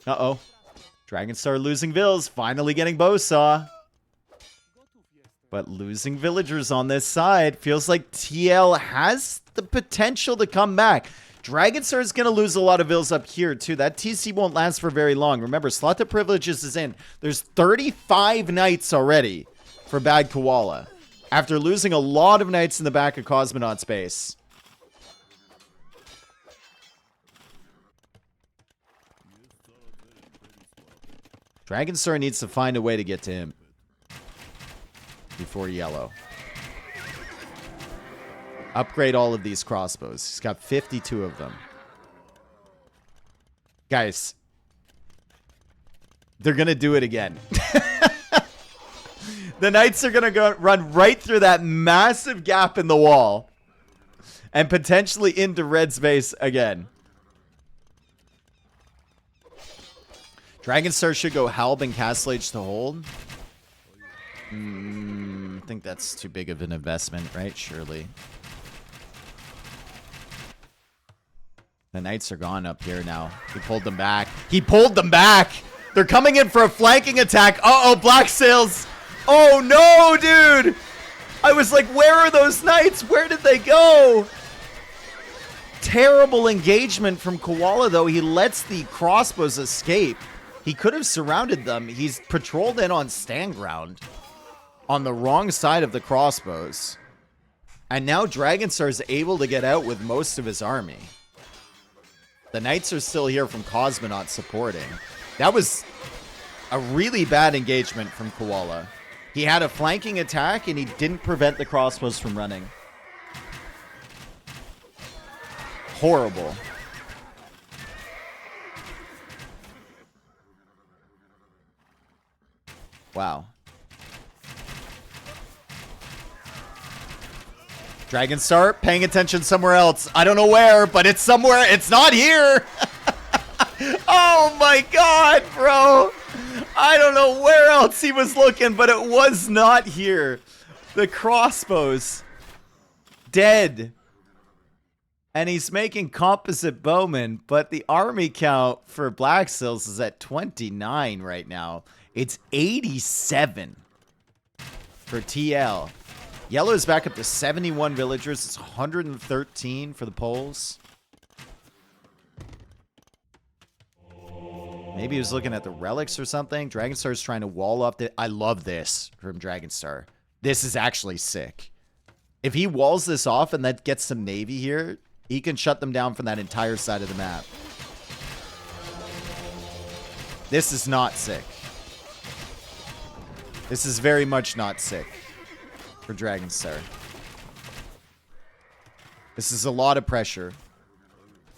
Uh-oh. Dragonstar losing vills. Finally getting Bowsaw. But losing villagers on this side. Feels like TL has the potential to come back. Dragonstar is going to lose a lot of vills up here, too. That TC won't last for very long. Remember, Slot to Privileges is in. There's 35 knights already for Bad Koala. After losing a lot of knights in the back of Cosmonaut's base. Dragonstar needs to find a way to get to him before yellow. Upgrade all of these crossbows. He's got 52 of them. Guys, they're going to do it again. The knights are going to run right through that massive gap in the wall and potentially into Red's base again. Dragonstar should go Halb and Castle Age to hold. I think that's too big of an investment, right? Surely. The knights are gone up here now. He pulled them back. He pulled them back! They're coming in for a flanking attack. Uh-oh, BlackSails! Oh no, dude! I was like, where are those knights? Where did they go? Terrible engagement from Koala, though. He lets the crossbows escape. He could have surrounded them. He's patrolled in on stand ground. On the wrong side of the crossbows. And now Dragonstar is able to get out with most of his army. The Knights are still here from Cosmonaut supporting. That was a really bad engagement from Koala. He had a flanking attack and he didn't prevent the crossbows from running. Horrible. Wow. Dragonstar paying attention somewhere else. I don't know where, but it's somewhere. It's not here. Oh my god, bro. I don't know where else he was looking, but it was not here. The crossbows. Dead. And he's making composite bowmen, but the army count for BlackSails is at 29 right now. It's 87 for TL. Yellow is back up to 71 villagers. It's 113 for the Poles. Maybe he was looking at the relics or something. Dragonstar is trying to wall up the... I love this from Dragonstar. This is actually sick. If he walls this off and that gets some navy here, he can shut them down from that entire side of the map. This is not sick. This is very much not sick for Dragonstar. This is a lot of pressure.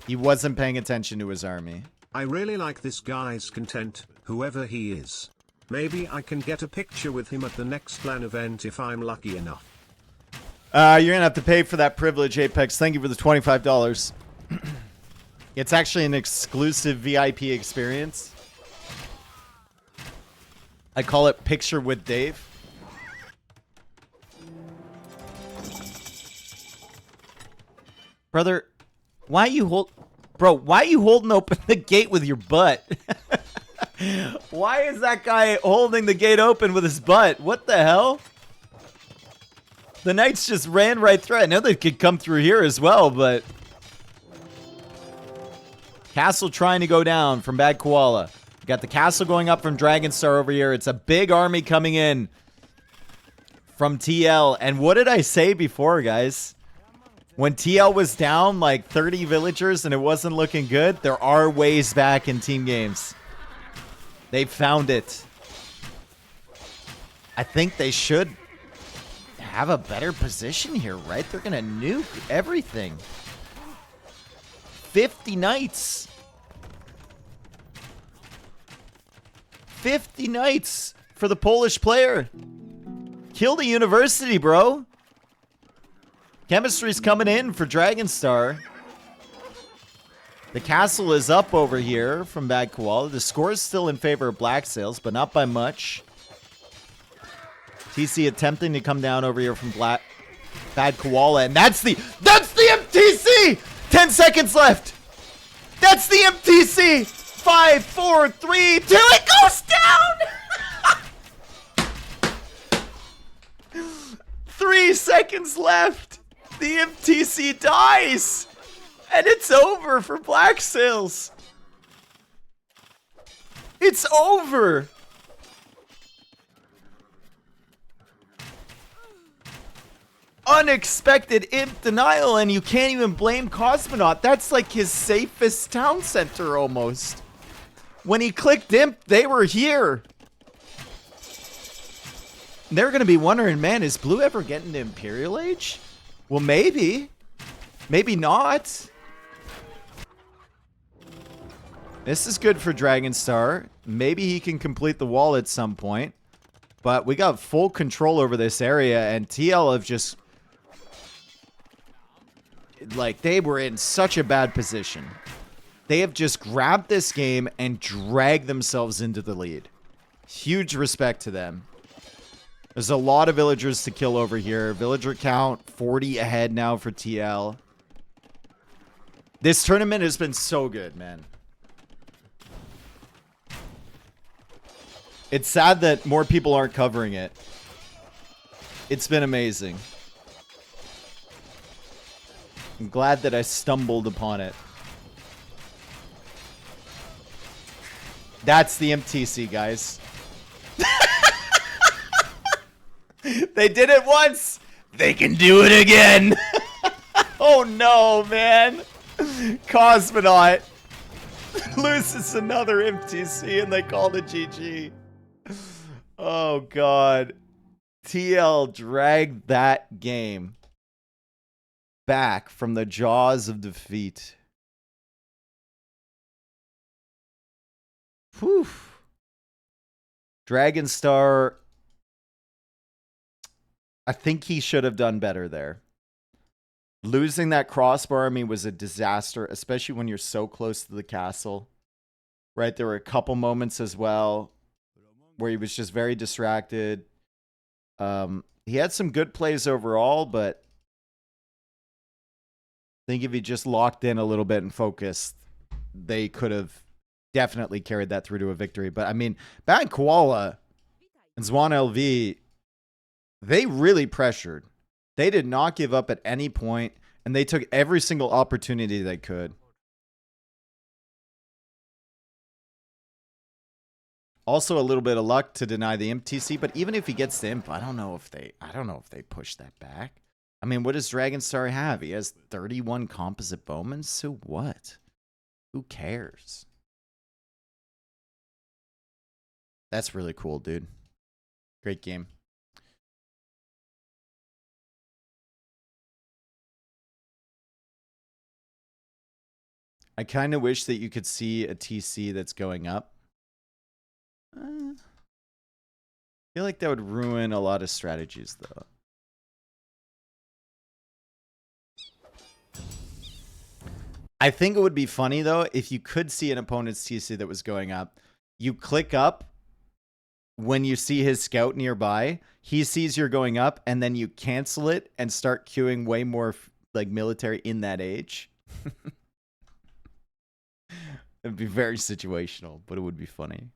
He wasn't paying attention to his army. I really like this guy's content, whoever he is. Maybe I can get a picture with him at the next LAN event if I'm lucky enough. You're going to have to pay for that privilege, Apex. Thank you for the $25. It's actually an exclusive VIP experience. I call it Picture with Dave. Brother, why you holding open the gate with your butt? Why is that guy holding the gate open with his butt? What the hell? The Knights just ran right through it. I know they could come through here as well, but... Castle trying to go down from Bad Koala. We got the castle going up from Dragonstar over here. It's a big army coming in from TL. And what did I say before, guys? When TL was down like 30 villagers and it wasn't looking good, there are ways back in team games. They found it. I think they should have a better position here, right? They're going to nuke everything. 50 Knights. 50 Knights for the Polish player. Kill the university, bro. Chemistry's coming in for Dragonstar. The castle is up over here from Bad Koala. The score is still in favor of BlackSails, but not by much. TC attempting to come down over here from Bad Koala, and that's the MTC! 10 seconds left! That's the MTC! 5, 4, 3, 2, it goes down! 3 seconds left! The MTC dies! And it's over for BlackSails! It's over! Unexpected imp denial, and you can't even blame Cosmonaut. That's like his safest town center almost. When he clicked imp, they were here. They're going to be wondering, man, is Blue ever getting to Imperial Age? Well, maybe. Maybe not. This is good for Dragonstar. Maybe he can complete the wall at some point. But we got full control over this area, and TL have just... like, they were in such a bad position. They have just grabbed this game and dragged themselves into the lead. Huge respect to them. There's a lot of villagers to kill over here. Villager count, 40 ahead now for TL. This tournament has been so good, man. It's sad that more people aren't covering it. It's been amazing. I'm glad that I stumbled upon it. That's the MTC, guys. They did it once. They can do it again. Oh no, man. Cosmonaut loses another MTC and they call it GG. Oh god. TL dragged that game back from the jaws of defeat. Whew. Dragon Star, I think he should have done better there. Losing that crossbar army was a disaster, especially when you're so close to the castle. Right? There were a couple moments as well where he was just very distracted. He had some good plays overall, but I think if he just locked in a little bit and focused, they could have definitely carried that through to a victory. But I mean, Bad Koala and Zwan LV, they really pressured. They did not give up at any point, and they took every single opportunity they could. Also a little bit of luck to deny the Imp TC, but even if he gets the Imp, I don't know if they push that back. I mean, what does Dragonstar have? He has 31 composite bowmen, so what? Who cares? That's really cool, dude. Great game. I kind of wish that you could see a TC that's going up. I feel like that would ruin a lot of strategies, though. I think it would be funny, though, if you could see an opponent's TC that was going up. You click up when you see his scout nearby. He sees you're going up, and then you cancel it and start queuing way more like military in that age. It'd be very situational, but it would be funny.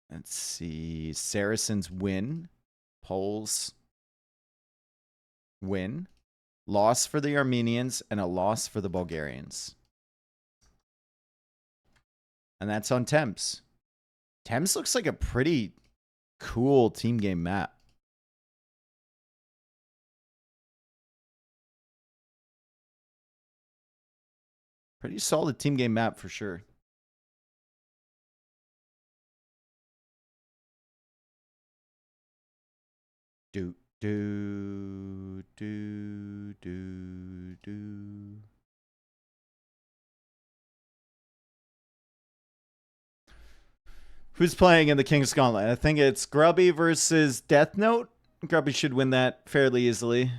Let's see. Saracens win. Poles win. Loss for the Armenians and a loss for the Bulgarians. And that's on Thames. Thames looks like a pretty cool team game map. Pretty solid team game map for sure. Do, do, do, do, do. Who's playing in the King's Gauntlet? I think it's Grubby versus Death Note. Grubby should win that fairly easily.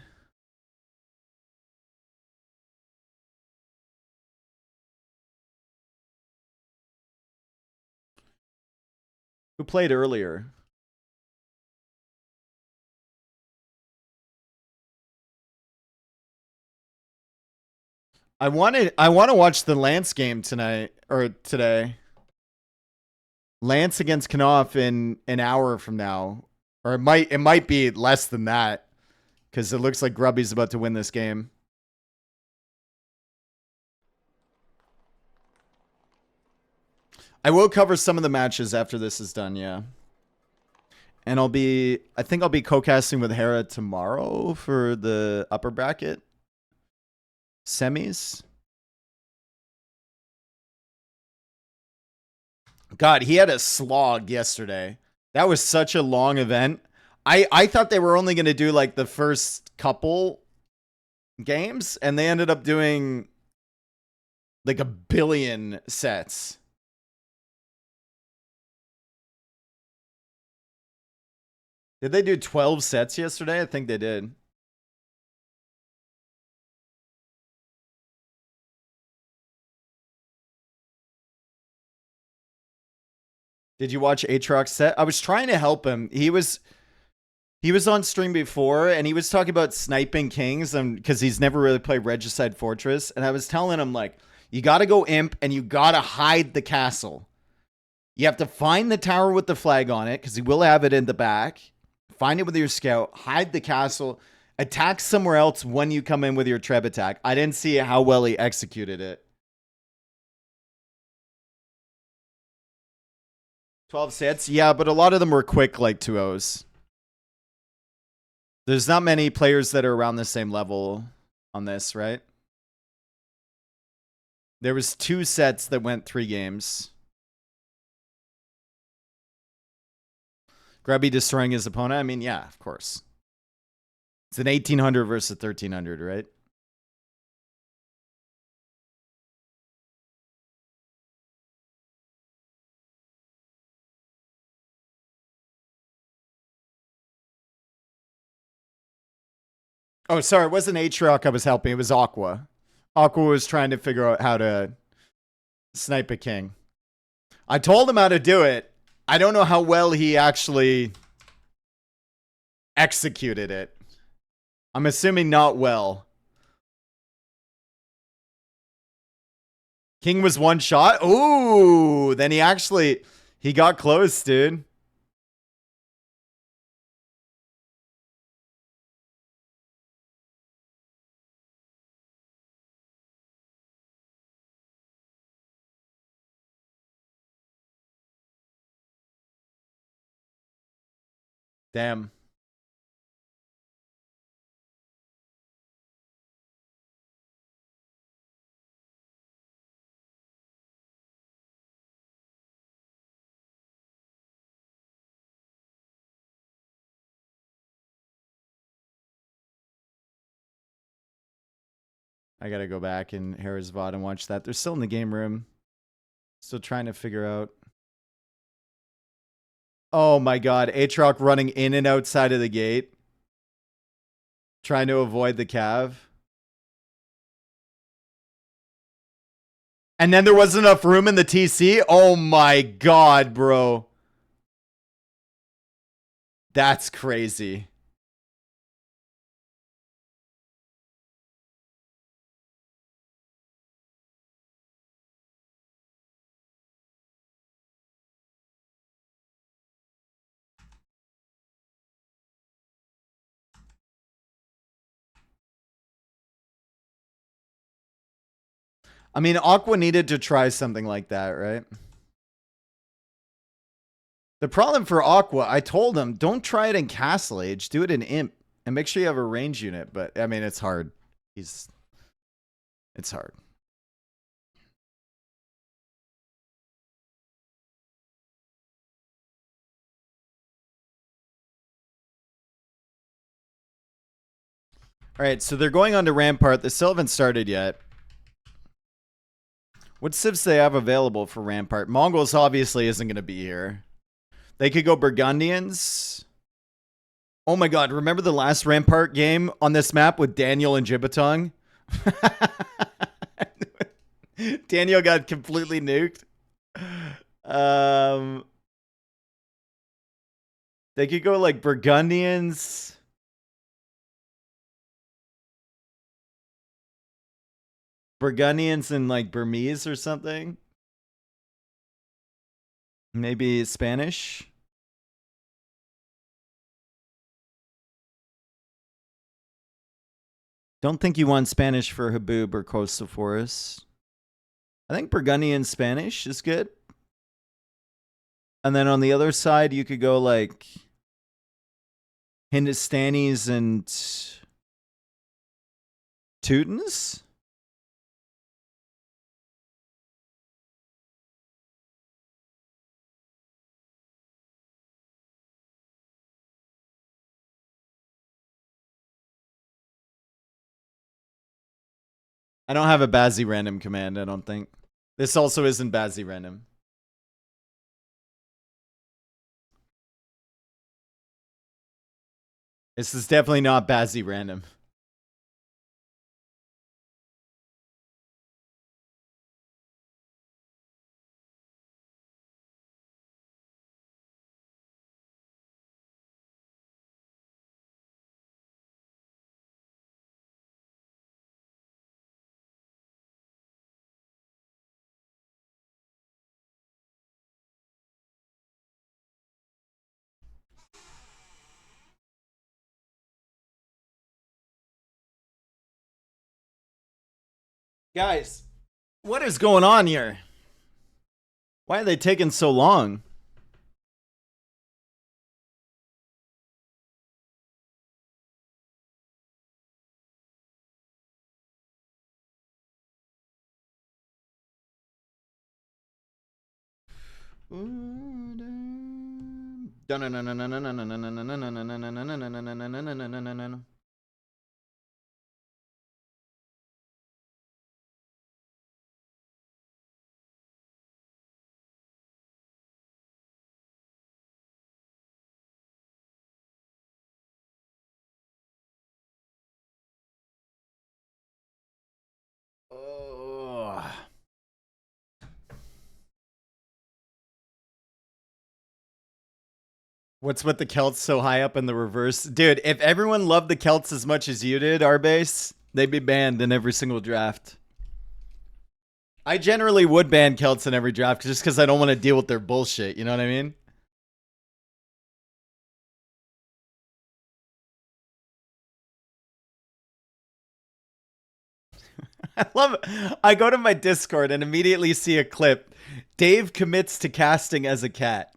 Who played earlier? I want to watch the Lance game tonight or today. Lance against Knopf in an hour from now, or it might be less than that, because it looks like Grubby's about to win this game. I will cover some of the matches after this is done, yeah. And I think I'll be co-casting with Hera tomorrow for the upper bracket semis. God, he had a slog yesterday. That was such a long event. I thought they were only going to do like the first couple games, and they ended up doing like a billion sets. Did they do 12 sets yesterday? I think they did. Did you watch Aatrox's set? I was trying to help him. He was on stream before, and he was talking about sniping kings, and because he's never really played Regicide Fortress. And I was telling him, like, you got to go imp, and you got to hide the castle. You have to find the tower with the flag on it, because he will have it in the back. Find it with your scout. Hide the castle. Attack somewhere else when you come in with your Treb attack. I didn't see how well he executed it. 12 sets? Yeah, but a lot of them were quick, like 2-0s. There's not many players that are around the same level on this, right? There was 2 sets that went 3 games. Grubby destroying his opponent? I mean, yeah, of course. It's an 1800 versus 1300, right? Oh, sorry, it wasn't Aatrox I was helping. It was Aqua. Aqua was trying to figure out how to snipe a king. I told him how to do it. I don't know how well he actually executed it. I'm assuming not well. King was 1 shot? Ooh, then he got close, dude. Damn. I gotta go back in Harris VOD and watch that. They're still in the game room. Still trying to figure out. Oh my god, Aatrox running in and outside of the gate. Trying to avoid the cav. And then there wasn't enough room in the TC? Oh my god, bro. That's crazy. I mean, Aqua needed to try something like that, right? The problem for Aqua, I told him, don't try it in Castle Age. Do it in Imp. And make sure you have a range unit. But, I mean, it's hard. It's hard. All right, so they're going on to Rampart. They still haven't started yet. What civs they have available for Rampart? Mongols obviously isn't going to be here. They could go Burgundians. Oh my god, remember the last Rampart game on this map with Daniel and Jibbatong? Daniel got completely nuked. They could go like Burgundians. Burgundians and like Burmese or something. Maybe Spanish. Don't think you want Spanish for Haboob or Coastal Forest. I think Burgundian Spanish is good. And then on the other side, you could go like Hindustanis and Teutons. I don't have a Bazzi random command, I don't think. This also isn't Bazzi random. This is definitely not Bazzi random. Guys, what is going on here? Why are they taking so long? What's with the Celts so high up in the reverse? Dude, if everyone loved the Celts as much as you did, our base, they'd be banned in every single draft. I generally would ban Celts in every draft just because I don't want to deal with their bullshit. You know what I mean? I love it. I go to my Discord and immediately see a clip. Dave commits to casting as a cat.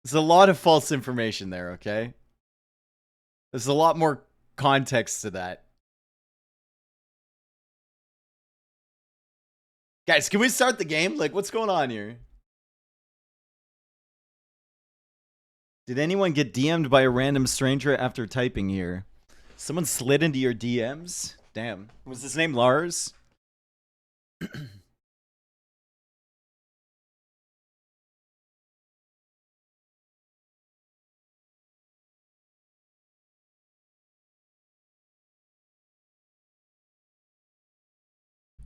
There's a lot of false information there, okay? There's a lot more context to that. Guys, can we start the game? Like, what's going on here? Did anyone get DM'd by a random stranger after typing here? Someone slid into your DMs? Damn. Was his name Lars?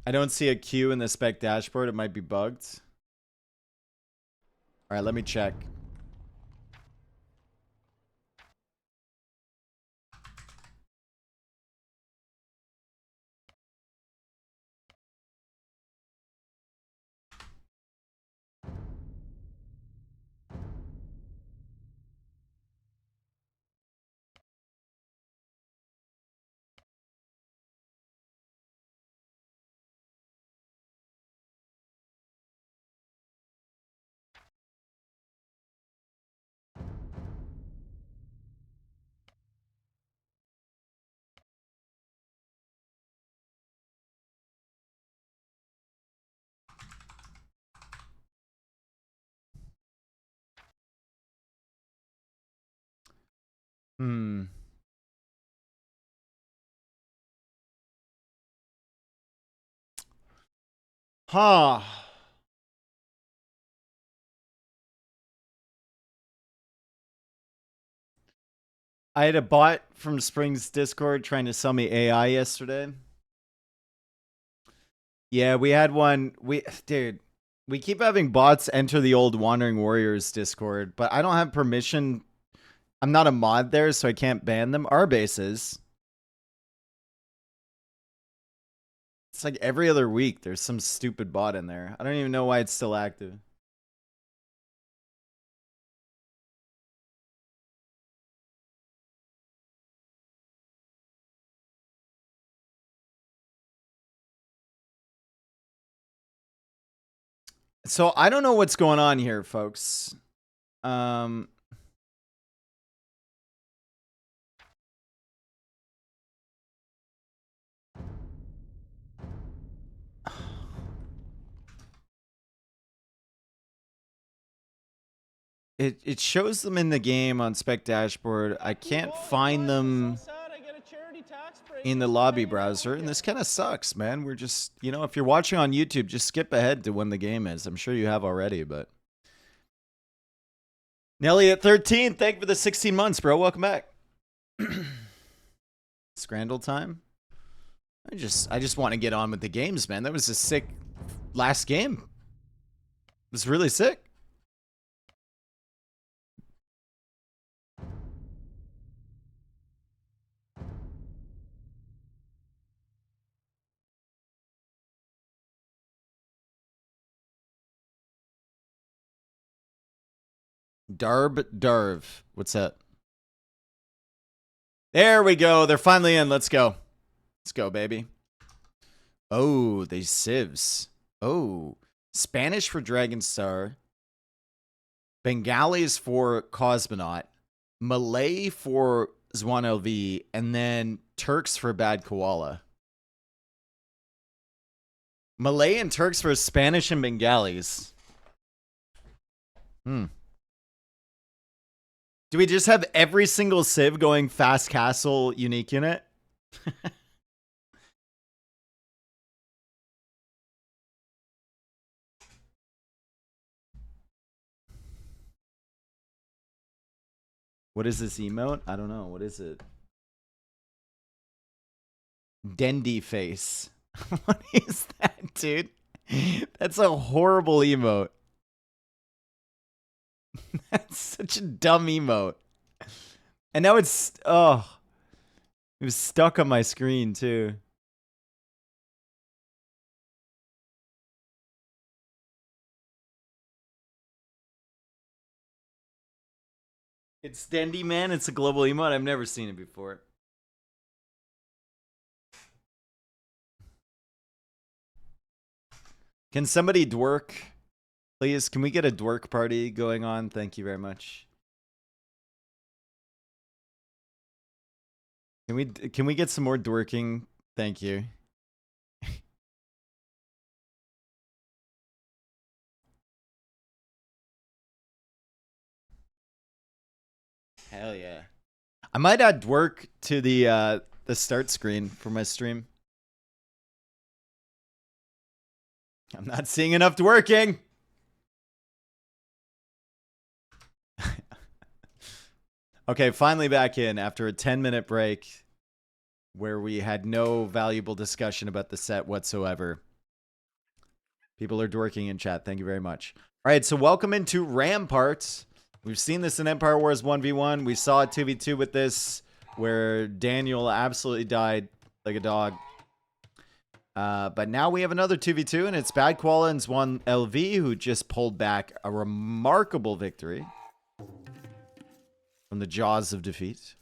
I don't see a queue in the spec dashboard. It might be bugged. All right, let me check. Hmm. Huh. I had a bot from Spring's Discord trying to sell me AI yesterday. Yeah, we had one. Dude, we keep having bots enter the old Wandering Warriors Discord, but I don't have permission. I'm not a mod there, so I can't ban them. Our bases. It's like every other week there's some stupid bot in there. I don't even know why it's still active. So I don't know what's going on here, folks. It shows them in the game on spec dashboard. I can't find them in the lobby browser, and this kind of sucks, man. We're just, you know, if you're watching on YouTube, just skip ahead to when the game is. I'm sure you have already, but Nelly at 13, thank you for the 16 months, bro. Welcome back. Scrandle time. I just want to get on with the games, man. That was a sick last game. It was really sick. Darv. What's that? There we go. They're finally in. Let's go. Let's go, baby. Oh, they civs. Oh, Spanish for Dragon Star. Bengalis for Cosmonaut. Malay for Zwan LV. And then Turks for Bad Koala. Malay and Turks for Spanish and Bengalis. Hmm. Do we just have every single civ going fast castle unique unit? What is this emote? I don't know. What is it? Dendy face. What is that, dude? That's a horrible emote. That's such a dumb emote. And now it's, oh, it was stuck on my screen too. It's Dendy Man. It's a global emote. I've never seen it before. Can somebody dwerk? Please, can we get a dwerk party going on? Thank you very much. Can we get some more dwerking? Thank you. Hell yeah. I might add dwerk to the start screen for my stream. I'm not seeing enough dwerking. Okay, finally back in after a 10-minute break where we had no valuable discussion about the set whatsoever. People are dwerking in chat. Thank you very much. All right, so welcome into Ramparts. We've seen this in Empire Wars 1v1. We saw a 2v2 with this where Daniel absolutely died like a dog. But now we have another 2v2, and it's Bad Koala and Zwan LV who just pulled back a remarkable victory from the jaws of defeat.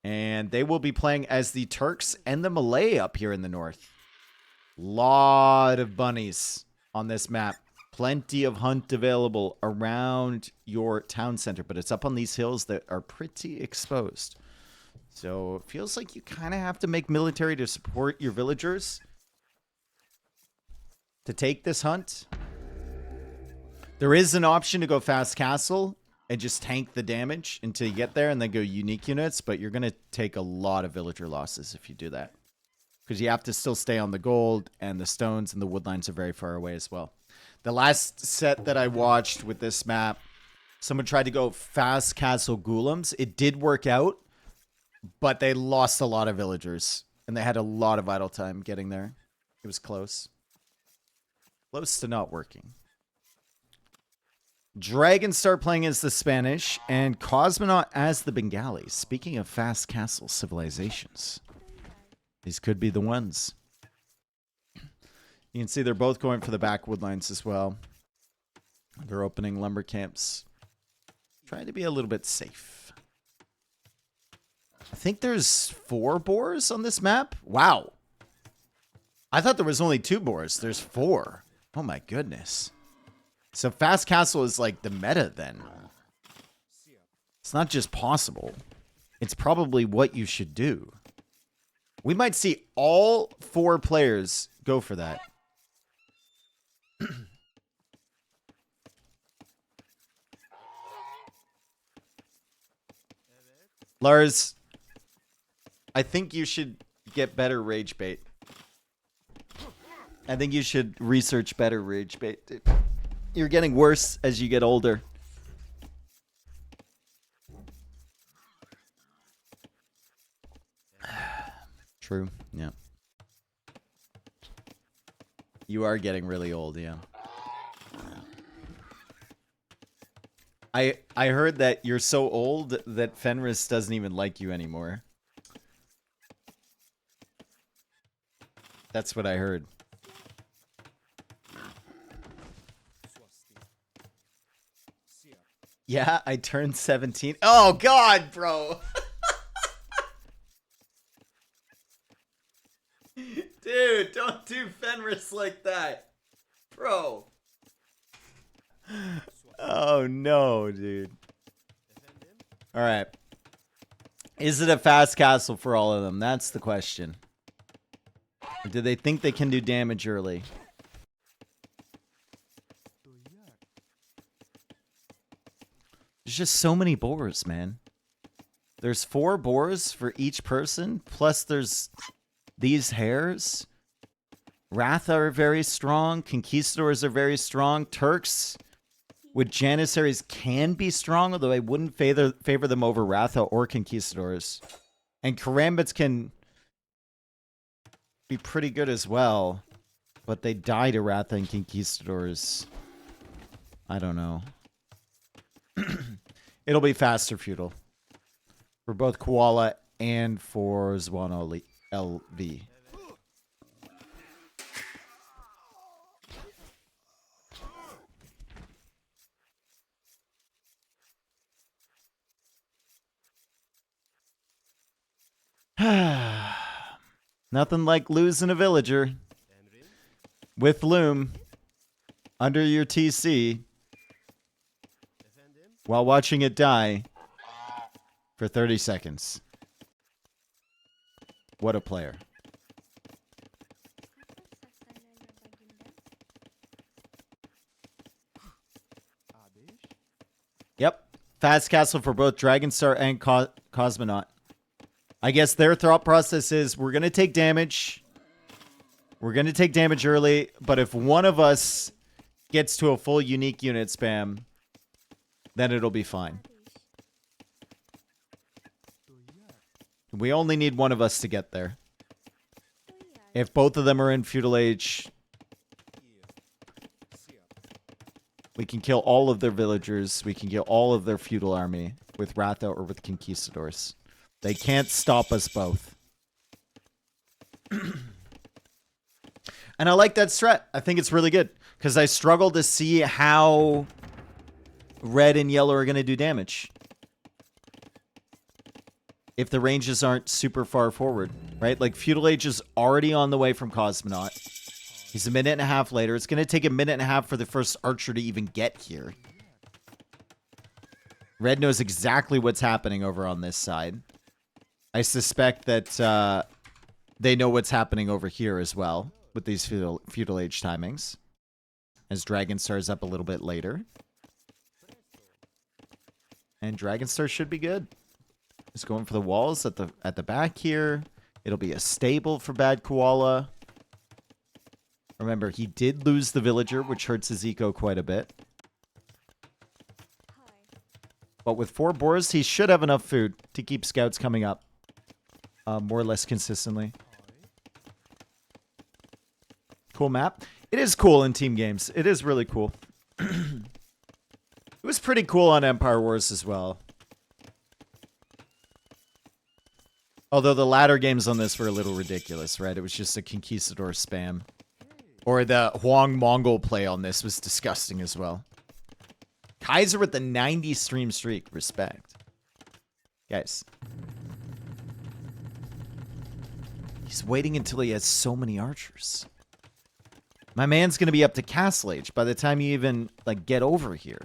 And they will be playing as the Turks and the Malay up here in the north. Lot of bunnies on this map. Plenty of hunt available around your town center, but it's up on these hills that are pretty exposed. So it feels like you kind of have to make military to support your villagers to take this hunt. There is an option to go fast castle and just tank the damage until you get there and then go unique units, but you're going to take a lot of villager losses if you do that. Because you have to still stay on the gold, and the stones and the woodlines are very far away as well. The last set that I watched with this map, someone tried to go fast castle golems. It did work out, but they lost a lot of villagers, and they had a lot of idle time getting there. It was close. Close to not working. Dragons start playing as the Spanish, and Cosmonaut as the Bengali. Speaking of fast castle civilizations, these could be the ones. You can see they're both going for the back woodlines as well. They're opening lumber camps. Trying to be a little bit safe. I think there's 4 boars on this map. Wow. I thought there was only 2 boars. There's 4. Oh my goodness. So fast castle is like the meta then. It's not just possible. It's probably what you should do. We might see all 4 players go for that. Lars, I think you should get better rage bait. I think you should research better rage bait. You're getting worse as you get older. True, yeah. You are getting really old, yeah. I heard that you're so old that Fenris doesn't even like you anymore. That's what I heard. Yeah, I turned 17. Oh, God, bro. Dude, don't do Fenris like that. Bro. Oh, no, dude. All right. Is it a fast castle for all of them? That's the question. Or do they think they can do damage early? There's just so many boars, man. There's 4 boars for each person, plus there's these hares. Ratha are very strong. Conquistadors are very strong. Turks with Janissaries can be strong, although I wouldn't favor them over Ratha or Conquistadors. And Karambits can be pretty good as well, but they die to Ratha and Conquistadors. I don't know. It'll be faster feudal for both Koala and for Zwan LV. Nothing like losing a villager with Loom under your TC while watching it die for 30 seconds. What a player. Yep. Fast castle for both Dragonstar and Cosmonaut. I guess their thought process is we're going to take damage. We're going to take damage early, but if one of us gets to a full unique unit spam, then it'll be fine. We only need one of us to get there. If both of them are in Feudal Age, we can kill all of their villagers. We can kill all of their feudal army with Ratha or with Conquistadors. They can't stop us both. And I like that strat. I think it's really good. Because I struggle to see how red and yellow are going to do damage. If the ranges aren't super far forward, right? Like, Feudal Age is already on the way from Cosmonaut. He's a minute and a half later. It's going to take a minute and a half for the first archer to even get here. Red knows exactly what's happening over on this side. I suspect that they know what's happening over here as well with these feudal age timings. As Dragonstar is up a little bit later. And Dragonstar should be good. He's going for the walls at the back here. It'll be a stable for Bad Koala. Remember, he did lose the villager, which hurts his eco quite a bit. But with 4 boars, he should have enough food to keep scouts coming up. More or less consistently. Cool map. It is cool in team games. It is really cool. It was pretty cool on Empire Wars as well. Although the latter games on this were a little ridiculous, right? It was just a Conquistador spam. Or the Huang Mongol play on this was disgusting as well. Kaiser with the 90 stream streak. Respect. Guys. He's waiting until he has so many archers. My man's going to be up to Castle Age by the time you even, like, get over here.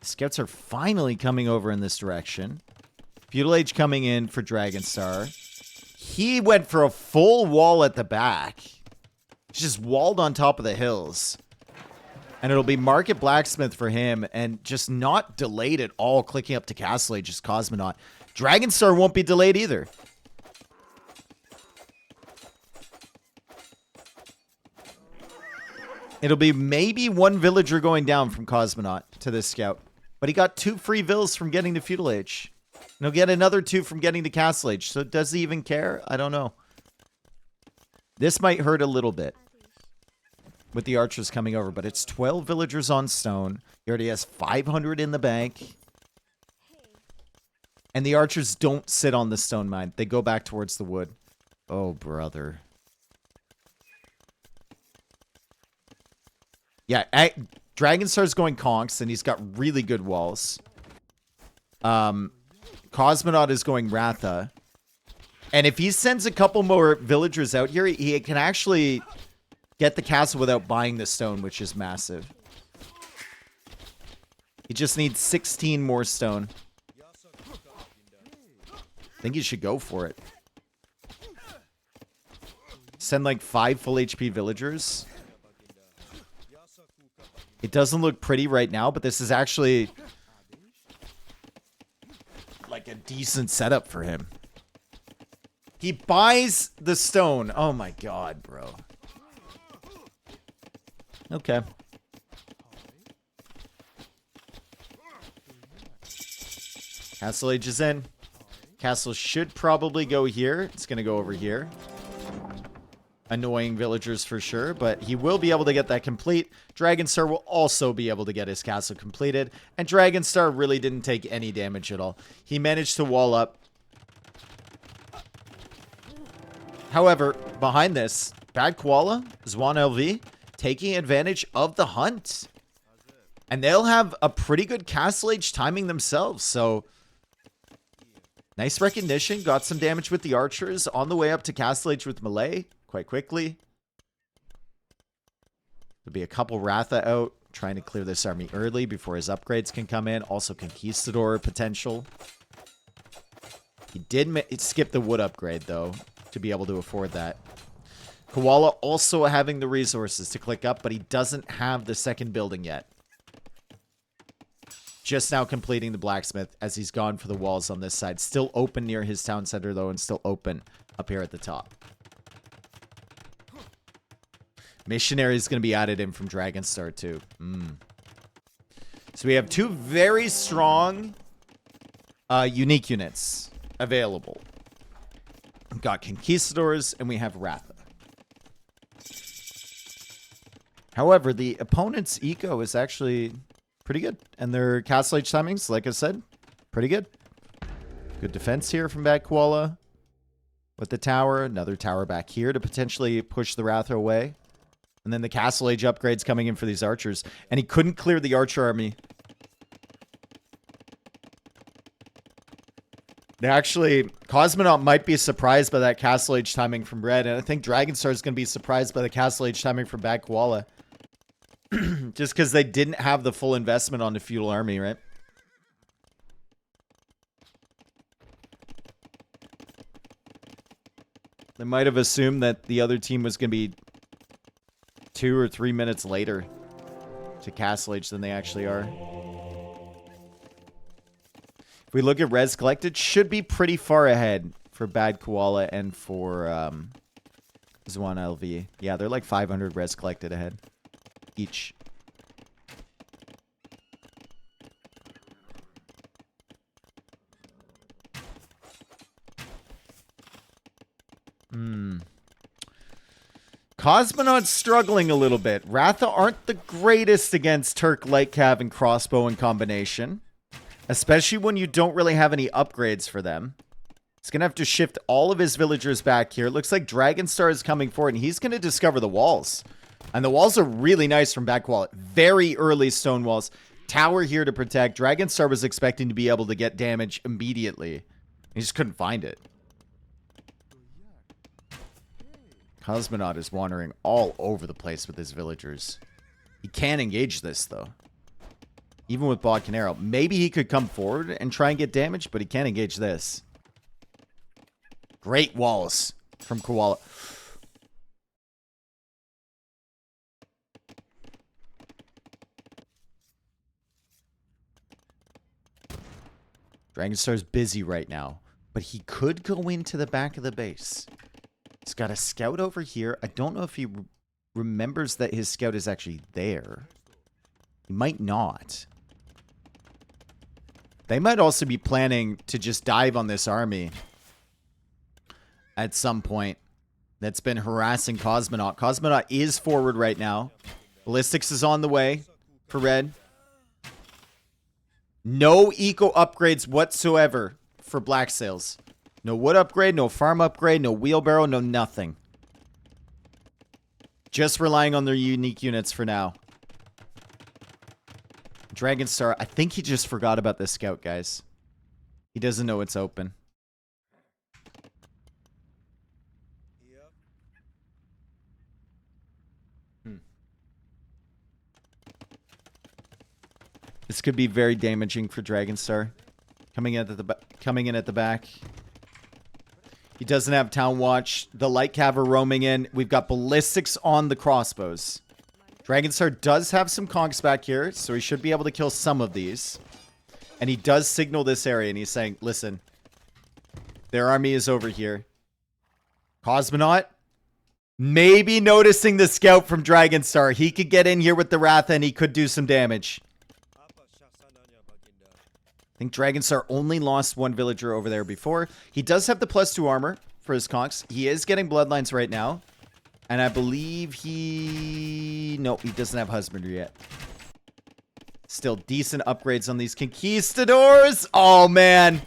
Scouts are finally coming over in this direction. Feudal Age coming in for Dragonstar. He went for a full wall at the back. He's just walled on top of the hills. And it'll be Market Blacksmith for him. And just not delayed at all clicking up to Castle Age as Cosmonaut. Dragonstar won't be delayed either. It'll be maybe 1 villager going down from Cosmonaut to this scout. But he got 2 free vills from getting to Feudal Age. And he'll get another 2 from getting to Castle Age. So does he even care? I don't know. This might hurt a little bit with the archers coming over. But it's 12 villagers on stone. He already has 500 in the bank. And the archers don't sit on the stone mine. They go back towards the wood. Oh, brother. Yeah, Dragonstar's going conks, and he's got really good walls. Cosmonaut is going Ratha. And if he sends a couple more villagers out here, he can actually get the castle without buying the stone, which is massive. He just needs 16 more stone. I think he should go for it. Send like 5 full HP villagers. It doesn't look pretty right now, but this is actually like a decent setup for him. He buys the stone. Oh my god, bro. Okay. Castle Age is in. Castle should probably go here. It's going to go over here. Annoying villagers for sure, but he will be able to get that complete. Dragonstar will also be able to get his castle completed. And Dragonstar really didn't take any damage at all. He managed to wall up. However, behind this, Bad Koala, Zwan LV, taking advantage of the hunt. And they'll have a pretty good Castle Age timing themselves, so... Nice recognition. Got some damage with the archers. On the way up to Castle Age with melee quite quickly. There'll be a couple Ratha out. Trying to clear this army early before his upgrades can come in. Also Conquistador potential. He did skip the wood upgrade, though, to be able to afford that. Koala also having the resources to click up, but he doesn't have the second building yet. Just now completing the blacksmith as he's gone for the walls on this side. Still open near his town center, though, and still open up here at the top. Missionary is going to be added in from Dragonstar, too. So we have two very strong unique units available. We've got Conquistadors, and we have Ratha. However, the opponent's eco is actually... pretty good. And their Castle Age timings, like I said, pretty good. Good defense here from Bad Koala. With the tower. Another tower back here to potentially push the Ratha away. And then the Castle Age upgrades coming in for these archers. And he couldn't clear the archer army. They actually... Cosmonaut might be surprised by that Castle Age timing from Red. And I think Dragonstar is going to be surprised by the Castle Age timing from Bad Koala. Just because they didn't have the full investment on the feudal army, right? They might have assumed that the other team was going to be 2 or 3 minutes later to Castle Age than they actually are. If we look at res collected, should be pretty far ahead for Bad Koala and for Zwan LV. Yeah, they're like 500 res collected ahead. Each. Cosmonaut's struggling a little bit. Ratha aren't the greatest against Turk, Light Cav, and Crossbow in combination. Especially when you don't really have any upgrades for them. He's going to have to shift all of his villagers back here. It looks like Dragonstar is coming forward, and he's going to discover the walls. And the walls are really nice from Bad Koala. Very early stone walls. Tower here to protect. Dragonstar was expecting to be able to get damage immediately. He just couldn't find it. Cosmonaut is wandering all over the place with his villagers. He can engage this, though. Even with Bodkin Arrow. Maybe he could come forward and try and get damage, but he can't engage this. Great walls from Koala. Dragonstar's busy right now, but he could go into the back of the base. He's got a scout over here. I don't know if he remembers that his scout is actually there. He might not. They might also be planning to just dive on this army at some point that's been harassing Cosmonaut. Cosmonaut is forward right now. Ballistics is on the way for Red. No eco upgrades whatsoever for BlackSails. No wood upgrade, no farm upgrade, no wheelbarrow, no nothing. Just relying on their unique units for now. Dragonstar, I think he just forgot about this scout, guys. He doesn't know it's open. This could be very damaging for Dragonstar. Coming in at the back. He doesn't have Town Watch. The Light Cav are roaming in. We've got ballistics on the crossbows. Dragonstar does have some conks back here, so he should be able to kill some of these. And he does signal this area, and he's saying, listen, their army is over here. Cosmonaut, maybe noticing the scout from Dragonstar. He could get in here with the Wrath, and he could do some damage. I think Dragonstar only lost one villager over there before. He does have the +2 armor for his conks. He is getting bloodlines right now. And I believe he... Nope, he doesn't have husbandry yet. Still decent upgrades on these conquistadors. Oh, man.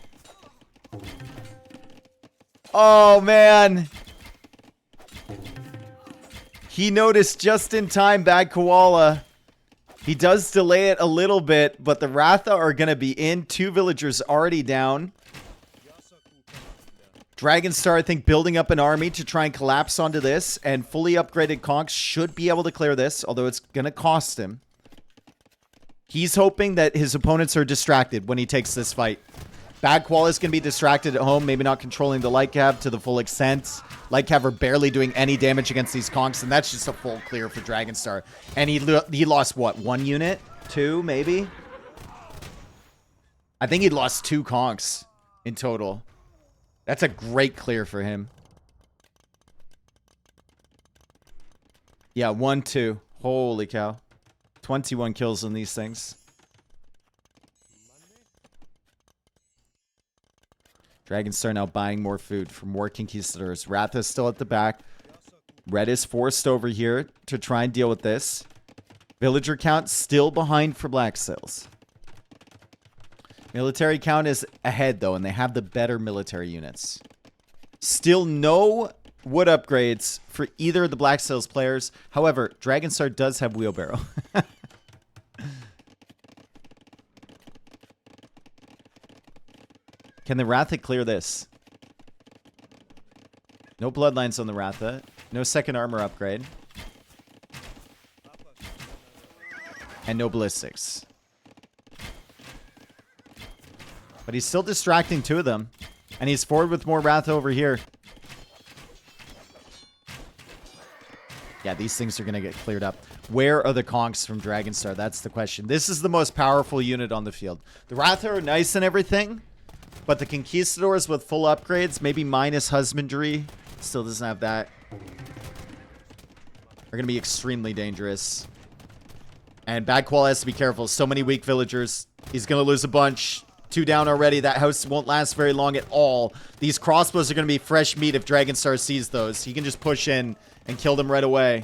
Oh, man. He noticed just in time, Bad Koala. He does delay it a little bit, but the Ratha are going to be in. 2 villagers already down. Dragonstar, I think, building up an army to try and collapse onto this. And fully upgraded conks should be able to clear this, although it's going to cost him. He's hoping that his opponents are distracted when he takes this fight. Bad Koala is going to be distracted at home, maybe not controlling the Light Cav to the full extent. Light Cav are barely doing any damage against these conks, and that's just a full clear for Dragonstar. And he lost, what, 1 unit? 2, maybe? I think he lost 2 conks in total. That's a great clear for him. Yeah, 1, 2. Holy cow. 21 kills on these things. Dragonstar now buying more food for more conquistadors. Wrath is still at the back. Red is forced over here to try and deal with this. Villager count still behind for BlackSails. Military count is ahead, though, and they have the better military units. Still no wood upgrades for either of the BlackSails players. However, Dragonstar does have wheelbarrow. Can the Ratha clear this? No bloodlines on the Ratha. No second armor upgrade. And no ballistics. But he's still distracting 2 of them. And he's forward with more Wrath over here. Yeah, these things are going to get cleared up. Where are the conks from Dragonstar? That's the question. This is the most powerful unit on the field. The Wrath are nice and everything. But the conquistadors with full upgrades, maybe minus husbandry, still doesn't have that, are going to be extremely dangerous. And Bad Koala has to be careful. So many weak villagers. He's going to lose a bunch. 2 down already. That house won't last very long at all. These crossbows are going to be fresh meat if Dragonstar sees those. He can just push in and kill them right away.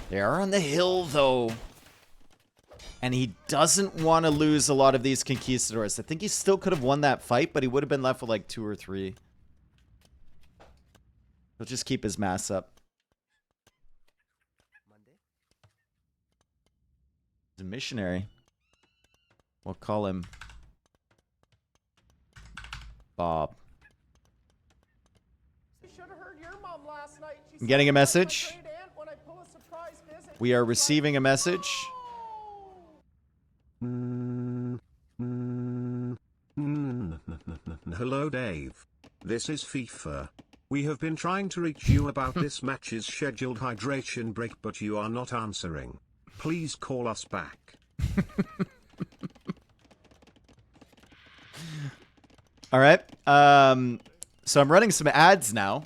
They are on the hill, though. And he doesn't want to lose a lot of these conquistadors. I think he still could have won that fight, but he would have been left with like 2 or 3. He'll just keep his mass up. He's a missionary. We'll call him Bob. I'm getting a message. We are receiving a message. Hello, Dave. This is FIFA. We have been trying to reach you about this match's scheduled hydration break, but you are not answering. Please call us back. All right. So I'm running some ads now.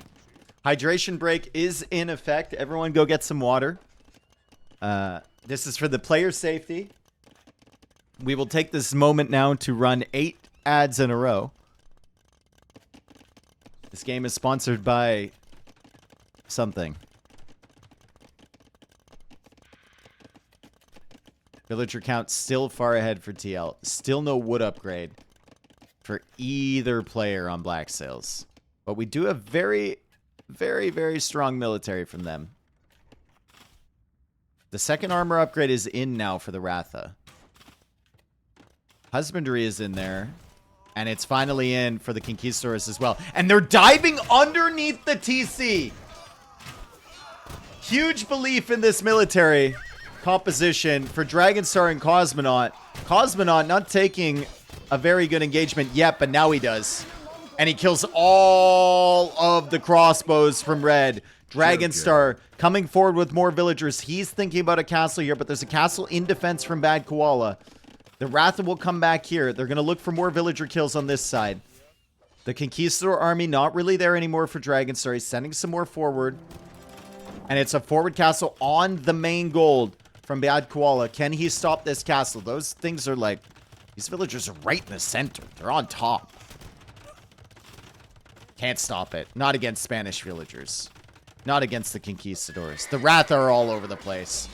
Hydration break is in effect. Everyone go get some water. This is for the player safety. We will take this moment now to run 8 ads in a row. This game is sponsored by something. Villager count still far ahead for TL. Still no wood upgrade for either player on BlackSails. But we do have very, very, very strong military from them. The second armor upgrade is in now for the Ratha. Husbandry is in there. And it's finally in for the Conquistadors as well. And they're diving underneath the TC. Huge belief in this military composition for Dragonstar and Cosmonaut. Cosmonaut not taking a very good engagement yet, but now he does. And he kills all of the crossbows from Red. Dragonstar coming forward with more villagers. He's thinking about a castle here, but there's a castle in defense from Bad Koala. The Ratha will come back here. They're going to look for more villager kills on this side. The Conquistador army not really there anymore for Dragonstar. He's sending some more forward. And it's a forward castle on the main gold from Bad Koala. Can he stop this castle? Those things are like... These villagers are right in the center. They're on top. Can't stop it. Not against Spanish villagers. Not against the Conquistadors. The Ratha are all over the place.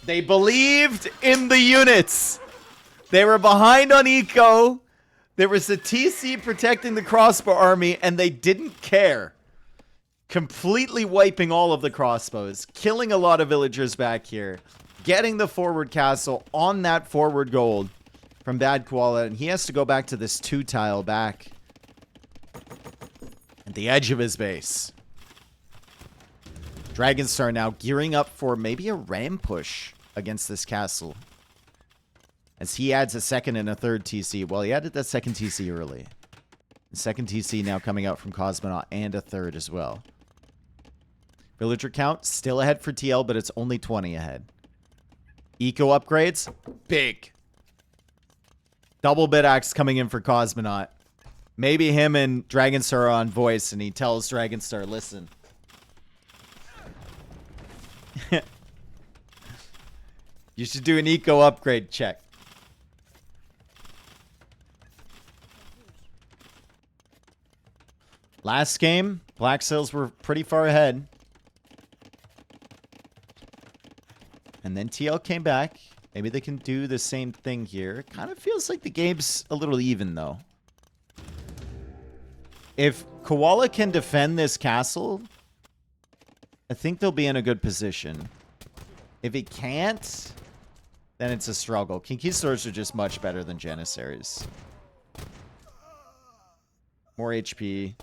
They believed in the units. They were behind on eco. There was a TC protecting the crossbow army, and they didn't care. Completely wiping all of the crossbows. Killing a lot of villagers back here. Getting the forward castle on that forward gold from Bad Koala. And he has to go back to this 2-tile back at the edge of his base. Dragonstar now gearing up for maybe a ram push against this castle. As he adds a second and a third TC. Well, he added that second TC early. The second TC now coming out from Cosmonaut and a third as well. Villager count still ahead for TL, but it's only 20 ahead. Eco upgrades, big. Double bit axe coming in for Cosmonaut. Maybe him and Dragonstar are on voice, and he tells Dragonstar, listen. You should do an eco upgrade check. Last game, BlackSails were pretty far ahead. And then TL came back. Maybe they can do the same thing here. Kind of feels like the game's a little even, though. If Koala can defend this castle, I think they'll be in a good position. If he can't, then it's a struggle. Conquistadors are just much better than Janissaries. More HP.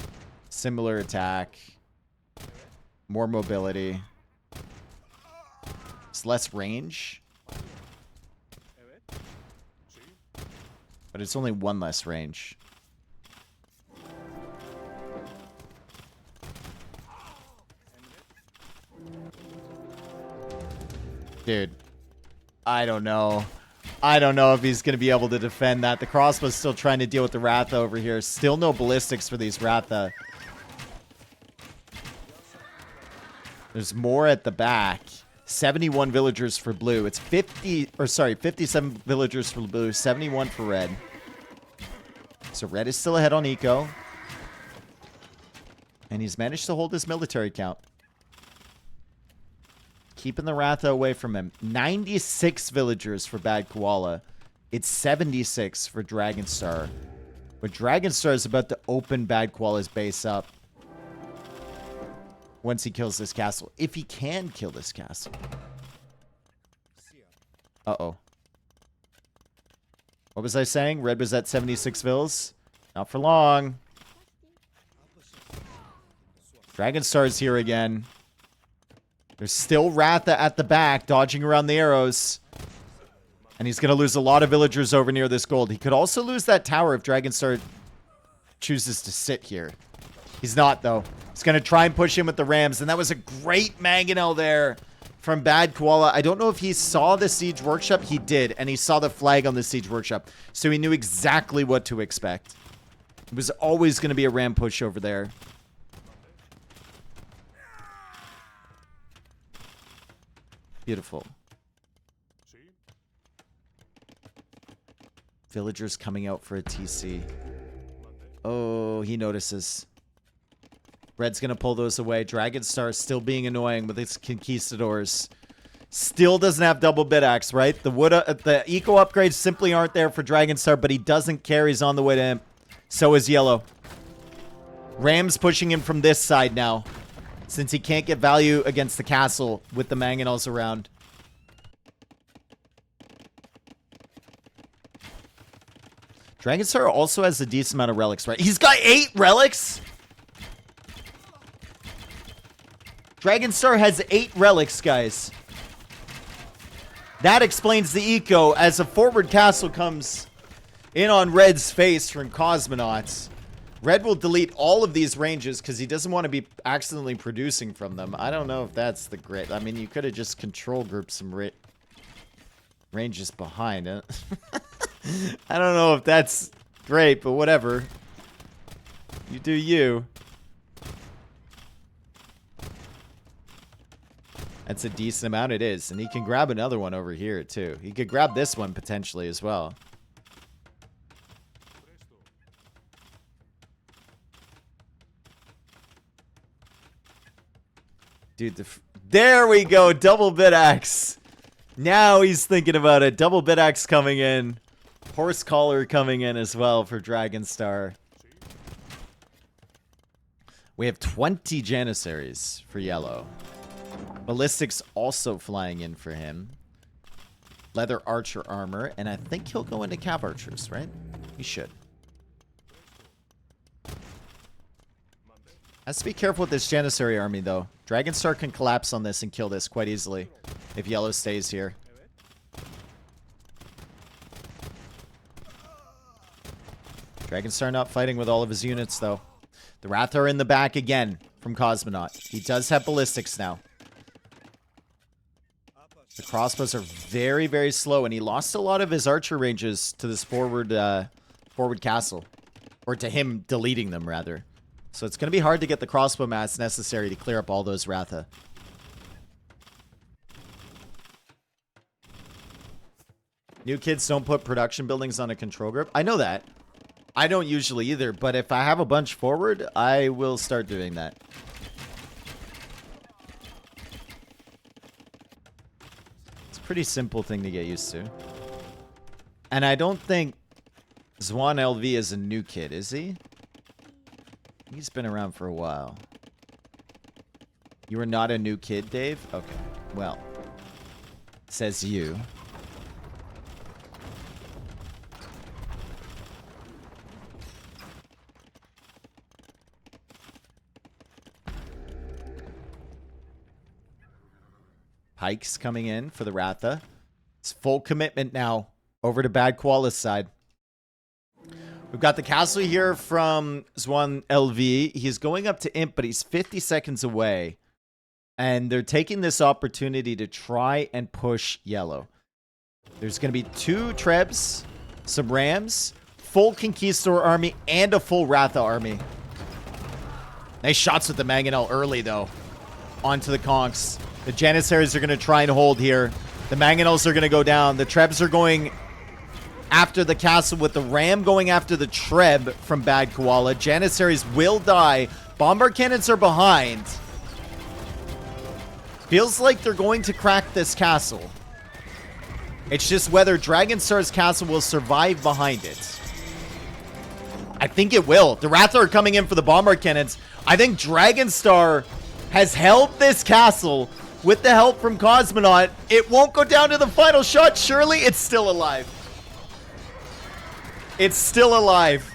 Similar attack. More mobility. It's less range. But it's only one less range. Dude. I don't know. I don't know if he's going to be able to defend that. The crossbow's still trying to deal with the Ratha over here. Still no ballistics for these Ratha. There's more at the back. 71 villagers for blue. It's 57 villagers for blue, 71 for red. So red is still ahead on eco. And he's managed to hold his military count. Keeping the Ratha away from him. 96 villagers for Bad Koala. It's 76 for Dragonstar. But Dragonstar is about to open Bad Koala's base up. Once he kills this castle. If he can kill this castle. Uh-oh. What was I saying? Red was at 76 vills? Not for long. Dragonstar's here again. There's still Ratha at the back, dodging around the arrows. And he's going to lose a lot of villagers over near this gold. He could also lose that tower if Dragonstar chooses to sit here. He's not, though. He's going to try and push in with the Rams. And that was a great mangonel there from Bad Koala. I don't know if he saw the Siege Workshop. He did. And he saw the flag on the Siege Workshop. So he knew exactly what to expect. It was always going to be a Ram push over there. Beautiful. Villagers coming out for a TC. Oh, he notices. Red's going to pull those away. Dragonstar still being annoying with its Conquistadors. Still doesn't have double bit axe, right? The eco upgrades simply aren't there for Dragonstar, but he doesn't care. He's on the way to him. So is Yellow. Ram's pushing him from this side now, since he can't get value against the castle with the mangonels around. Dragonstar also has a decent amount of relics, right? He's got 8 relics? Dragonstar has 8 relics, guys. That explains the eco as a forward castle comes in on Red's face from Cosmonauts. Red will delete all of these ranges because he doesn't want to be accidentally producing from them. I don't know if that's the great. I mean, you could have just control grouped some ranges behind it. I don't know if that's great, but whatever. You do you. That's a decent amount. It is. And he can grab another one over here, too. He could grab this one potentially as well. Dude, there we go. Double bit axe. Now he's thinking about it. Double bit axe coming in. Horse collar coming in as well for Dragonstar. We have 20 Janissaries for yellow. Ballistics also flying in for him. Leather archer armor. And I think he'll go into cav archers, right? He should. Has to be careful with this Janissary army, though. Dragonstar can collapse on this and kill this quite easily if yellow stays here. Dragonstar not fighting with all of his units, though. The Wrath are in the back again from Cosmonaut. He does have ballistics now. The crossbows are very, very slow, and he lost a lot of his archer ranges to this forward castle. Or to him deleting them, rather. So it's going to be hard to get the crossbow mass necessary to clear up all those Ratha. New kids don't put production buildings on a control group. I know that. I don't usually either, but if I have a bunch forward, I will start doing that. It's a pretty simple thing to get used to. And I don't think Zwan LV is a new kid, is he? He's been around for a while. You are not a new kid, Dave? Okay. Well, says you. Pikes coming in for the Ratha. It's full commitment now over to Bad Koala's side. We've got the castle here from Zwan LV. He's going up to Imp, but he's 50 seconds away. And they're taking this opportunity to try and push yellow. There's going to be 2 Trebs, some Rams, full Conquistador army, and a full Ratha army. Nice shots with the Mangonel early, though. Onto the Conks. The Janissaries are going to try and hold here. The Mangonels are going to go down. The Trebs are going after the castle with the Ram going after the Treb from Bad Koala. Janissaries will die. Bombard cannons are behind. Feels like they're going to crack this castle. It's just whether Dragonstar's castle will survive behind it. I think it will. The Ratha are coming in for the Bombard cannons. I think Dragonstar has held this castle with the help from Cosmonaut. It won't go down to the final shot. Surely it's still alive. It's still alive.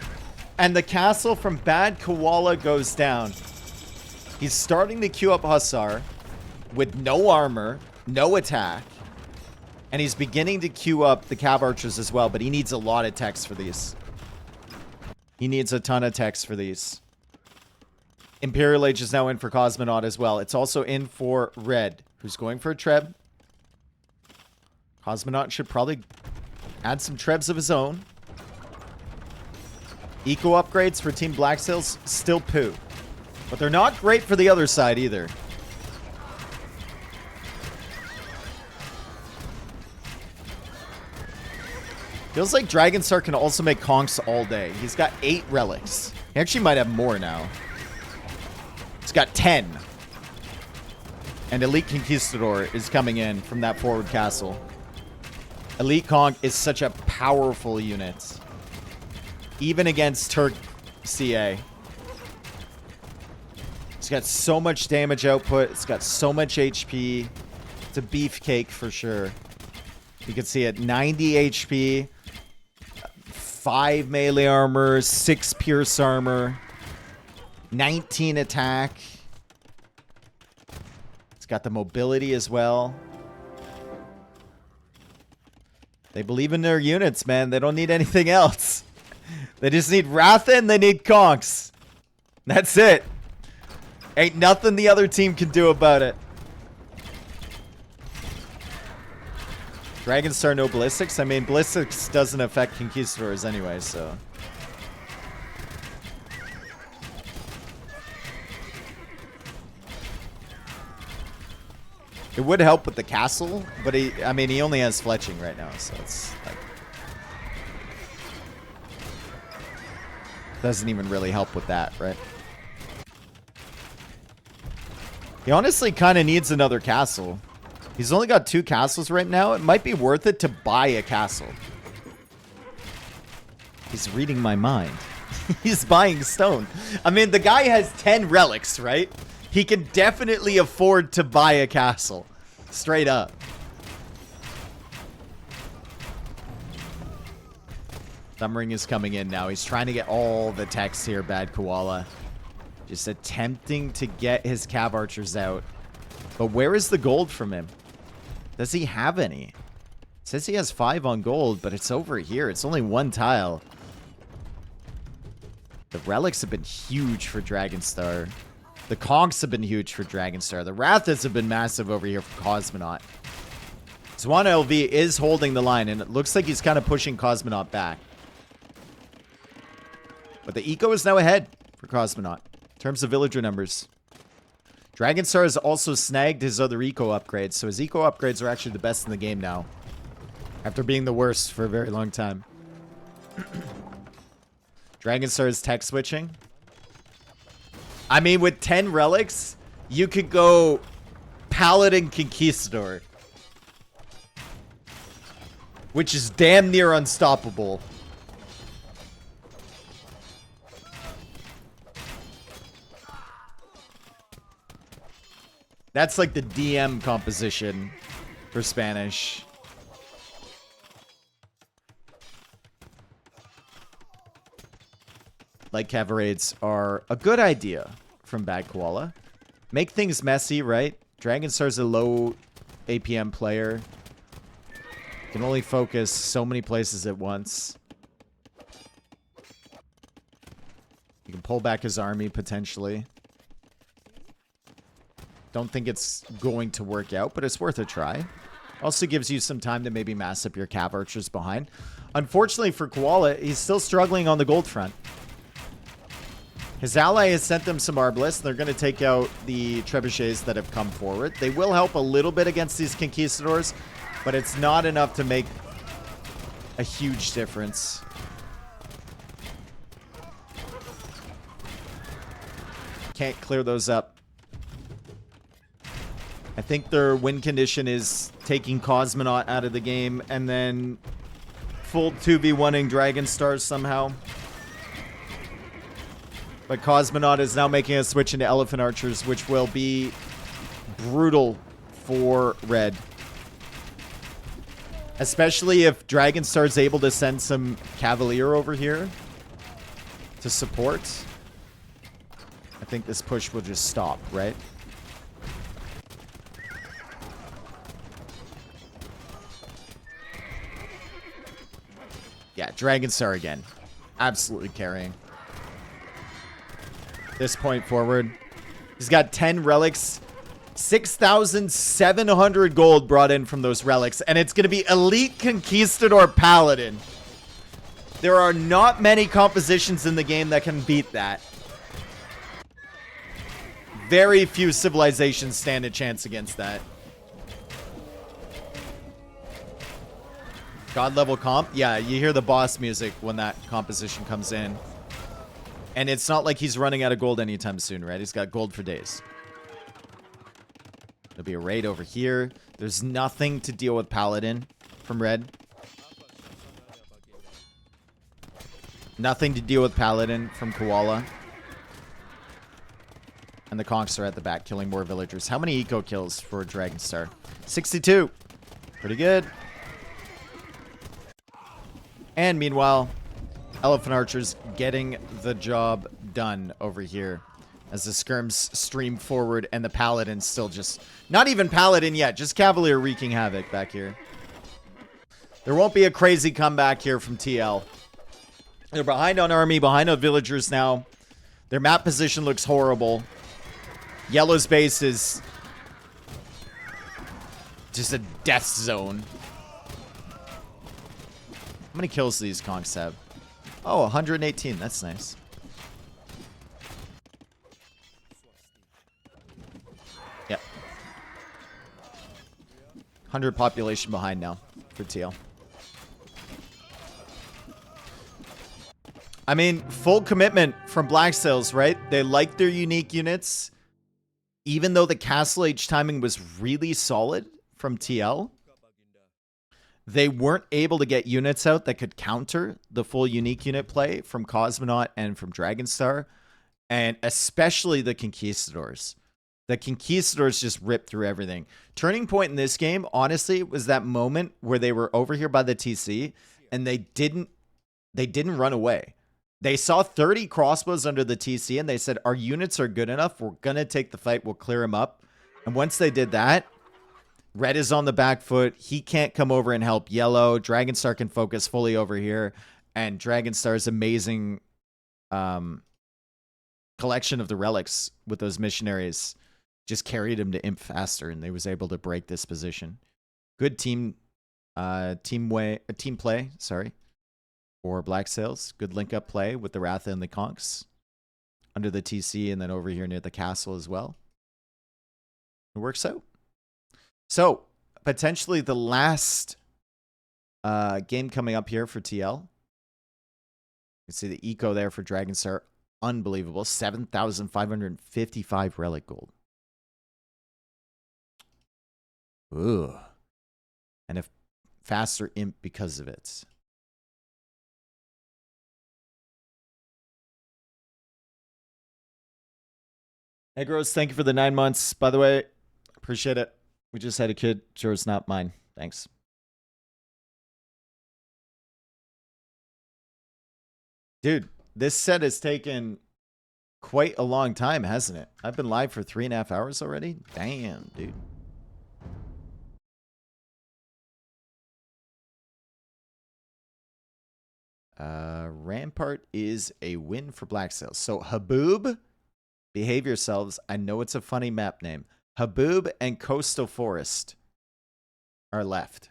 And the castle from Bad Koala goes down. He's starting to queue up Hussar with no armor, no attack. And he's beginning to queue up the Cav Archers as well, but he needs a lot of text for these. He needs a ton of text for these. Imperial Age is now in for Cosmonaut as well. It's also in for Red, who's going for a Treb. Cosmonaut should probably add some Trebs of his own. Eco upgrades for Team BlackSails, still poo. But they're not great for the other side either. Feels like Dragonstar can also make conks all day. He's got 8 relics. He actually might have more now. He's got 10. And Elite Conquistador is coming in from that forward castle. Elite Conk is such a powerful unit. Even against Turk CA. It's got so much damage output. It's got so much HP. It's a beefcake for sure. You can see it, 90 HP. 5 melee armor. 6 pierce armor. 19 attack. It's got the mobility as well. They believe in their units, man. They don't need anything else. They just need Ratha and they need Conks. That's it. Ain't nothing the other team can do about it. Dragonstar, no ballistics. I mean, ballistics doesn't affect conquistadors anyway, so. It would help with the castle, but he only has fletching right now, so it's like. Doesn't even really help with that, right? He honestly kind of needs another castle. He's only got 2 castles right now. It might be worth it to buy a castle. He's reading my mind. He's buying stone. I mean, the guy has 10 relics, right? He can definitely afford to buy a castle. Straight up. Thumbring is coming in now. He's trying to get all the text here, Bad Koala. Just attempting to get his cav archers out. But where is the gold from him? Does he have any? It says he has 5 on gold, but it's over here. It's only 1 tile. The relics have been huge for Dragonstar. The conks have been huge for Dragonstar. The Rathas have been massive over here for Cosmonaut. Zwan LV is holding the line, and it looks like he's kind of pushing Cosmonaut back. But the eco is now ahead for Cosmonaut in terms of villager numbers. Dragonstar has also snagged his other eco upgrades, so his eco upgrades are actually the best in the game now. After being the worst for a very long time. Dragonstar is tech switching. I mean, with 10 relics, you could go Paladin Conquistador. Which is damn near unstoppable. That's like the DM composition for Spanish. Light cavalrades are a good idea from Bad Koala. Make things messy, right? Dragonstar's a low APM player. Can only focus so many places at once. You can pull back his army, potentially. Don't think it's going to work out, but it's worth a try. Also gives you some time to maybe mass up your cav archers behind. Unfortunately for Koala, he's still struggling on the gold front. His ally has sent them some Arbalists. They're going to take out the trebuchets that have come forward. They will help a little bit against these conquistadors, but it's not enough to make a huge difference. Can't clear those up. I think their win condition is taking Cosmonaut out of the game and then full 2v1ing Dragonstars somehow. But Cosmonaut is now making a switch into Elephant Archers, which will be brutal for Red. Especially if Dragonstar is able to send some Cavalier over here to support. I think this push will just stop, right? Yeah, Dragonstar again. Absolutely carrying. This point forward. He's got 10 relics. 6,700 gold brought in from those relics. And it's going to be Elite Conquistador Paladin. There are not many compositions in the game that can beat that. Very few civilizations stand a chance against that. God level comp? Yeah, you hear the boss music when that composition comes in. And it's not like he's running out of gold anytime soon, right? He's got gold for days. There'll be a raid over here. There's nothing to deal with Paladin from Red. Nothing to deal with Paladin from Koala. And the conks are at the back, killing more villagers. How many eco kills for Dragonstar? 62. Pretty good. And meanwhile, Elephant Archers getting the job done over here. As the skirms stream forward and the Paladin still just... Not even Paladin yet, just Cavalier wreaking havoc back here. There won't be a crazy comeback here from TL. They're behind on army, behind on villagers now. Their map position looks horrible. Yellow's base is just a death zone. How many kills do these conks have? Oh, 118. That's nice. Yep. 100 population behind now for TL. I mean, full commitment from BlackSails, right? They like their unique units. Even though the Castle Age timing was really solid from TL, they weren't able to get units out that could counter the full unique unit play from Cosmonaut and from Dragonstar, and especially the Conquistadors. The Conquistadors just ripped through everything. Turning point in this game, honestly, was that moment where they were over here by the TC, and they didn't run away. They saw 30 crossbows under the TC, and they said, our units are good enough. We're going to take the fight. We'll clear them up. And once they did that, Red is on the back foot. He can't come over and help Yellow. Dragonstar can focus fully over here. And Dragonstar's amazing collection of the relics with those missionaries just carried him to imp faster, and they was able to break this position. Good team play, sorry. For BlackSails. Good link-up play with the Ratha and the Conks. Under the TC and then over here near the castle as well. It works out. So, potentially the last game coming up here for TL. You can see the eco there for Dragonstar. Unbelievable. 7,555 relic gold. Ooh. And a faster imp because of it. Hey, Gross, thank you for the 9 months. By the way, appreciate it. We just had a kid. Sure, it's not mine. Thanks. Dude, this set has taken quite a long time, hasn't it? I've been live for 3.5 hours already. Damn, dude. Rampart is a win for BlackSails. So, Haboob... Behave yourselves. I know it's a funny map name. Haboob and Coastal Forest are left.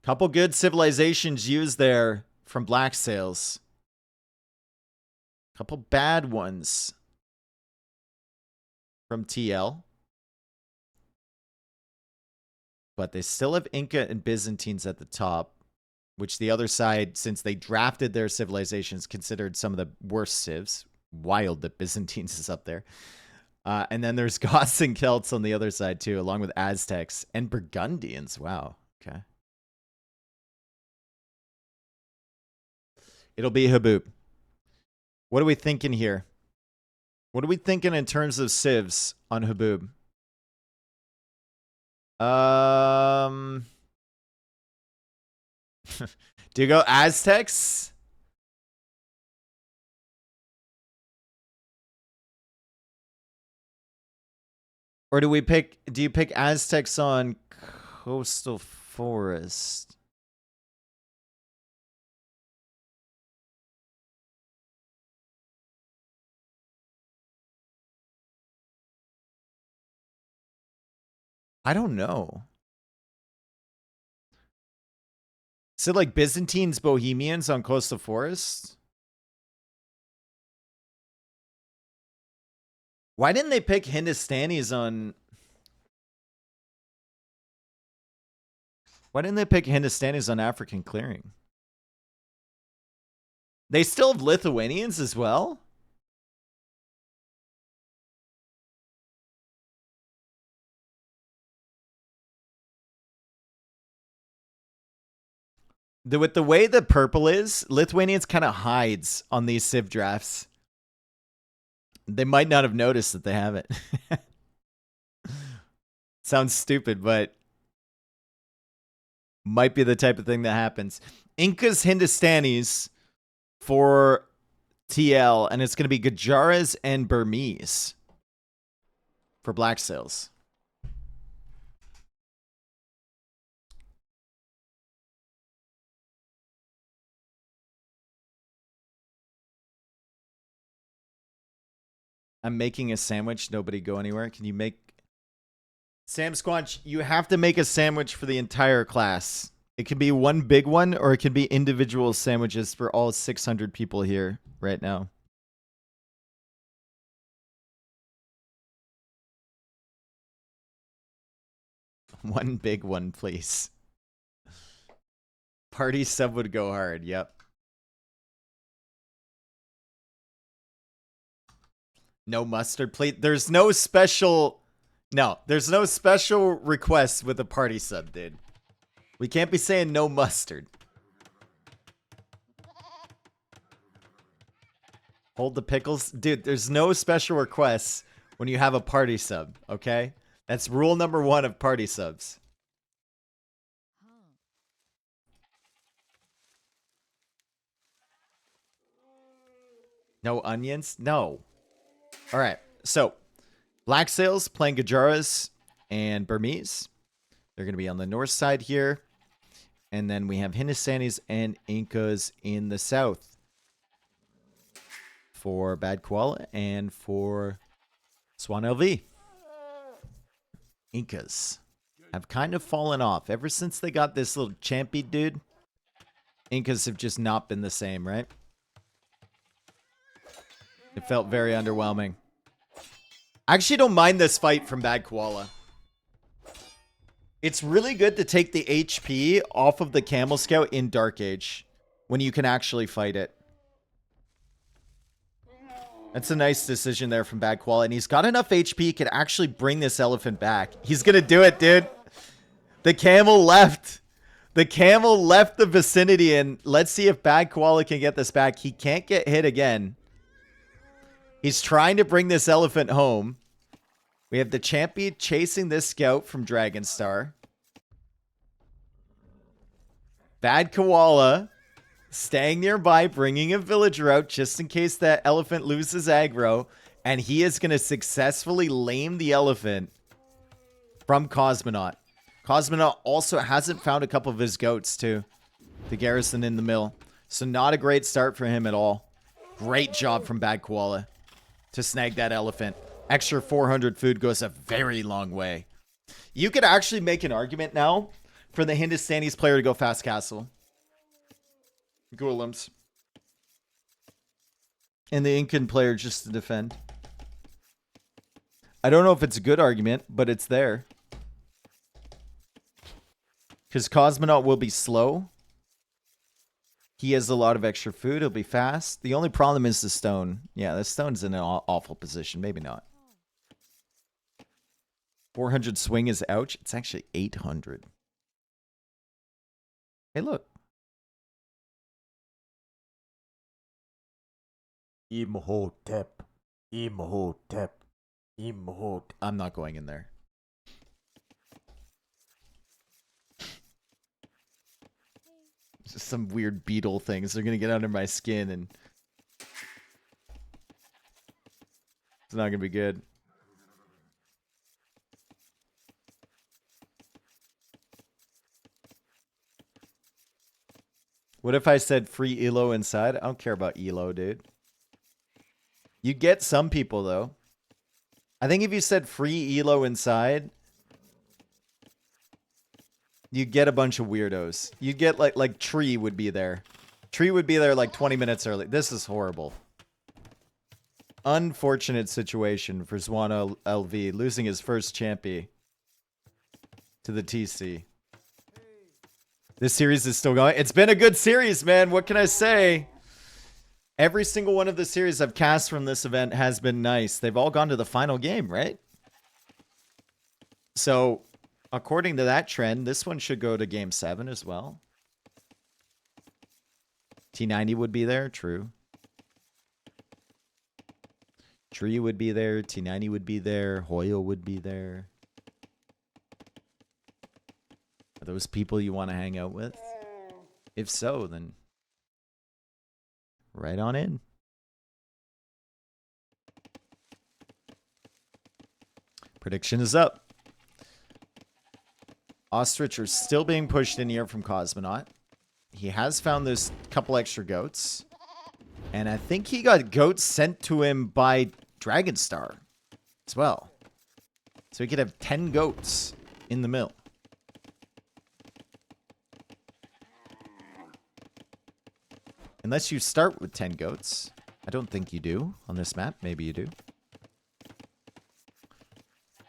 Couple good civilizations used there from BlackSails. Couple bad ones from TL. But they still have Inca and Byzantines at the top, which the other side, since they drafted their civilizations, considered some of the worst civs. Wild that Byzantines is up there. And then there's Goths and Celts on the other side too, along with Aztecs and Burgundians. Wow. Okay. It'll be Haboob. What are we thinking here? What are we thinking in terms of civs on Haboob? Do you go Aztecs? Or do you pick Aztecs on Coastal Forest? I don't know. Is it like Byzantines, Bohemians on Coastal Forest? Why didn't they pick Hindustanis on... Why didn't they pick Hindustanis on African Clearing? They still have Lithuanians as well? With the way the purple is, Lithuanians kind of hides on these civ drafts. They might not have noticed that they have it. Sounds stupid, but might be the type of thing that happens. Incas Hindustanis for TL, and it's going to be Gujaras and Burmese for BlackSails. I'm making a sandwich. Nobody go anywhere. Can you make... Sam Squanch, you have to make a sandwich for the entire class. It can be one big one, or it can be individual sandwiches for all 600 people here right now. One big one, please. Party sub would go hard. Yep. No mustard, please. There's no special... No, there's no special request with a party sub, dude. We can't be saying no mustard. Hold the pickles. Dude, there's no special requests when you have a party sub, okay? That's rule number 1 of party subs. No onions? No. All right, so BlackSails playing Gajaras and Burmese. They're going to be on the north side here. And then we have Hindustanis and Incas in the south. For Bad Koala and for Swan LV. Incas have kind of fallen off. Ever since they got this little champy dude, Incas have just not been the same, right? It felt very underwhelming. I actually don't mind this fight from Bad Koala. It's really good to take the HP off of the Camel Scout in Dark Age when you can actually fight it. That's a nice decision there from Bad Koala. And he's got enough HP, he can actually bring this elephant back. He's going to do it, dude. The camel left. The camel left the vicinity, and let's see if Bad Koala can get this back. He can't get hit again. He's trying to bring this elephant home. We have the champion chasing this scout from Dragonstar. Bad Koala staying nearby, bringing a villager out just in case that elephant loses aggro. And he is going to successfully lame the elephant from Cosmonaut. Cosmonaut also hasn't found a couple of his goats too to garrison in the mill. So not a great start for him at all. Great job from Bad Koala to snag that elephant. Extra 400 food goes a very long way. You could actually make an argument now for the Hindustanis player to go fast castle. Golems. And the Incan player just to defend. I don't know if it's a good argument, but it's there. Because Cosmonaut will be slow. He has a lot of extra food. He'll be fast. The only problem is the stone. Yeah, the stone's in an awful position. Maybe not. 400 swing is ouch. It's actually 800. Hey, look. Imhotep. Imhotep. Imhotep. I'm not going in there. Just some weird beetle things. They're going to get under my skin and it's not going to be good. What if I said free ELO inside? I don't care about ELO, dude. You get some people, though. I think if you said free ELO inside, you get a bunch of weirdos. You'd get like Tree would be there. Tree would be there like 20 minutes early. This is horrible. Unfortunate situation for Zwana LV losing his first champy to the TC. This series is still going. It's been a good series, man. What can I say? Every single one of the series I've cast from this event has been nice. They've all gone to the final game, right? So, according to that trend, this one should go to game 7 as well. T90 would be there, true. Tree would be there, T90 would be there, Hoyo would be there. Are those people you want to hang out with? If so, then right on in. Prediction is up. Ostrich are still being pushed in here from Cosmonaut. He has found those couple extra goats. And I think he got goats sent to him by Dragon Star as well. So we could have 10 goats in the mill. Unless you start with 10 goats. I don't think you do on this map. Maybe you do.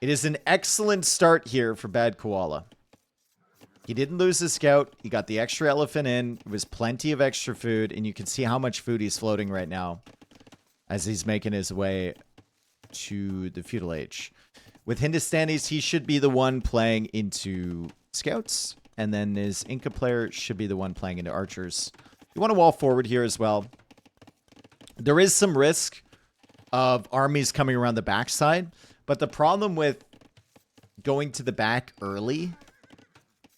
It is an excellent start here for Bad Koala. He didn't lose his scout. He got the extra elephant in. It was plenty of extra food. And you can see how much food he's floating right now as he's making his way to the feudal age. With Hindustanis, he should be the one playing into scouts. And then his Inca player should be the one playing into archers. You want to wall forward here as well. There is some risk of armies coming around the backside. But the problem with going to the back early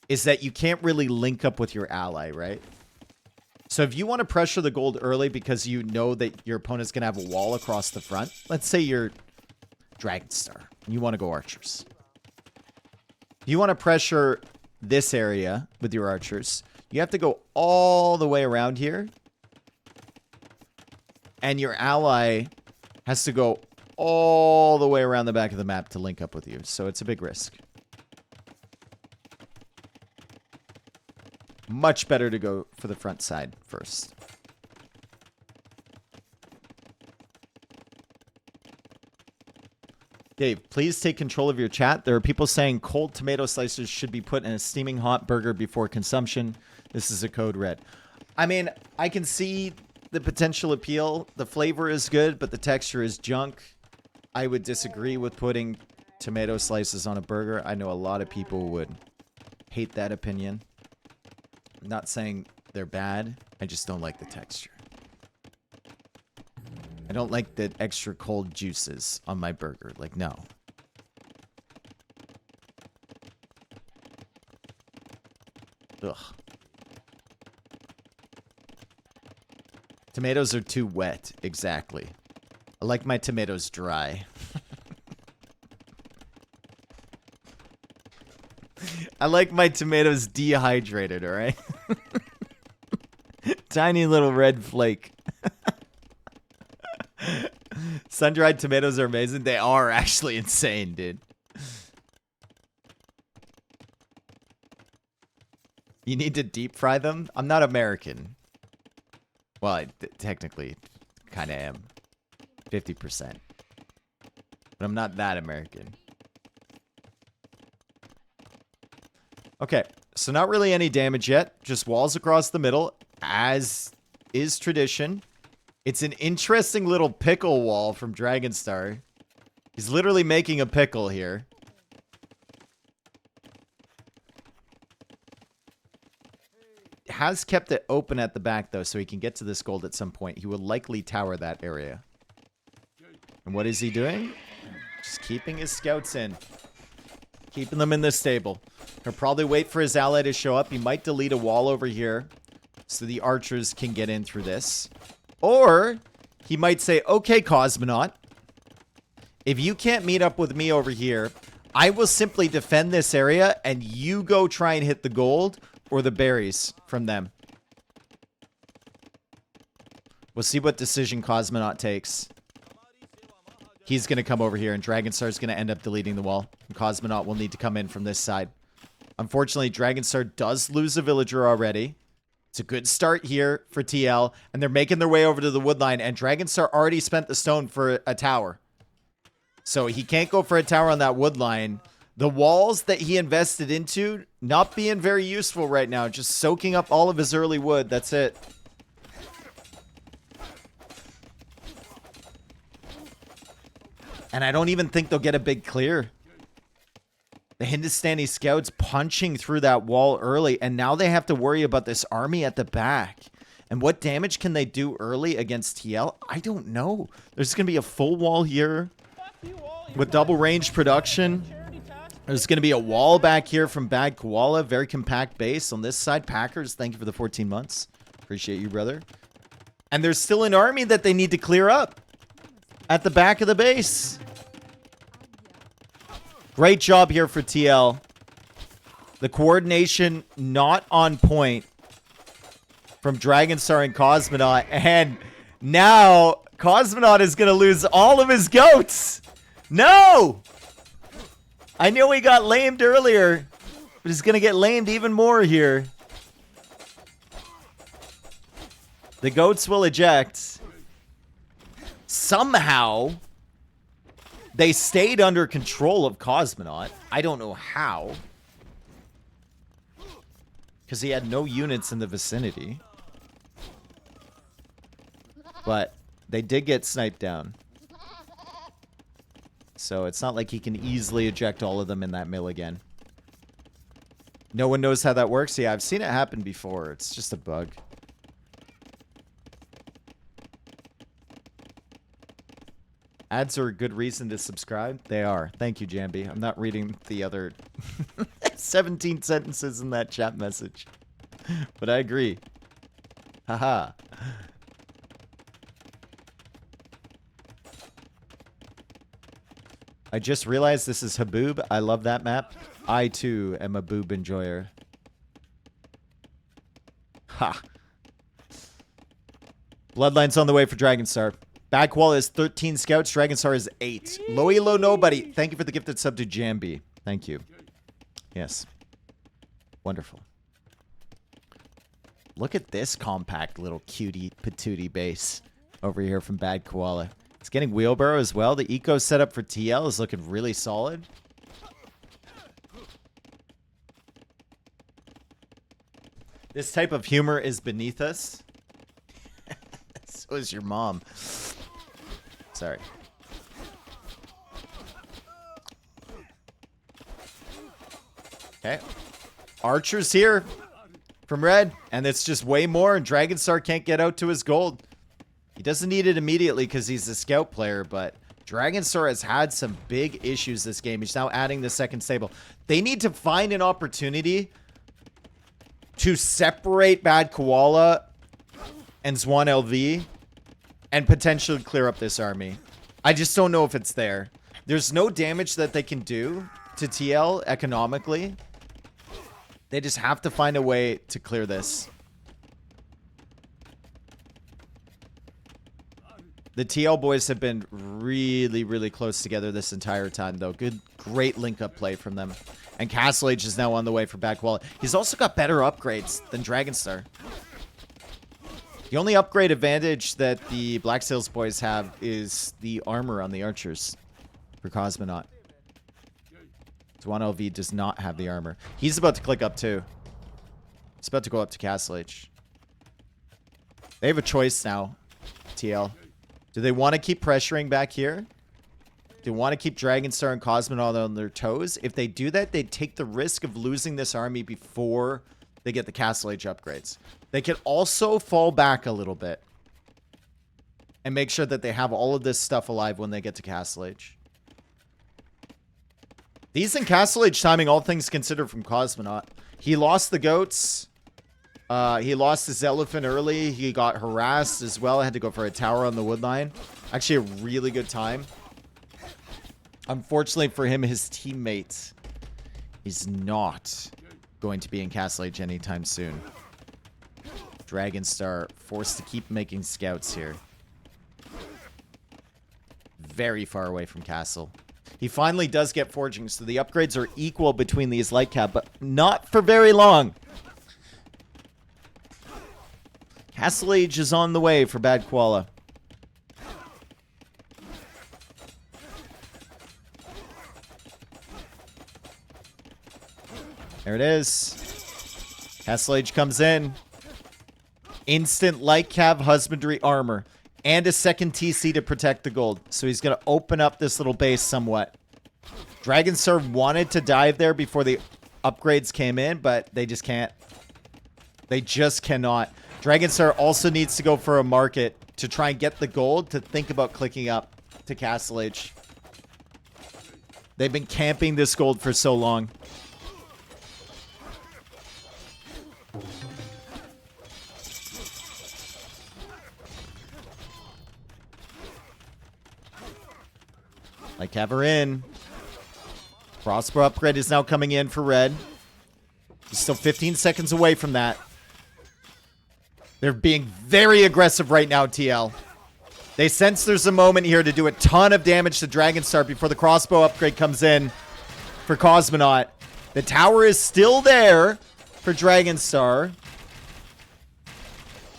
is that you can't really link up with your ally, right? So if you want to pressure the gold early because you know that your opponent's going to have a wall across the front. Let's say you're Dragon Star and you want to go archers. You want to pressure this area with your archers. You have to go all the way around here. And your ally has to go all the way around the back of the map to link up with you. So it's a big risk. Much better to go for the front side first. Dave, please take control of your chat. There are people saying cold tomato slices should be put in a steaming hot burger before consumption. This is a code red. I mean, I can see the potential appeal. The flavor is good, but the texture is junk. I would disagree with putting tomato slices on a burger. I know a lot of people would hate that opinion. I'm not saying they're bad. I just don't like the texture. I don't like the extra cold juices on my burger. Like, no. Ugh. Tomatoes are too wet. Exactly. I like my tomatoes dry. I like my tomatoes dehydrated, alright? Tiny little red flake. Sun-dried tomatoes are amazing. They are actually insane, dude. You need to deep fry them? I'm not American. Well, I technically kind of am. 50%. But I'm not that American. Okay, so not really any damage yet. Just walls across the middle, as is tradition. It's an interesting little pickle wall from Dragon Star. He's literally making a pickle here. Has kept it open at the back, though, so he can get to this gold at some point. He will likely tower that area. And what is he doing? Just keeping his scouts in. Keeping them in the stable. He'll probably wait for his ally to show up. He might delete a wall over here so the archers can get in through this. Or he might say, okay, Cosmonaut, if you can't meet up with me over here, I will simply defend this area and you go try and hit the gold or the berries from them. We'll see what decision Cosmonaut takes. He's going to come over here and Dragon Star is going to end up deleting the wall. And Cosmonaut will need to come in from this side. Unfortunately, Dragon Star does lose a villager already. It's a good start here for TL. And they're making their way over to the wood line. And Dragon Star already spent the stone for a tower. So he can't go for a tower on that wood line. The walls that he invested into, not being very useful right now. Just soaking up all of his early wood. That's it. And I don't even think they'll get a big clear. The Hindustani scouts punching through that wall early. And now they have to worry about this army at the back. And what damage can they do early against TL? I don't know. There's going to be a full wall here with double range production. There's going to be a wall back here from Bad Koala. Very compact base on this side. Packers, thank you for the 14 months. Appreciate you, brother. And there's still an army that they need to clear up at the back of the base. Great job here for TL. The coordination not on point from Dragon Star and Cosmonaut. And now Cosmonaut is going to lose all of his goats. No! I knew he got lamed earlier, but he's going to get lamed even more here. The goats will eject. Somehow, they stayed under control of Cosmonaut. I don't know how. Because he had no units in the vicinity. But they did get sniped down. So it's not like he can easily eject all of them in that mill again. No one knows how that works. Yeah, I've seen it happen before. It's just a bug. Ads are a good reason to subscribe. They are. Thank you, Jambi. I'm not reading the other 17 sentences in that chat message. But I agree. Haha. I just realized this is Haboob. I love that map. I, too, am a boob enjoyer. Ha. Bloodline's on the way for Dragonstar. Backwall is 13 scouts. Dragonstar is 8. Low elo nobody. Thank you for the gifted sub to Jambi. Thank you. Yes. Wonderful. Look at this compact little cutie patootie base over here from Bad Koala. It's getting wheelbarrow as well. The eco setup for TL is looking really solid. This type of humor is beneath us. So is your mom. Sorry. Okay. Archer's here from red, and it's just way more, and Dragonstar can't get out to his gold. He doesn't need it immediately because he's a scout player, but Dragonstar has had some big issues this game. He's now adding the second stable. They need to find an opportunity to separate Bad Koala and Zwan LV and potentially clear up this army. I just don't know if it's there. There's no damage that they can do to TL economically. They just have to find a way to clear this. The TL boys have been really, really close together this entire time, though. Great link-up play from them. And Castle Age is now on the way for Backwall. He's also got better upgrades than Dragonstar. The only upgrade advantage that the BlackSails boys have is the armor on the archers for Cosmonaut. Zwan LV does not have the armor. He's about to click up too. He's about to go up to Castle Age. They have a choice now, TL. Do they want to keep pressuring back here? Do they want to keep Dragonstar and Cosmonaut on their toes? If they do that, they'd take the risk of losing this army before they get the Castle Age upgrades. They can also fall back a little bit and make sure that they have all of this stuff alive when they get to Castle Age. Decent Castle Age timing, all things considered, from Cosmonaut. He lost the goats. He lost his elephant early. He got harassed as well. I had to go for a tower on the wood line. Actually, a really good time. Unfortunately for him, his teammate is not going to be in Castle Age anytime soon. Dragonstar forced to keep making scouts here. Very far away from Castle. He finally does get forging, so the upgrades are equal between these light cap, but not for very long. Castle Age is on the way for Bad Koala. There it is. Castle Age comes in. Instant light cav husbandry armor. And a second TC to protect the gold. So he's going to open up this little base somewhat. Dragonstar wanted to dive there before the upgrades came in, but they just can't. They just cannot. Dragonstar also needs to go for a market to try and get the gold to think about clicking up to Castle Age. They've been camping this gold for so long. Like Caver in. Crossbow upgrade is now coming in for red. He's still 15 seconds away from that. They're being very aggressive right now, TL. They sense there's a moment here to do a ton of damage to Dragonstar before the crossbow upgrade comes in for Cosmonaut. The tower is still there for Dragonstar.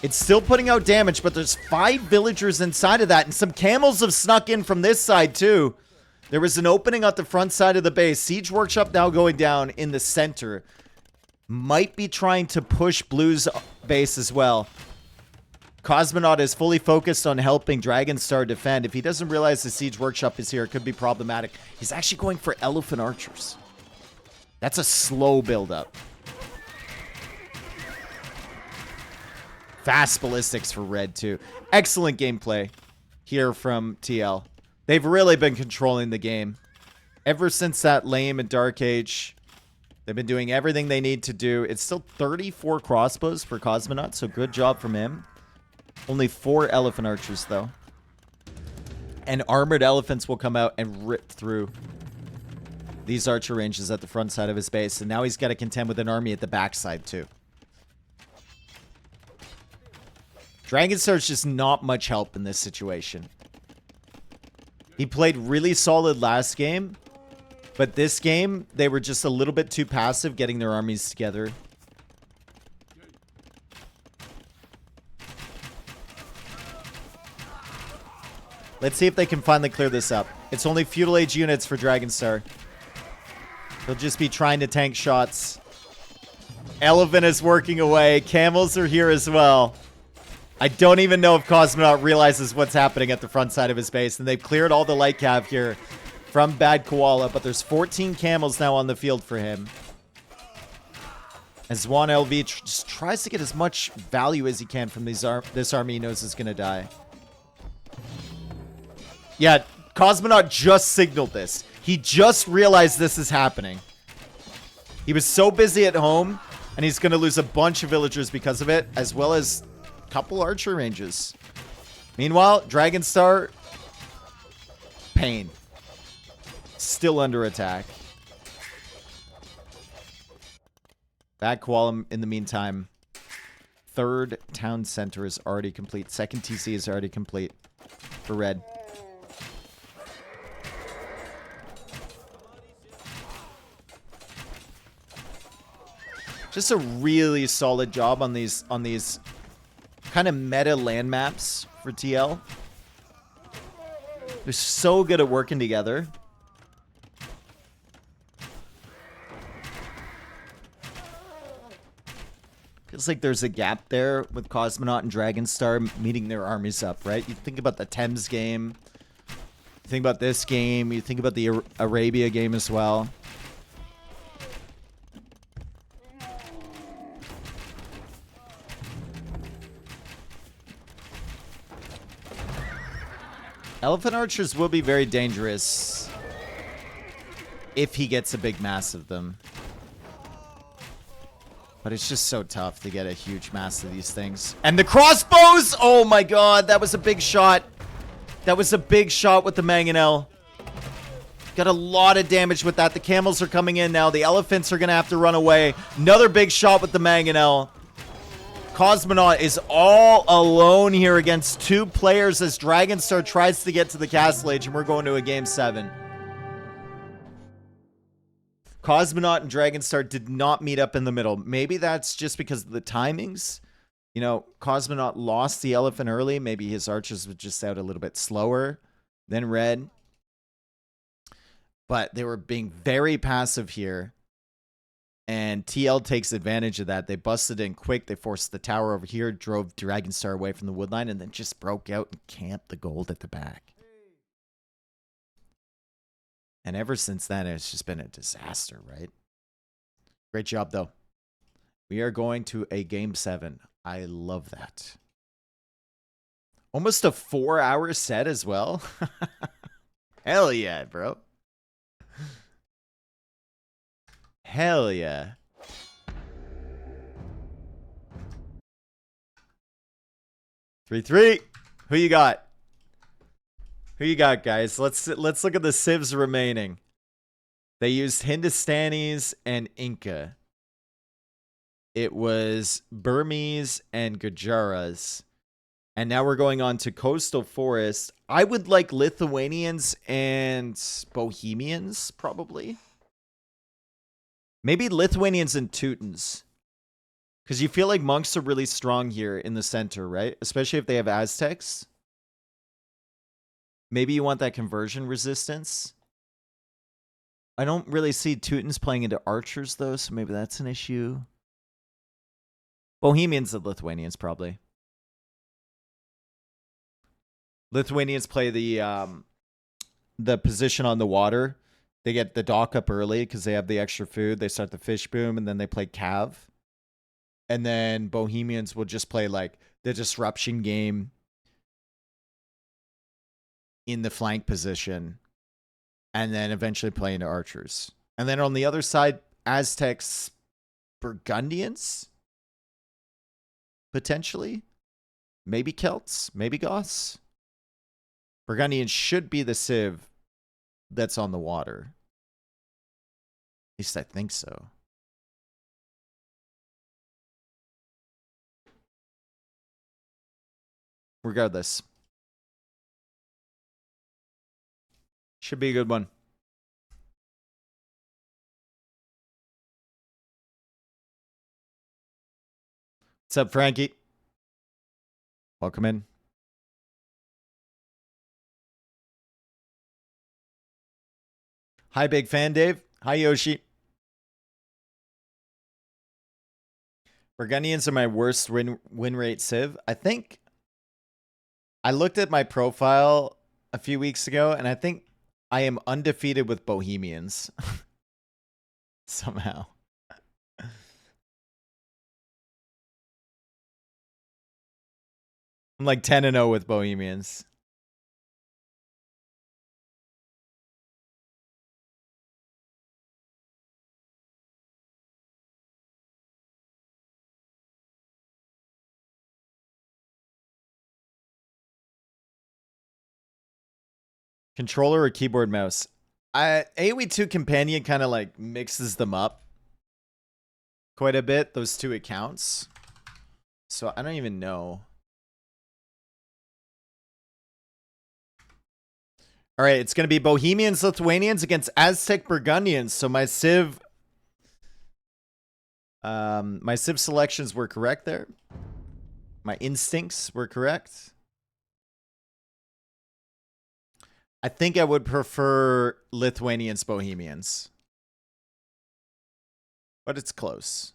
It's still putting out damage, but there's 5 villagers inside of that, and some camels have snuck in from this side too. There was an opening at the front side of the base. Siege Workshop now going down in the center. Might be trying to push Blue's base as well. Cosmonaut is fully focused on helping Dragonstar defend. If he doesn't realize the Siege Workshop is here, it could be problematic. He's actually going for Elephant Archers. That's a slow build-up. Fast ballistics for red, too. Excellent gameplay here from TL. They've really been controlling the game. Ever since that lame and Dark Age, they've been doing everything they need to do. It's still 34 crossbows for Cosmonaut, so good job from him. Only 4 elephant archers, though. And armored elephants will come out and rip through these archer ranges at the front side of his base. And now he's got to contend with an army at the backside, too. Dragonstar's just not much help in this situation. He played really solid last game. But this game, they were just a little bit too passive getting their armies together. Let's see if they can finally clear this up. It's only Feudal Age units for Dragonstar. They'll just be trying to tank shots. Elephant is working away. Camels are here as well. I don't even know if Cosmonaut realizes what's happening at the front side of his base. And they've cleared all the light cav here from Bad Koala. But there's 14 camels now on the field for him. As Juan LV just tries to get as much value as he can from this army he knows is going to die. Yeah, Cosmonaut just signaled this. He just realized this is happening. He was so busy at home, and he's going to lose a bunch of villagers because of it, as well as a couple archer ranges. Meanwhile, Dragonstar, pain. Still under attack. Bad Koala, in the meantime, 3rd town center is already complete. 2nd TC is already complete for red. Just a really solid job on these kind of meta land maps for TL. They're so good at working together. Feels like there's a gap there with Cosmonaut and Dragonstar meeting their armies up, right? You think about the Thames game. You think about this game. You think about the Arabia game as well. Elephant archers will be very dangerous if he gets a big mass of them. But it's just so tough to get a huge mass of these things. And the crossbows! Oh my god, that was a big shot. That was a big shot with the Mangonel. Got a lot of damage with that. The camels are coming in now. The elephants are going to have to run away. Another big shot with the Mangonel. Cosmonaut is all alone here against 2 players as Dragonstar tries to get to the Castle Age, and we're going to a Game 7. Cosmonaut and Dragonstar did not meet up in the middle. Maybe that's just because of the timings. You know, Cosmonaut lost the elephant early. Maybe his archers were just out a little bit slower than red. But they were being very passive here. And TL takes advantage of that. They busted in quick. They forced the tower over here, drove Dragonstar away from the woodline, and then just broke out and camped the gold at the back. And ever since then, it's just been a disaster, right? Great job, though. We are going to a Game 7. I love that. Almost a 4-hour set as well. Hell yeah, bro. Hell yeah. Three. Who you got? Who you got, guys? Let's look at the civs remaining. They used Hindustanis and Inca. It was Burmese and Gujaras. And now we're going on to Coastal Forest. I would like Lithuanians and Bohemians, probably. Maybe Lithuanians and Teutons. Because you feel like monks are really strong here in the center, right? Especially if they have Aztecs. Maybe you want that conversion resistance. I don't really see Teutons playing into archers, though, so maybe that's an issue. Bohemians and Lithuanians, probably. Lithuanians play the position on the water. They get the dock up early because they have the extra food. They start the fish boom, and then they play cav. And then Bohemians will just play like the disruption game in the flank position, and then eventually play into archers. And then on the other side, Aztecs, Burgundians, potentially. Maybe Celts, maybe Goths. Burgundians should be the civ that's on the water. At least I think so. Regardless. Should be a good one. What's up, Frankie? Welcome in. Hi, big fan Dave. Hi, Yoshi. Burgundians are my worst win rate civ. I think I looked at my profile a few weeks ago, and I think I am undefeated with Bohemians. Somehow. I'm like 10-0 with Bohemians. Controller or keyboard mouse? AoE2 Companion kind of like mixes them up quite a bit, those two accounts. So I don't even know. All right, it's going to be Bohemians, Lithuanians against Aztec Burgundians. So my civ selections were correct there. My instincts were correct. I think I would prefer Lithuanians, Bohemians. But it's close.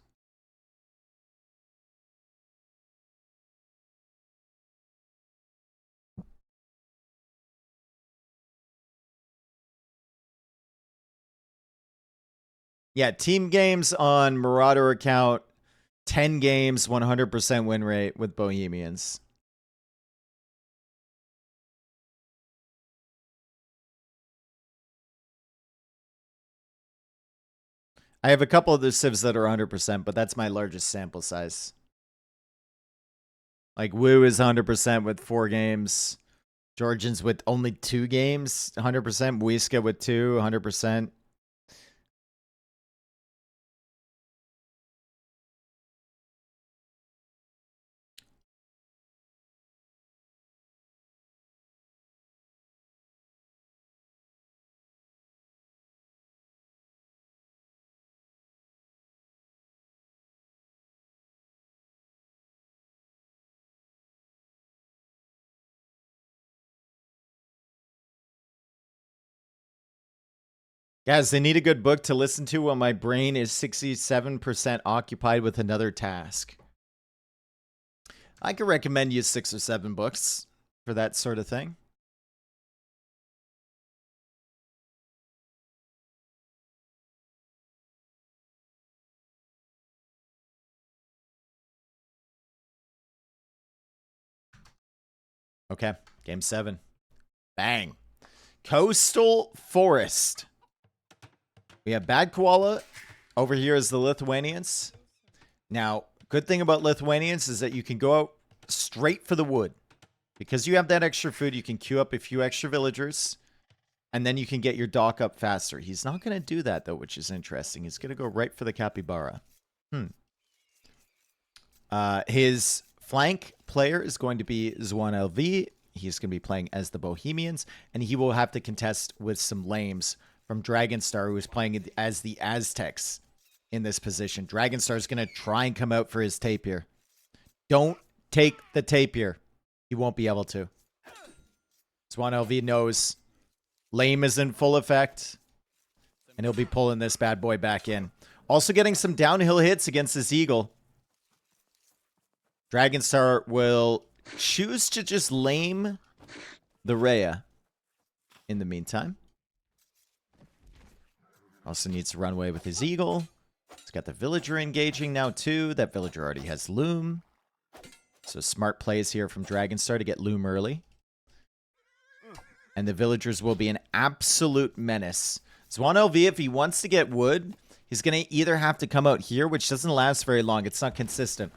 Yeah, team games on Marauder account, 10 games, 100% win rate with Bohemians. I have a couple of the civs that are 100%, but that's my largest sample size. Like Wu is 100% with 4 games. Georgians with only 2 games, 100%. Muisca with 2, 100%. Guys, they need a good book to listen to while my brain is 67% occupied with another task. I could recommend you 6 or 7 books for that sort of thing. Okay, game 7. Bang. Coastal Forest. We have Bad Koala. Over here is the Lithuanians. Now, good thing about Lithuanians is that you can go out straight for the wood. Because you have that extra food, you can queue up a few extra villagers. And then you can get your dock up faster. He's not going to do that, though, which is interesting. He's going to go right for the capybara. His flank player is going to be Zwan LV. He's going to be playing as the Bohemians, and he will have to contest with some lames from Dragonstar, who is playing as the Aztecs in this position. Dragonstar is going to try and come out for his tape here. Don't take the tape here. He won't be able to. Zwan LV knows lame is in full effect, and he'll be pulling this bad boy back in. Also getting some downhill hits against this Eagle. Dragonstar will choose to just lame the Rhea in the meantime. Also needs to run away with his Eagle. He's got the Villager engaging now too. That Villager already has Loom. So smart plays here from Dragonstar to get Loom early. And the Villagers will be an absolute menace. Zwan LV, if he wants to get wood, he's going to either have to come out here, which doesn't last very long. It's not consistent.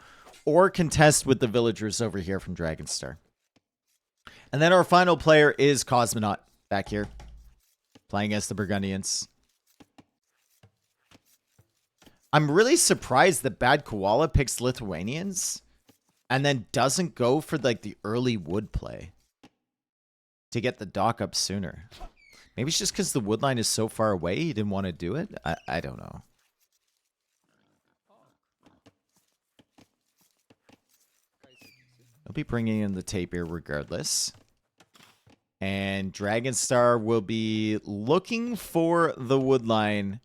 Or contest with the Villagers over here from Dragonstar. And then our final player is Cosmonaut back here. Playing as the Burgundians. I'm really surprised that Bad Koala picks Lithuanians and then doesn't go for like the early wood play to get the dock up sooner. Maybe it's just because the wood line is so far away he didn't want to do it. I don't know. I'll be bringing in the tapir regardless. And Dragonstar will be looking for the wood line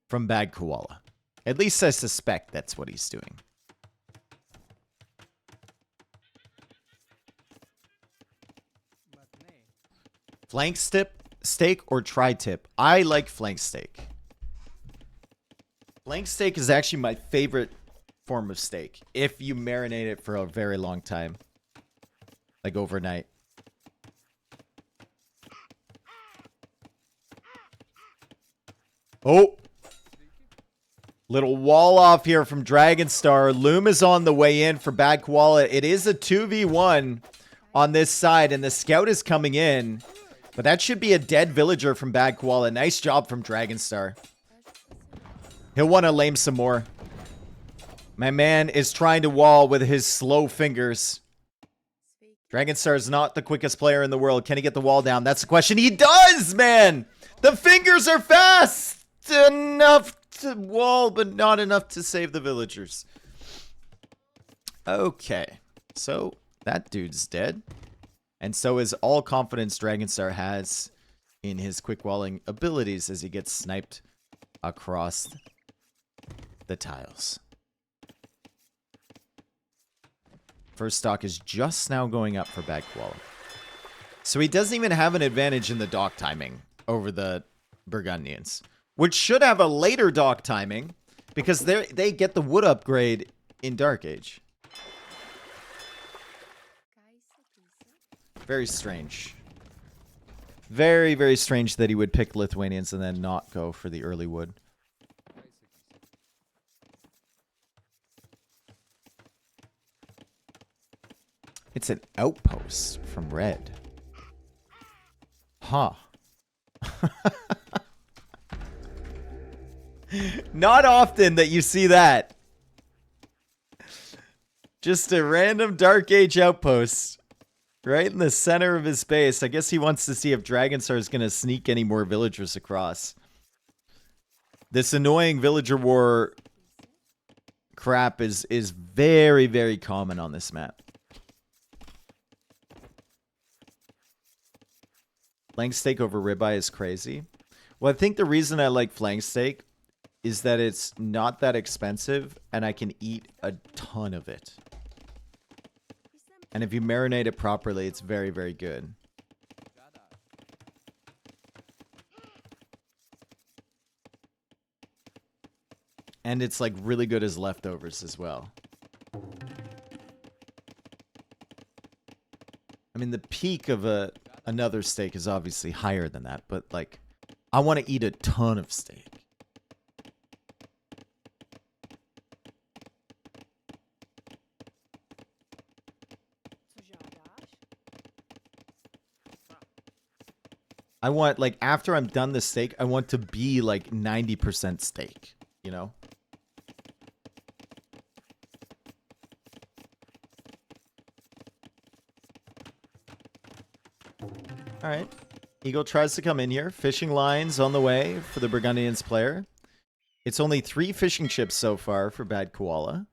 from Bad Koala. At least I suspect that's what he's doing. Flank steak or tri-tip? I like flank steak. Flank steak is actually my favorite form of steak if you marinate it for a very long time, like overnight. Oh, little wall off here from Dragonstar. Loom is on the way in for Bad Koala. It is a 2v1 on this side, and the scout is coming in, but that should be a dead villager from Bad Koala. Nice job from Dragonstar. He'll want to lame some more. My man is trying to wall with his slow fingers. Dragonstar is not the quickest player in the world. Can he get the wall down? That's the question. He does, man! The fingers are fast enough to wall, but not enough to save the villagers. Okay. So, that dude's dead. And so is all confidence Dragonstar has in his quick walling abilities as he gets sniped across the tiles. First stock is just now going up for Bad Koala. So he doesn't even have an advantage in the dock timing over the Burgundians, which should have a later dock timing because they get the wood upgrade in Dark Age. Very strange. Very, very strange that he would pick Lithuanians and then not go for the early wood. It's an outpost from Red. Huh. Not often that you see that. Just a random Dark Age outpost. Right in the center of his base. I guess he wants to see if Dragonstar is going to sneak any more villagers across. This annoying villager war crap is very, very common on this map. Flank steak over ribeye is crazy. Well, I think the reason I like flank steak is that it's not that expensive and I can eat a ton of it. And if you marinate it properly, it's very, very good. And it's like really good as leftovers as well. I mean, the peak of another steak is obviously higher than that, but like, I want to eat a ton of steak. I want, like, after I'm done the steak, I want to be like 90% steak, you know? All right. Eagle tries to come in here. Fishing lines on the way for the Burgundians player. It's only 3 fishing chips so far for Bad Koala.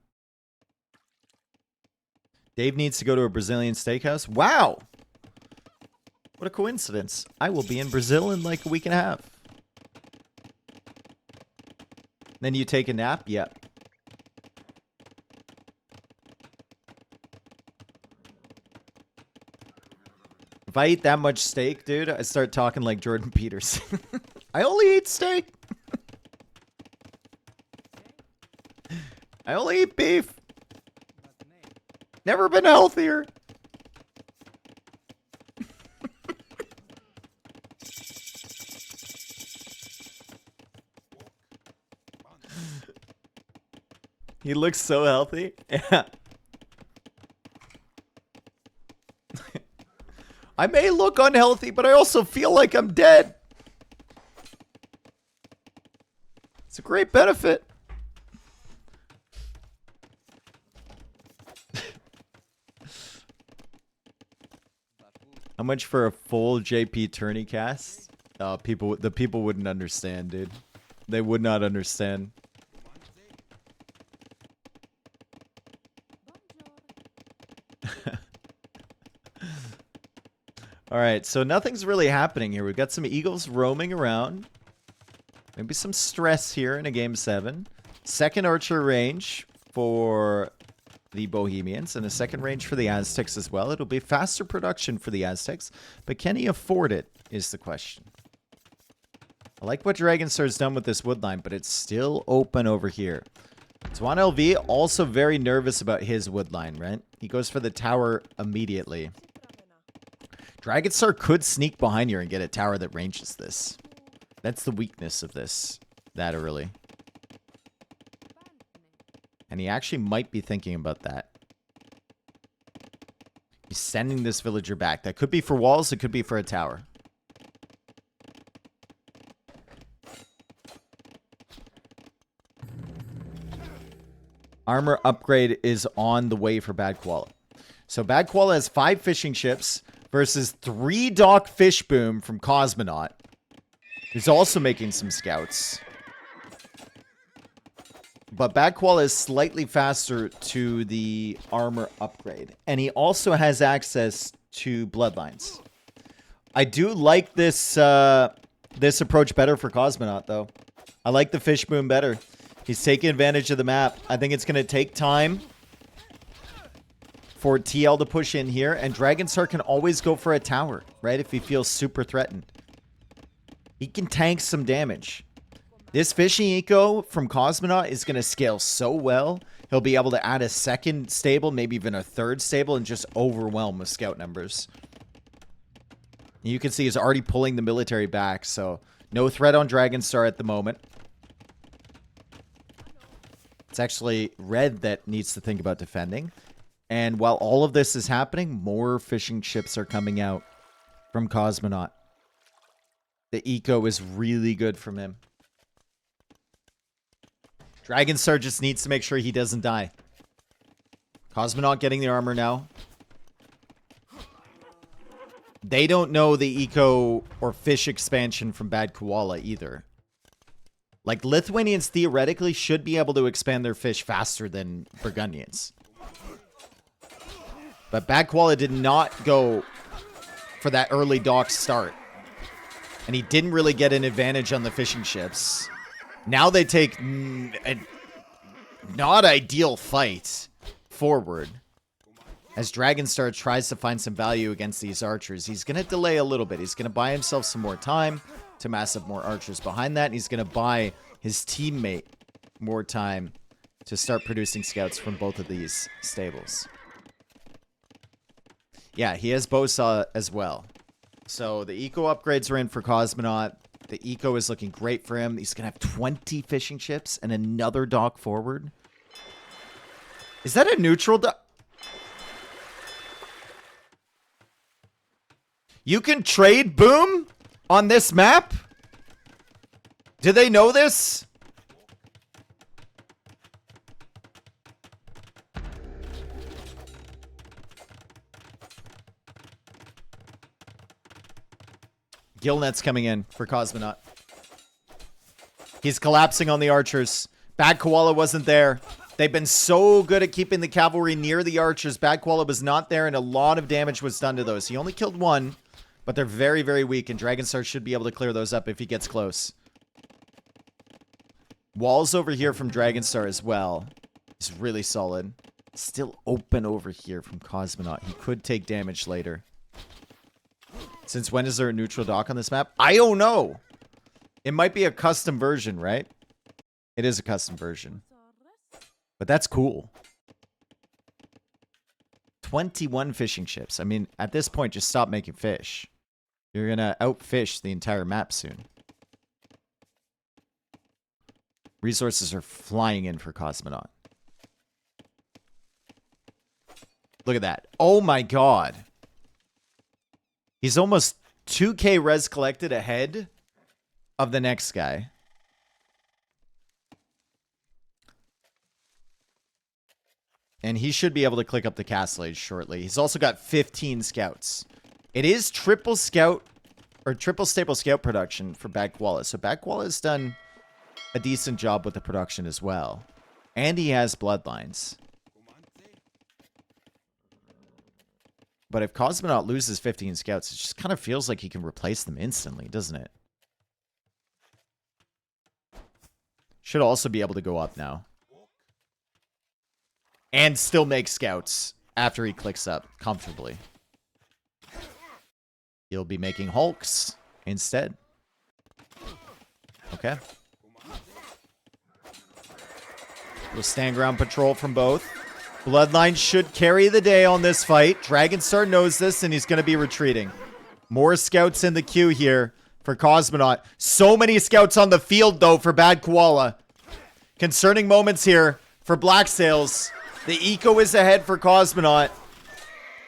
Dave needs to go to a Brazilian steakhouse. Wow! What a coincidence. I will be in Brazil in like a week and a half. Then you take a nap? Yep. If I eat that much steak, dude, I start talking like Jordan Peterson. I only eat steak. I only eat beef. Never been healthier. He looks so healthy. Yeah. I may look unhealthy, but I also feel like I'm dead. It's a great benefit. How much for a full JP tourney cast? The people wouldn't understand, dude. They would not understand. All right, so nothing's really happening here. We've got some eagles roaming around. Maybe some stress here in a game 7. Second archer range for the Bohemians and a second range for the Aztecs as well. It'll be faster production for the Aztecs, but can he afford it is the question. I like what Dragonstar's done with this wood line, but it's still open over here. Swan LV also very nervous about his wood line, right? He goes for the tower immediately. Dragonstar could sneak behind here and get a tower that ranges this. That's the weakness of this that early. And he actually might be thinking about that. He's sending this villager back. That could be for walls. It could be for a tower. Armor upgrade is on the way for Bad Koala. So Bad Koala has 5 fishing ships versus 3 Dock Fish Boom from Cosmonaut, who's also making some scouts. But Bad Koala is slightly faster to the armor upgrade. And he also has access to bloodlines. I do like this this approach better for Cosmonaut, though. I like the Fish Boom better. He's taking advantage of the map. I think it's going to take time for TL to push in here, and Dragonstar can always go for a tower, right? If he feels super threatened. He can tank some damage. This fishing eco from Cosmonaut is going to scale so well. He'll be able to add a second stable, maybe even a third stable, and just overwhelm with scout numbers. You can see he's already pulling the military back, so no threat on Dragonstar at the moment. It's actually Red that needs to think about defending. And while all of this is happening, more fishing ships are coming out from Cosmonaut. The eco is really good from him. Dragonstar just needs to make sure he doesn't die. Cosmonaut getting the armor now. They don't know the eco or fish expansion from Bad Koala either. Like, Lithuanians theoretically should be able to expand their fish faster than Burgundians. But Bad Koala did not go for that early dock start. And he didn't really get an advantage on the fishing ships. Now they take a not ideal fight forward. As Dragonstar tries to find some value against these archers. He's going to delay a little bit. He's going to buy himself some more time to mass up more archers behind that. And he's going to buy his teammate more time to start producing scouts from both of these stables. Yeah, he has Bosa as well. So the eco upgrades are in for Cosmonaut. The eco is looking great for him. He's going to have 20 fishing ships and another dock forward. Is that a neutral dock? You can trade Boom on this map? Do they know this? Gillnet's coming in for Cosmonaut. He's collapsing on the archers. Bad Koala wasn't there. They've been so good at keeping the cavalry near the archers. Bad Koala was not there, and a lot of damage was done to those. He only killed one, but they're very, very weak, and Dragonstar should be able to clear those up if he gets close. Walls over here from Dragonstar as well. He's really solid. Still open over here from Cosmonaut. He could take damage later. Since when is there a neutral dock on this map? I don't know. It might be a custom version, right? It is a custom version. But that's cool. 21 fishing ships. I mean, at this point, just stop making fish. You're going to outfish the entire map soon. Resources are flying in for Cosmonaut. Look at that. Oh my god. He's almost 2k res collected ahead of the next guy. And he should be able to click up the Castle Age shortly. He's also got 15 scouts. It is triple scout or triple staple scout production for Bad Koala. So Bad Koala has done a decent job with the production as well. And he has bloodlines. But if Cosmonaut loses 15 scouts, it just kind of feels like he can replace them instantly, doesn't it? Should also be able to go up now. And still make scouts after he clicks up comfortably. He'll be making Hulks instead. Okay. We'll stand ground patrol from both. Bloodline should carry the day on this fight. Dragonstar knows this, and he's going to be retreating. More scouts in the queue here for Cosmonaut. So many scouts on the field, though, for Bad Koala. Concerning moments here for BlackSails. The eco is ahead for Cosmonaut.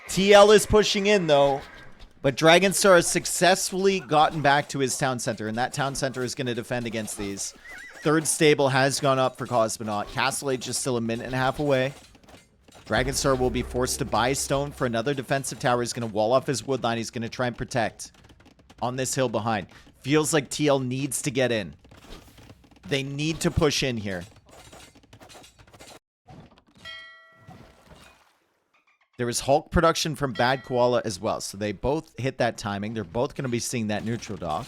TL is pushing in, though. But Dragonstar has successfully gotten back to his town center, and that town center is going to defend against these. Third stable has gone up for Cosmonaut. Castle Age is still a minute and a half away. Dragonstar will be forced to buy stone for another defensive tower. He's going to wall off his wood line. He's going to try and protect on this hill behind. Feels like TL needs to get in. They need to push in here. There was Hulk production from Bad Koala as well. So they both hit that timing. They're both going to be seeing that neutral dock.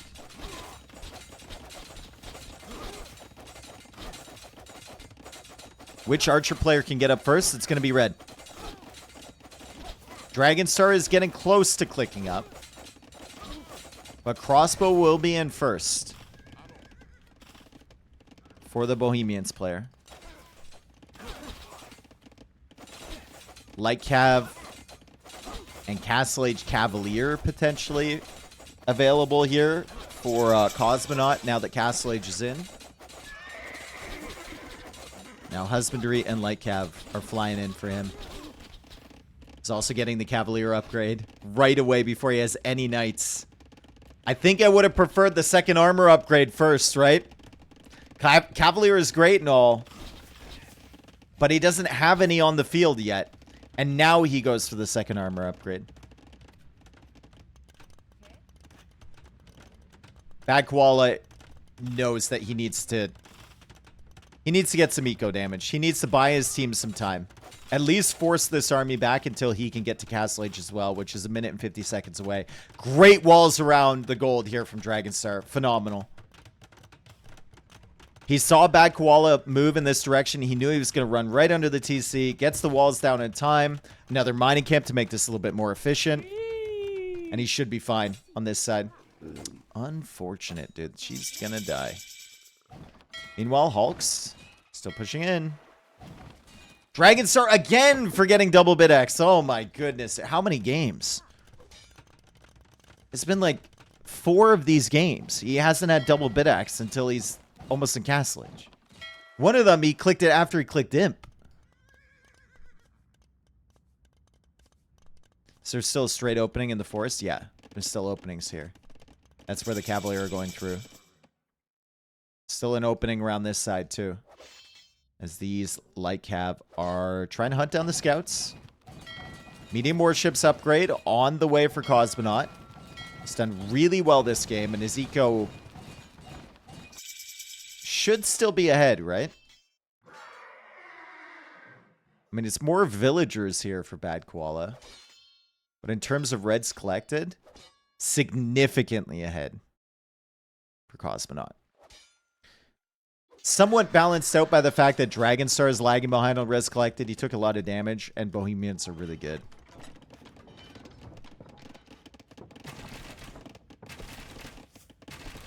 Which archer player can get up first? It's going to be red. Dragonstar is getting close to clicking up. But crossbow will be in first. For the Bohemians player. Light Cav and Castle Age Cavalier potentially available here for Cosmonaut now that Castle Age is in. Now Husbandry and Light Cav are flying in for him. He's also getting the Cavalier upgrade right away before he has any knights. I think I would have preferred the second armor upgrade first, right? Cavalier is great and all, but he doesn't have any on the field yet. And now he goes for the second armor upgrade. Bad Koala knows that he needs to get some eco damage. He needs to buy his team some time. At least force this army back until he can get to Castle Age as well, which is a minute and 50 seconds away. Great walls around the gold here from Dragonstar. Phenomenal. He saw Bad Koala move in this direction. He knew he was going to run right under the TC. Gets the walls down in time. Another mining camp to make this a little bit more efficient. And he should be fine on this side. Unfortunate, dude. She's going to die. Meanwhile, Hulks still pushing in. Dragonstar again for getting double bid X. Oh my goodness. How many games? It's been like 4 of these games. He hasn't had double bid X until he's almost in Castle Age. One of them, he clicked it after he clicked Imp. Is there still a straight opening in the forest? Yeah, there's still openings here. That's where the Cavalier are going through. Still an opening around this side, too. As these Light Cav are trying to hunt down the scouts. Medium warships upgrade on the way for Cosmonaut. He's done really well this game, and his eco should still be ahead, right? I mean, it's more villagers here for Bad Koala. But in terms of reds collected, significantly ahead for Cosmonaut. Somewhat balanced out by the fact that Dragonstar is lagging behind on res collected. He took a lot of damage, and Bohemians are really good.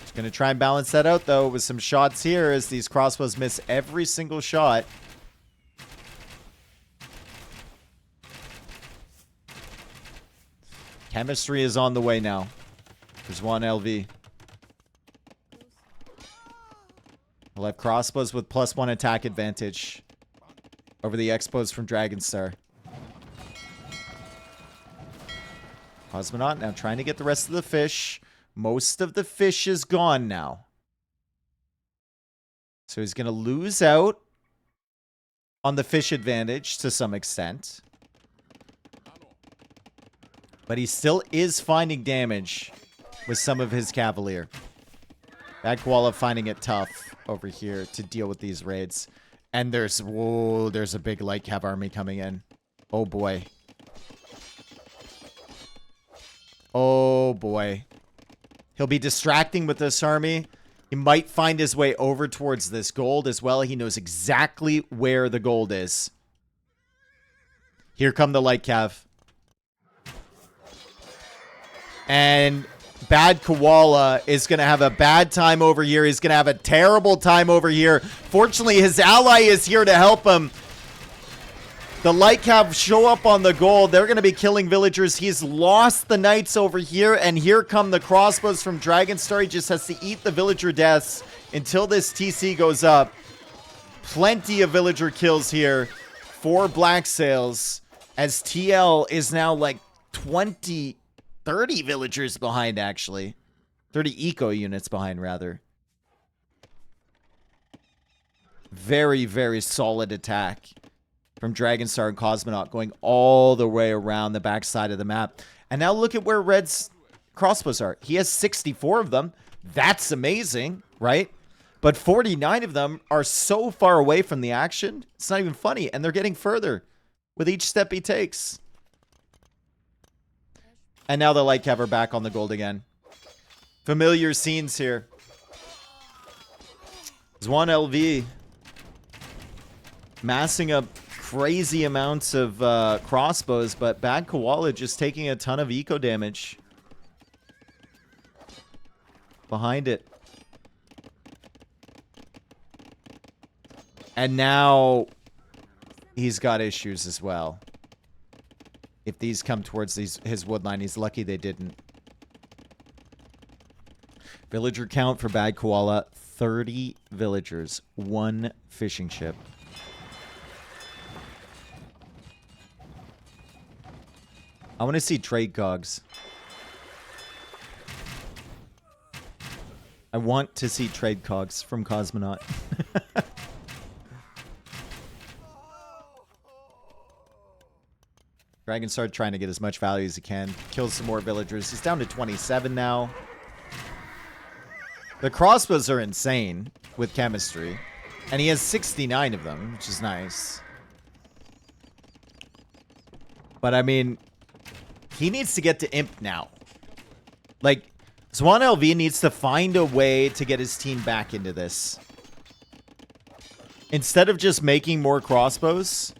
Just going to try and balance that out, though, with some shots here as these crossbows miss every single shot. Chemistry is on the way now. There's one LV. We'll have crossbows with +1 attack advantage over the Expos from Dragonstar. Cosmonaut now trying to get the rest of the fish. Most of the fish is gone now. So he's going to lose out on the fish advantage to some extent. But he still is finding damage with some of his Cavalier. Bad Koala finding it tough over here to deal with these raids. And there's, whoa, there's a big Light Cav army coming in. Oh boy. Oh boy. He'll be distracting with this army. He might find his way over towards this gold as well. He knows exactly where the gold is. Here come the Light Cav. And Bad Koala is going to have a bad time over here. He's going to have a terrible time over here. Fortunately, his ally is here to help him. The Light Cav show up on the gold. They're going to be killing villagers. He's lost the knights over here. And here come the crossbows from Dragonstar. He just has to eat the villager deaths until this TC goes up. Plenty of villager kills here for BlackSails. As TL is now like 30 villagers behind, actually. 30 eco units behind, rather. Very, very solid attack from Dragonstar and Cosmonaut, going all the way around the backside of the map. And now look at where Red's crossbows are. He has 64 of them. That's amazing, right? But 49 of them are so far away from the action, it's not even funny. And they're getting further with each step he takes. And now the Light Cav are back on the gold again. Familiar scenes here. There's one LV massing up crazy amounts of crossbows, but Bad Koala just taking a ton of eco damage behind it. And now he's got issues as well. If these come towards his woodline, he's lucky they didn't. Villager count for Bad Koala, 30 villagers, 1 fishing ship. I want to see trade cogs. I want to see trade cogs from Cosmonaut. Dragonstar trying to get as much value as he can. Kills some more villagers. He's down to 27 now. The crossbows are insane with chemistry. And he has 69 of them, which is nice. But I mean, he needs to get to Imp now. Like, Swan LV needs to find a way to get his team back into this. Instead of just making more crossbows,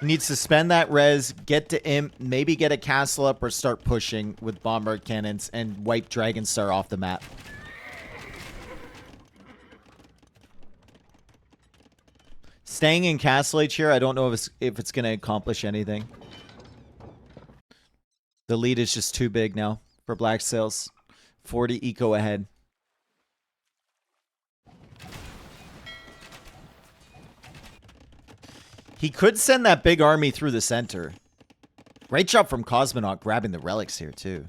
he needs to spend that res, get to Imp, maybe get a castle up or start pushing with bombard cannons and wipe Dragonstar off the map. Staying in Castle Age here, I don't know if it's going to accomplish anything. The lead is just too big now for BlackSails. 40 eco ahead. He could send that big army through the center. Great job from Cosmonaut grabbing the relics here, too.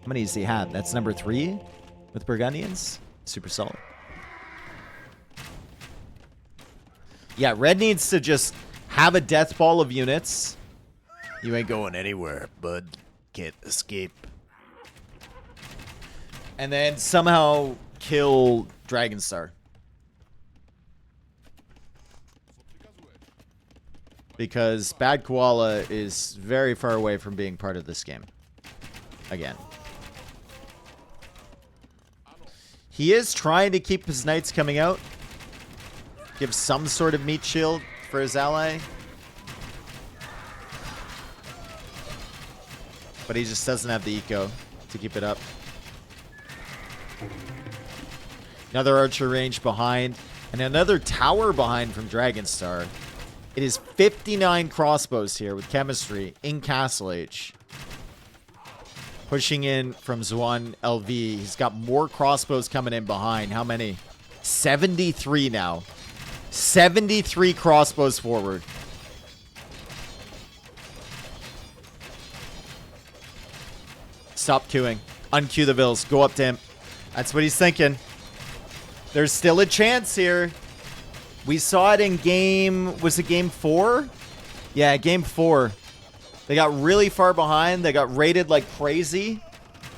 How many does he have? That's number 3 with Burgundians. Super solid. Yeah, Red needs to just have a death ball of units. You ain't going anywhere, bud. Can't escape. And then somehow kill Dragonstar. Because Bad Koala is very far away from being part of this game. Again. He is trying to keep his knights coming out. Give some sort of meat shield for his ally. But he just doesn't have the eco to keep it up. Another archer range behind. And another tower behind from Dragonstar. It is 59 crossbows here with chemistry in Castle Age. Pushing in from Zwan LV. He's got more crossbows coming in behind. How many? 73 now. 73 crossbows forward. Stop queuing. Unqueue the vills. Go up to him. That's what he's thinking. There's still a chance here. We saw it in game... Was it game 4? Yeah, game 4. They got really far behind. They got raided like crazy.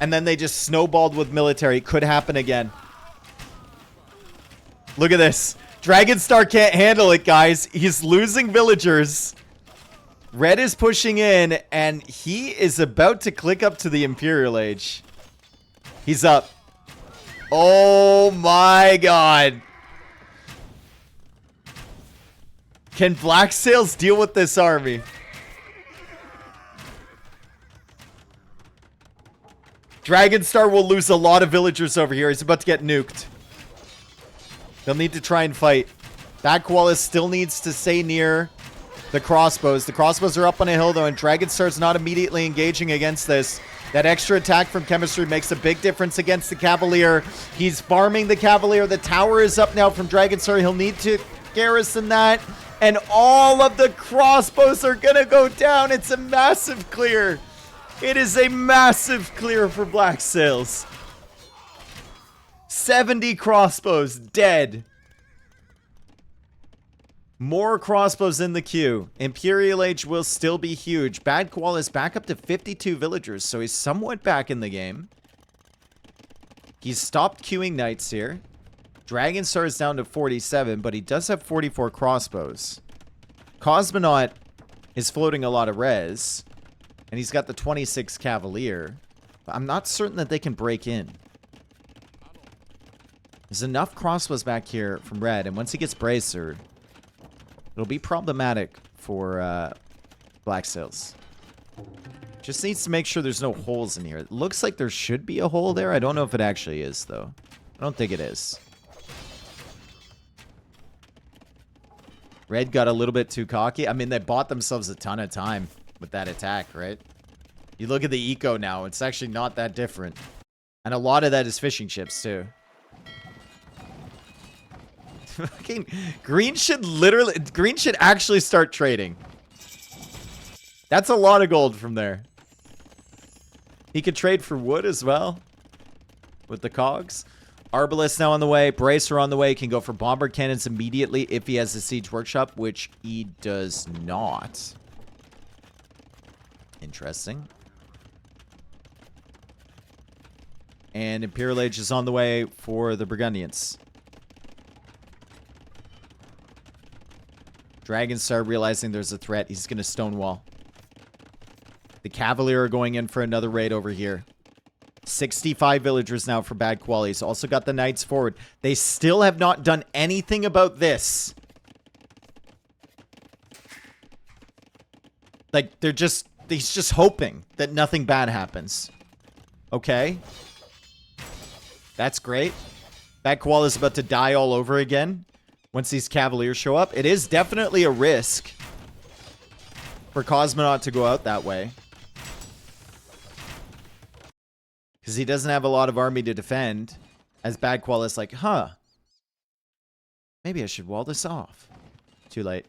And then they just snowballed with military. Could happen again. Look at this. Dragonstar can't handle it, guys. He's losing villagers. Red is pushing in, and he is about to click up to the Imperial Age. He's up. Oh my god. Can BlackSails deal with this army? Dragonstar will lose a lot of villagers over here. He's about to get nuked. They'll need to try and fight. Bad Koala still needs to stay near the crossbows. The crossbows are up on a hill, though, and Dragonstar's not immediately engaging against this. That extra attack from chemistry makes a big difference against the Cavalier. He's farming the Cavalier. The tower is up now from Dragonstar. He'll need to garrison that. And all of the crossbows are going to go down. It's a massive clear. It is a massive clear for BlackSails. 70 crossbows dead. More crossbows in the queue. Imperial Age will still be huge. Bad Koala is back up to 52 villagers, so he's somewhat back in the game. He's stopped queuing knights here. Dragonstar is down to 47, but he does have 44 crossbows. Cosmonaut is floating a lot of res, and he's got the 26 Cavalier. But I'm not certain that they can break in. There's enough crossbows back here from Red, and once he gets Bracer, it'll be problematic for BlackSails. Just needs to make sure there's no holes in here. It looks like there should be a hole there. I don't know if it actually is, though. I don't think it is. Red got a little bit too cocky. I mean, they bought themselves a ton of time with that attack, right? You look at the eco now. It's actually not that different. And a lot of that is fishing ships, too. Fucking Green should actually start trading. That's a lot of gold from there. He could trade for wood as well with the cogs. Arbalest now on the way. Bracer on the way. Can go for bomber cannons immediately if he has the siege workshop, which he does not. Interesting. And Imperial Age is on the way for the Burgundians. Dragonstar realizing there's a threat. He's going to stonewall. The Cavalier are going in for another raid over here. 65 villagers now for Bad Koala. He's also got the knights forward. They still have not done anything about this. Like, he's just hoping that nothing bad happens. Okay. That's great. Bad Koala is about to die all over again once these Cavaliers show up. It is definitely a risk for Cosmonaut to go out that way, because he doesn't have a lot of army to defend. As Bad Koala is like, huh, maybe I should wall this off. Too late.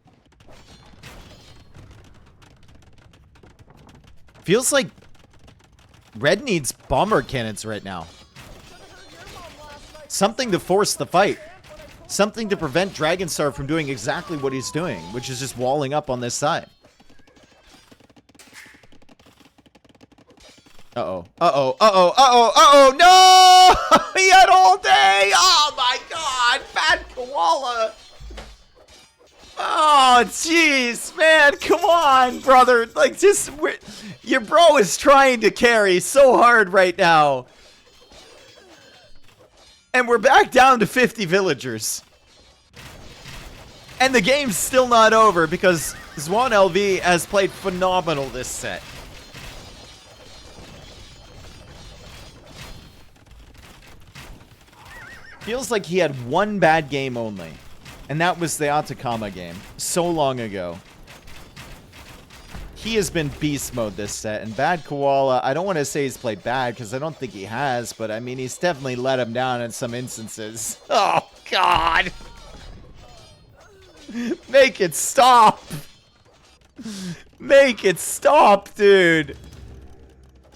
Feels like Red needs bomber cannons right now. Something to force the fight. Something to prevent Dragonstar from doing exactly what he's doing, which is just walling up on this side. Uh-oh. Uh-oh. Uh-oh. Uh-oh. Uh-oh. No! He had all day! Oh, my God! Bad koala! Oh, jeez, man. Come on, brother. Like, just... Your bro is trying to carry so hard right now. And we're back down to 50 villagers. And the game's still not over because Zwan LV has played phenomenal this set. Feels like he had one bad game only. And that was the Atacama game. So long ago. He has been beast mode this set. And Bad Koala, I don't want to say he's played bad because I don't think he has. But I mean, he's definitely let him down in some instances. Oh, God. Make it stop. Make it stop, dude.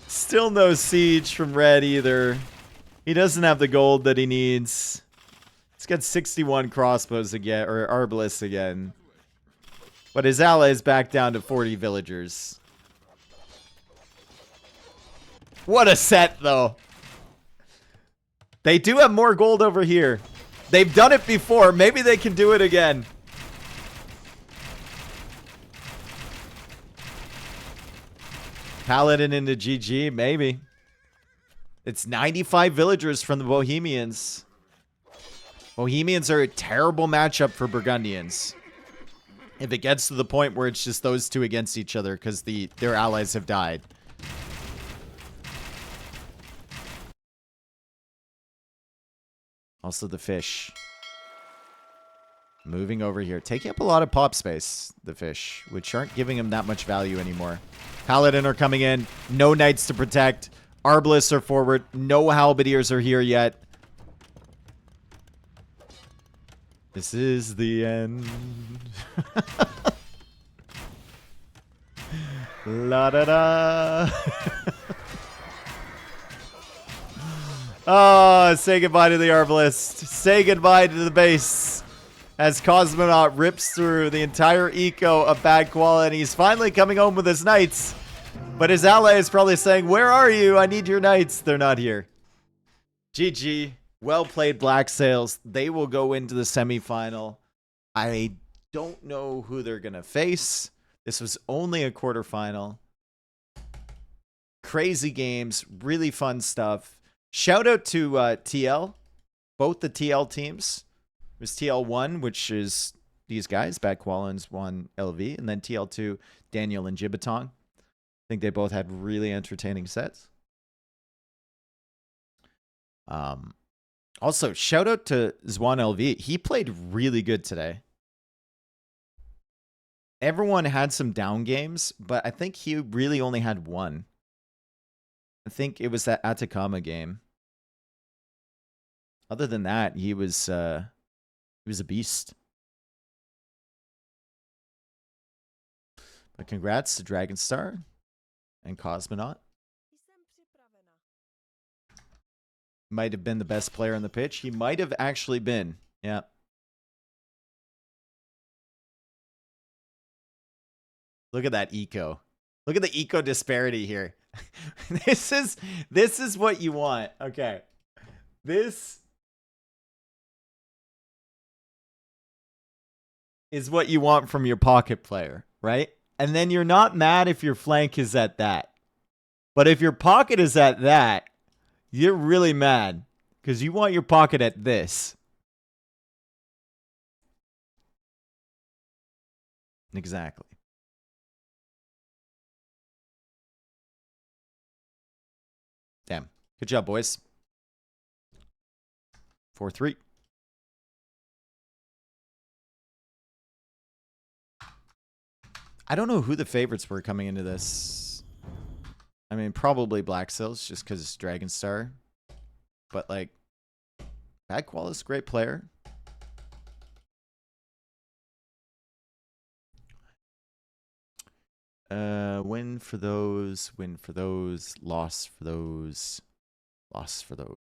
Still no siege from Red either. He doesn't have the gold that he needs. He's got 61 crossbows again, or arbalists again. But his ally is back down to 40 villagers. What a set, though. They do have more gold over here. They've done it before. Maybe they can do it again. Paladin into GG, maybe. It's 95 villagers from the Bohemians. Bohemians are a terrible matchup for Burgundians. If it gets to the point where it's just those two against each other because their allies have died. Also the fish. Moving over here. Taking up a lot of pop space, the fish, which aren't giving him that much value anymore. Paladin are coming in. No knights to protect. Arbalists are forward. No halberdiers are here yet. This is the end. La da da. Oh, say goodbye to the Arbalist. Say goodbye to the base. As Cosmonaut rips through the entire eco of Bad Koala, and he's finally coming home with his knights. But his ally is probably saying, where are you? I need your knights. They're not here. GG. Well played, BlackSails. They will go into the semifinal. I don't know who they're going to face. This was only a quarterfinal. Crazy games. Really fun stuff. Shout out to TL. Both the TL teams. There's TL1, which is these guys, Bad Koala and Zwan LV. And then TL2, Daniel and Jibbatong. I think they both had really entertaining sets. Also, shout out to Zwan LV. He played really good today. Everyone had some down games, but I think he really only had one. I think it was that Atacama game. Other than that, he was a beast. But congrats to Dragonstar and Cosmonaut. Might have been the best player on the pitch. He might have actually been. Yeah. Look at that eco. Look at the eco disparity here. This is what you want. Okay. This is what you want from your pocket player, right? And then you're not mad if your flank is at that. But if your pocket is at that, you're really mad because you want your pocket at this. Exactly. Damn. Good job, boys. 4-3. I don't know who the favorites were coming into this. I mean, probably BlackSails just because it's Dragonstar. But, like, Bad Koala's a great player. Win for those, loss for those, loss for those.